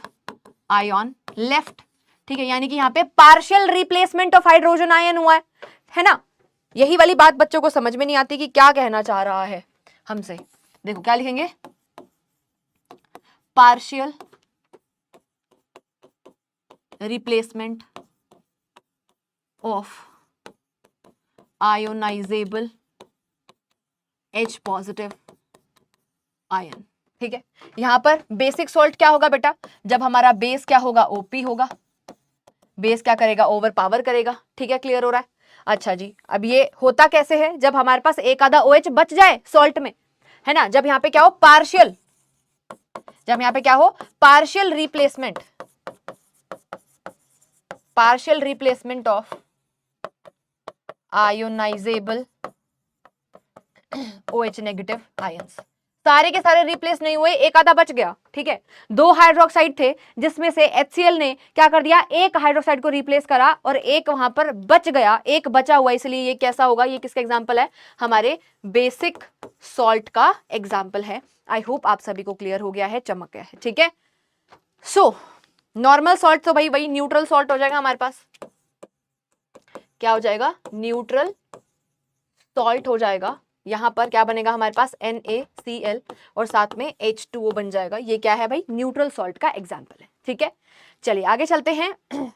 आयन लेफ्ट। ठीक है, यानी कि यहां पे partial replacement of hydrogen ion हुआ है ना। यही वाली बात बच्चों को समझ में नहीं आती कि क्या कहना चाह रहा है हमसे। देखो क्या लिखेंगे, partial replacement of ionisable H positive ion. ठीक है, यहां पर बेसिक सॉल्ट क्या होगा बेटा, जब हमारा बेस क्या होगा, OP होगा, बेस क्या करेगा, ओवर पावर करेगा। ठीक है, क्लियर हो रहा है। अच्छा जी, अब ये होता कैसे है, जब हमारे पास एक आधा OH बच जाए सॉल्ट में, है ना, जब यहां पे क्या हो पार्शियल, जब यहां पे क्या हो partial replacement of ionisable OH negative ions, सारे के सारे रिप्लेस नहीं हुए, एक आधा बच गया। ठीक है, 2 हाइड्रोक्साइड थे जिसमें से HCl ने क्या कर दिया, एक हाइड्रोक्साइड को रिप्लेस करा और एक वहां पर बच गया, एक बचा हुआ, इसलिए ये कैसा होगा, ये किसका एग्जांपल है, हमारे बेसिक सॉल्ट का एग्जांपल है। आई होप आप सभी को क्लियर हो गया है, चमक गया है। ठीक है, सो नॉर्मल सॉल्ट तो भाई वही न्यूट्रल सॉल्ट हो जाएगा हमारे पास, क्या हो जाएगा, न्यूट्रल सॉल्ट हो जाएगा। यहां पर क्या बनेगा हमारे पास, NaCl और साथ में H2O बन जाएगा। ये क्या है भाई, न्यूट्रल सॉल्ट का एग्जांपल है। ठीक है, चलिए आगे चलते हैं।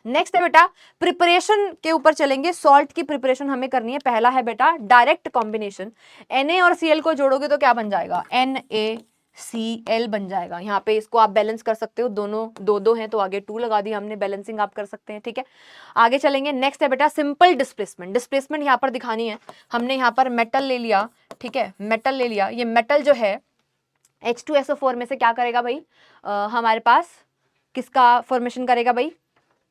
नेक्स्ट है बेटा प्रिपरेशन के ऊपर चलेंगे, सॉल्ट की प्रिपरेशन हमें करनी है। पहला है बेटा डायरेक्ट कॉम्बिनेशन, Na और Cl को जोड़ोगे तो क्या बन जाएगा, NaCl बन जाएगा। यहाँ पे इसको आप बैलेंस कर सकते हो, दोनों दो दो हैं तो आगे 2 लगा दिया हमने, बैलेंसिंग आप कर सकते हैं। ठीक है, आगे चलेंगे। नेक्स्ट है बेटा सिंपल डिस्प्लेसमेंट, डिस्प्लेसमेंट यहाँ पर दिखानी है। हमने यहाँ पर मेटल ले लिया, ठीक है, मेटल ले लिया, ये मेटल जो है H2SO4 में से क्या करेगा भाई, हमारे पास किसका फॉर्मेशन करेगा भाई,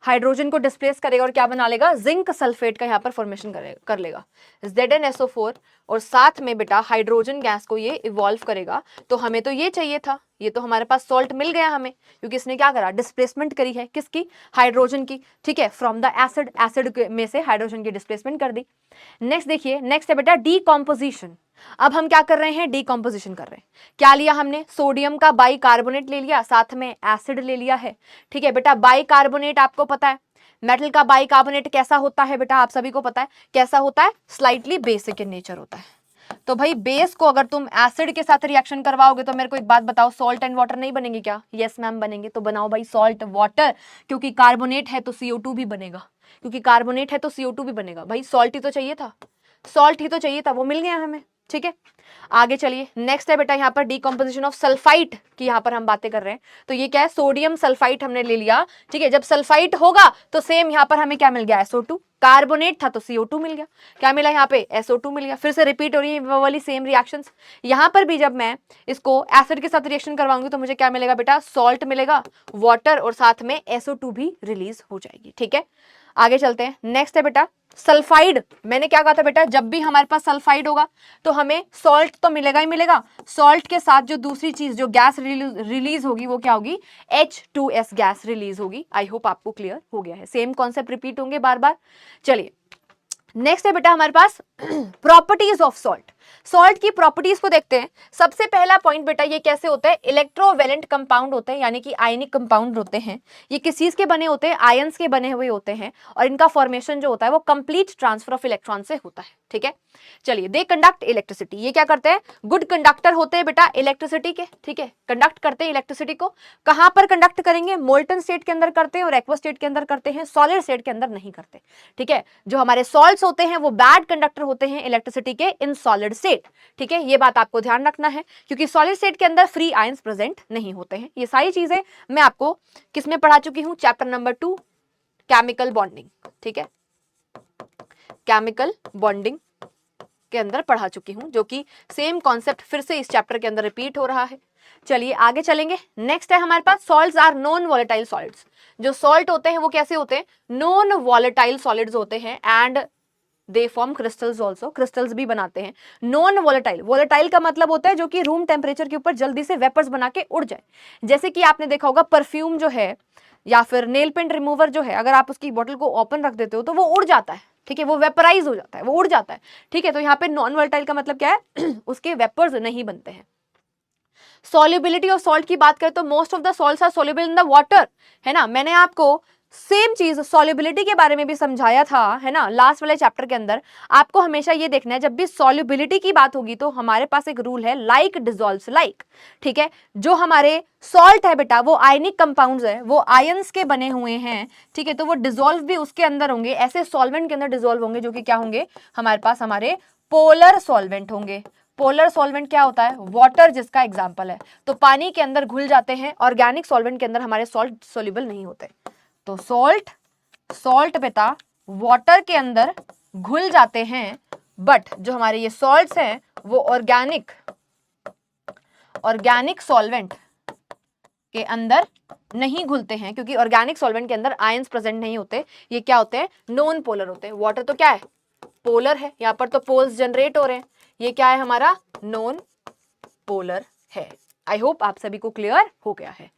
हाइड्रोजन को डिस्प्लेस करेगा और क्या बना लेगा, जिंक सल्फेट का यहाँ पर फॉर्मेशन कर लेगा ZnSO4, और साथ में बेटा हाइड्रोजन गैस को ये इवॉल्व करेगा। तो हमें तो ये चाहिए था, ये तो हमारे पास सॉल्ट मिल गया हमें, क्योंकि इसने क्या करा, डिस्प्लेसमेंट करी है किसकी, हाइड्रोजन की। ठीक है, फ्रॉम द एसिड, एसिड में से हाइड्रोजन की डिस्प्लेसमेंट कर दी। नेक्स्ट देखिए, नेक्स्ट है बेटा डीकॉम्पोजिशन। अब हम क्या कर रहे हैं, डीकॉम्पोजिशन कर रहे हैं। क्या लिया हमने, सोडियम का बाइकार्बोनेट ले लिया, साथ में एसिड ले लिया है। ठीक है बेटा, बाइकार्बोनेट आपको पता है, मेटल का बाइकार्बोनेट कैसा होता है बेटा, आप सभी को पता है कैसा होता है, स्लाइटली बेसिक इन नेचर होता है। तो भाई बेस को अगर तुम एसिड के साथ रिएक्शन करवाओगे तो मेरे को एक बात बताओ, सॉल्ट एंड वाटर नहीं बनेंगे क्या, यस मैम बनेंगे। तो बनाओ भाई सॉल्ट वाटर, क्योंकि कार्बोनेट है तो CO2 भी बनेगा, क्योंकि कार्बोनेट है तो CO2 भी बनेगा। भाई सॉल्ट ही तो चाहिए था, सॉल्ट ही तो चाहिए था, वो मिल गया हमें। ठीक है, आगे चलिए। नेक्स्ट है बेटा यहाँ पर डीकॉम्पोजिशन ऑफ सल्फाइट की यहाँ पर हम बातें कर रहे हैं। तो ये क्या है, सोडियम सल्फाइट हमने ले लिया। ठीक है, जब सल्फाइट होगा तो सेम यहाँ पर हमें क्या मिल गया, SO2, कार्बोनेट था तो CO2 मिल गया, क्या मिला यहाँ पे, SO2 मिल गया। फिर से रिपीट हो रही है वो वाली सेम रिएक्शंस। यहाँ पर भी जब मैं इसको एसिड के साथ रिएक्शन करवाऊंगी तो मुझे क्या मिलेगा बेटा, सॉल्ट मिलेगा, वाटर, और साथ में SO2 भी रिलीज हो जाएगी। ठीक है, आगे चलते हैं। नेक्स्ट है बेटा सल्फाइड। मैंने क्या कहा था बेटा, जब भी हमारे पास सल्फाइड होगा तो हमें सॉल्ट तो मिलेगा ही मिलेगा, सॉल्ट के साथ जो दूसरी चीज जो गैस रिलीज होगी वो क्या होगी, H2S गैस रिलीज होगी। आई होप आपको क्लियर हो गया है, सेम कॉन्सेप्ट रिपीट होंगे बार बार। चलिए नेक्स्ट है बेटा हमारे पास प्रॉपर्टीज ऑफ सॉल्ट। सॉल्ट की प्रॉपर्टीज को देखते हैं। सबसे पहला पॉइंट बेटा, ये कैसे होता है, इलेक्ट्रोवेलेंट कंपाउंड होते हैं, यानी कि आयनिक कंपाउंड होते हैं। ये किस चीज के बने होते हैं, आयंस के बने हुए होते हैं, और इनका फॉर्मेशन जो होता है वो कंप्लीट ट्रांसफर ऑफ इलेक्ट्रॉन से होता है। ठीक है, चलिए, दे कंडक्ट इलेक्ट्रिसिटी, ये क्या करते हैं, गुड कंडक्टर होते हैं बेटा इलेक्ट्रिसिटी के। ठीक है, कंडक्ट करते हैं इलेक्ट्रिसिटी को। कहां पर कंडक्ट करेंगे, मोल्टन स्टेट के अंदर करते हैं और एक्वा स्टेट के अंदर करते हैं, सॉलिड स्टेट के अंदर नहीं करते। ठीक है, जो हमारे सॉल्ट्स होते हैं वो बैड कंडक्टर होते हैं इलेक्ट्रिसिटी के इन सॉलिड स्टेट। ठीक है, ये बात आपको ध्यान रखना है, क्योंकि सॉलिड स्टेट के अंदर फ्री आयंस प्रेजेंट नहीं होते हैं। ये सारी चीजें मैं आपको किसमें पढ़ा चुकी हूं, चैप्टर नंबर 2 केमिकल बॉन्डिंग। ठीक है, केमिकल बॉन्डिंग के अंदर पढ़ा चुकी हूं, जो कि सेम कॉन्सेप्ट फिर से इस चैप्टर के अंदर रिपीट हो रहा है। चलिए आगे चलेंगे। नेक्स्ट है हमारे पास salts are non volatile solids. जो सॉल्ट होते हैं वो कैसे होते हैं, नॉन वॉलेटाइल सॉलिड्स होते हैं, and they form crystals also, crystals भी बनाते हैं। नॉन वॉलेटाइल, वॉलेटाइल का मतलब होता है जो कि रूम टेम्परेचर के ऊपर जल्दी से वेपर्स बना के उड़ जाए। जैसे कि आपने देखा होगा परफ्यूम जो है या फिर नेल पेंट रिमूवर जो है, अगर आप उसकी बॉटल को ओपन रख देते हो तो वो उड़ जाता है। ठीक है, वो वेपराइज हो जाता है, वो उड़ जाता है। ठीक है, तो यहाँ पे नॉन वॉलेटाइल का मतलब क्या है, उसके वेपर्स नहीं बनते हैं। सॉल्युबिलिटी ऑफ सॉल्ट की बात करें तो most of the salts are soluble in the water, है ना। मैंने आपको सेम चीज सॉल्युबिलिटी के बारे में भी समझाया था, है ना, लास्ट वाले चैप्टर के अंदर। आपको हमेशा ये देखना है जब भी सॉल्युबिलिटी की बात होगी तो हमारे पास एक रूल है, लाइक डिसॉल्व्स लाइक। ठीक है, जो हमारे सॉल्ट है बेटा वो आयनिक कंपाउंड्स है, वो आयंस के बने हुए हैं। ठीक है, तो वो डिसॉल्व भी उसके अंदर होंगे, ऐसे सॉल्वेंट के अंदर डिसॉल्व होंगे जो कि क्या होंगे हमारे पास, हमारे पोलर सॉल्वेंट होंगे। पोलर सॉल्वेंट क्या होता है, वाटर जिसका एग्जाम्पल है। तो पानी के अंदर घुल जाते हैं, ऑर्गेनिक सॉल्वेंट के अंदर हमारे सॉल्ट सोल्यूबल नहीं होते। तो सॉल्ट बेटा वाटर के अंदर घुल जाते हैं, बट जो हमारे ये सॉल्ट्स हैं वो ऑर्गेनिक सॉल्वेंट के अंदर नहीं घुलते हैं, क्योंकि ऑर्गेनिक सॉल्वेंट के अंदर आयंस प्रेजेंट नहीं होते। ये क्या होते हैं, नॉन पोलर होते हैं। वाटर तो क्या है, पोलर है, यहां पर तो पोल्स जनरेट हो रहे हैं, ये क्या है हमारा, नॉन पोलर है। आई होप आप सभी को क्लियर हो गया है।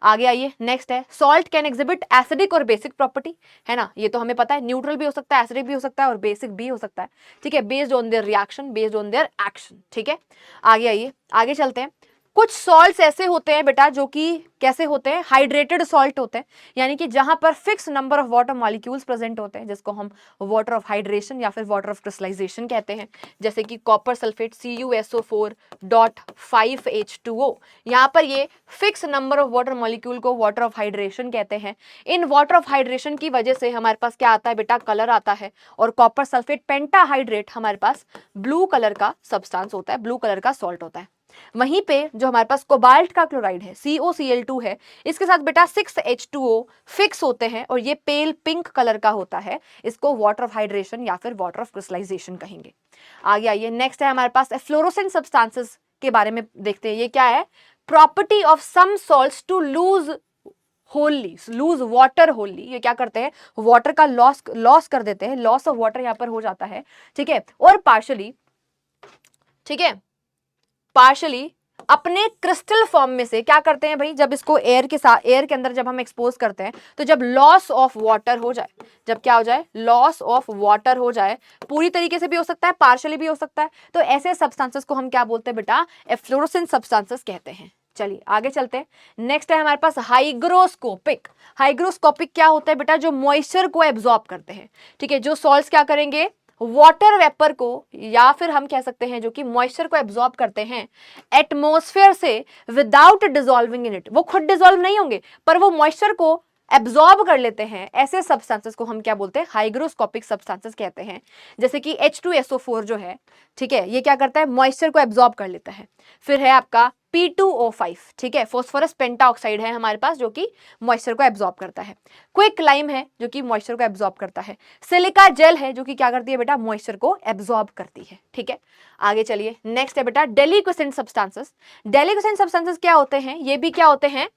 आगे आइए, नेक्स्ट है सॉल्ट कैन एग्जिबिट एसिडिक और बेसिक प्रॉपर्टी, है ना, ये तो हमें पता है, न्यूट्रल भी हो सकता है, एसिडिक भी हो सकता है और बेसिक भी हो सकता है। ठीक है, based on their reaction, based on their action. ठीक है, आगे आइए, आगे चलते हैं। कुछ सॉल्ट्स ऐसे होते हैं बेटा जो कि कैसे होते हैं, हाइड्रेटेड सॉल्ट होते हैं, यानी कि जहां पर fix number of water molecules present होते हैं, जिसको हम वाटर ऑफ हाइड्रेशन या फिर वाटर ऑफ क्रिस्टलाइजेशन कहते हैं। जैसे कि कॉपर सल्फेट CuSO4.5H2O, यहाँ पर ये fix number of water molecule को वाटर ऑफ हाइड्रेशन कहते हैं। इन वाटर ऑफ हाइड्रेशन की वजह से हमारे पास क्या आता है बेटा, कलर आता है, और कॉपर सल्फेट पेंटाहाइड्रेट हमारे पास ब्लू कलर का सब्सटेंस होता है, ब्लू कलर का सॉल्ट होता है। वहीं पे जो हमारे पास कोबाल्ट का क्लोराइड है COCl2 है, इसके साथ बेटा 6H2O फिक्स होते हैं और ये पेल पिंक कलर का होता है, इसको वाटर ऑफ हाइड्रेशन या फिर वाटर ऑफ क्रिस्टलाइजेशन कहेंगे। आगे आइए, नेक्स्ट है हमारे पास फ्लोरोसेंट सब्सटेंसेस के बारे में देखते हैं। ये क्या है, property of some salts to lose water wholly. ये क्या करते हैं, वाटर का लॉस कर देते हैं, लॉस ऑफ वाटर यहाँ पर हो जाता है। ठीक है, और पार्शली, ठीक है, पार्शली अपने क्रिस्टल फॉर्म में से क्या करते हैं भाई, जब इसको एयर के साथ, एयर के अंदर जब हम एक्सपोज करते हैं, तो जब लॉस ऑफ वाटर हो जाए, जब क्या हो जाए, लॉस ऑफ वाटर हो जाए, पूरी तरीके से भी हो सकता है, पार्शियली भी हो सकता है, तो ऐसे सब्सटेंसेस को हम क्या बोलते हैं बेटा, एफ्लोरोसेंट सब्सटेंसेस कहते हैं। चलिए आगे चलते हैं, नेक्स्ट है हमारे पास हाइग्रोस्कोपिक। हाइग्रोस्कोपिक क्या होता है बेटा, जो मॉइस्चर को एब्जॉर्ब करते हैं। ठीक है, जो सॉल्ट्स क्या करेंगे, वाटर वेपर को, या फिर हम कह सकते हैं जो कि मॉइस्चर को एब्जॉर्ब करते हैं एटमॉस्फेयर से विदाउट डिसॉल्विंग इन इट। वो खुद डिसॉल्व नहीं होंगे पर वो मॉइस्चर को एब्जॉर्ब कर लेते हैं, ऐसे सब्सटेंसेस को हम क्या बोलते हैं, हाइग्रोस्कोपिक सब्सटेंसेस कहते हैं। जैसे कि H2SO4 जो है, ठीक है, ये क्या करता है, मॉइस्चर को एब्जॉर्ब कर लेता है। फिर है आपका P2O5, ठीक है, फॉस्फोरस पेंटाऑक्साइड है हमारे पास जो कि मॉइस्चर को एब्जॉर्ब करता है। क्विक लाइम है जो कि मॉइस्चर को एब्जॉर्ब करता है। सिलिका जेल है जो कि क्या करती है बेटा, मॉइस्चर को एब्जॉर्ब करती है। ठीक है, आगे चलिए, नेक्स्ट है बेटा डेलिक्वेसेंट सब्सटेंसेस। डेलिक्वेसेंट सब्सटेंसेस क्या होते हैं, ये भी क्या होते हैं,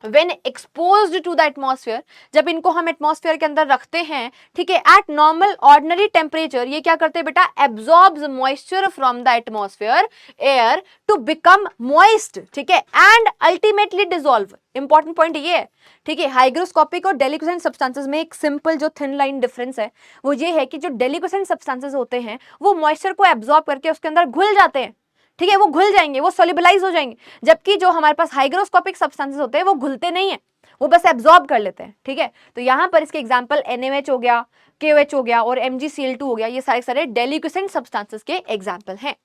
when exposed to the atmosphere, जब इनको हम एटमॉस्फेयर के अंदर रखते हैं, ठीक है, एट नॉर्मल ऑर्डिनरी टेम्परेचर, ये क्या करते हैं बेटा, absorbs moisture from the atmosphere air to become moist, ठीक है, and ultimately dissolve. Important point ये है, ठीक है, हाइग्रोस्कोपिक और डेलिक्वेसेंट सब्सटेंसेस में एक सिंपल जो थिन लाइन डिफरेंस है वो ये है कि जो डेलिक्वेसेंट सब्सटेंसेस होते हैं वो मॉइस्चर को एब्जॉर्ब करके उसके अंदर घुल जाते हैं। ठीक है, वो घुल जाएंगे, वो सोल्यूबलाइज हो जाएंगे, जबकि जो हमारे पास हाइग्रोस्कोपिक सब्सटेंसेस होते हैं वो घुलते नहीं है, वो बस एब्जॉर्ब कर लेते हैं। ठीक है, तो यहां पर इसके एग्जांपल NaOH हो गया, KOH हो गया और MgCl2 हो गया, ये सारे डेलिक्वेसेंट सब्सटेंसेस के एग्जांपल हैं।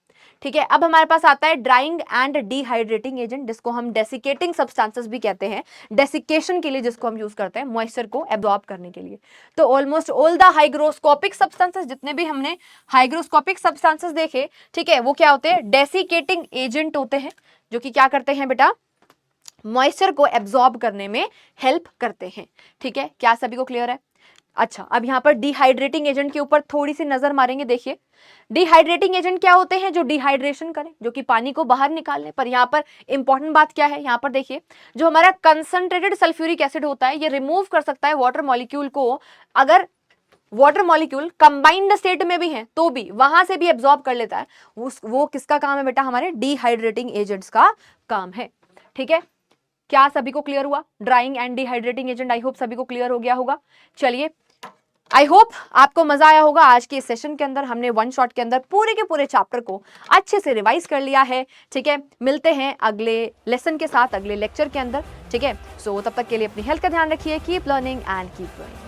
ठीक है, अब हमारे पास आता है ड्राइंग एंड डिहाइड्रेटिंग एजेंट, जिसको हम डेसिकेटिंग सब्सटेंसेस भी कहते हैं, डेसिकेशन के लिए जिसको हम यूज करते हैं मॉइस्चर को एब्जॉर्ब करने के लिए। तो almost all the hygroscopic substances, जितने भी हमने हाइग्रोस्कोपिक सब्सटेंसेस देखे, ठीक है, वो क्या होते हैं, डेसिकेटिंग एजेंट होते हैं, जो कि क्या करते हैं बेटा, मॉइस्चर को एब्जॉर्ब करने में हेल्प करते हैं। ठीक है, क्या सभी को क्लियर है? अच्छा, अब यहाँ पर डिहाइड्रेटिंग एजेंट के ऊपर थोड़ी सी नजर मारेंगे। देखिए, डिहाइड्रेटिंग एजेंट क्या होते हैं, जो डिहाइड्रेशन करें, जो कि पानी को बाहर निकालने। पर यहाँ पर इंपॉर्टेंट बात क्या है, यहाँ पर देखिए, जो हमारा कंसंट्रेटेड सल्फ्यूरिक एसिड होता है ये रिमूव कर सकता है वाटर मॉलिक्यूल को, अगर वाटर मॉलिक्यूल कंबाइंड स्टेट में भी है तो भी वहां से भी एब्जॉर्ब कर लेता है। वो किसका काम है बेटा, हमारे डिहाइड्रेटिंग एजेंट्स का काम है। ठीक है, क्या सभी को क्लियर हुआ, drawing and dehydrating agent? I hope सभी को क्लियर हो गया होगा। चलिए आई होप आपको मजा आया होगा आज के इस सेशन के अंदर। हमने वन शॉट के अंदर पूरे के पूरे चैप्टर को अच्छे से रिवाइज कर लिया है, ठीक है। मिलते हैं अगले लेसन के साथ, अगले लेक्चर के अंदर, ठीक है। सो तब तक के लिए अपनी हेल्थ का ध्यान रखिए। Keep learning and keep growing.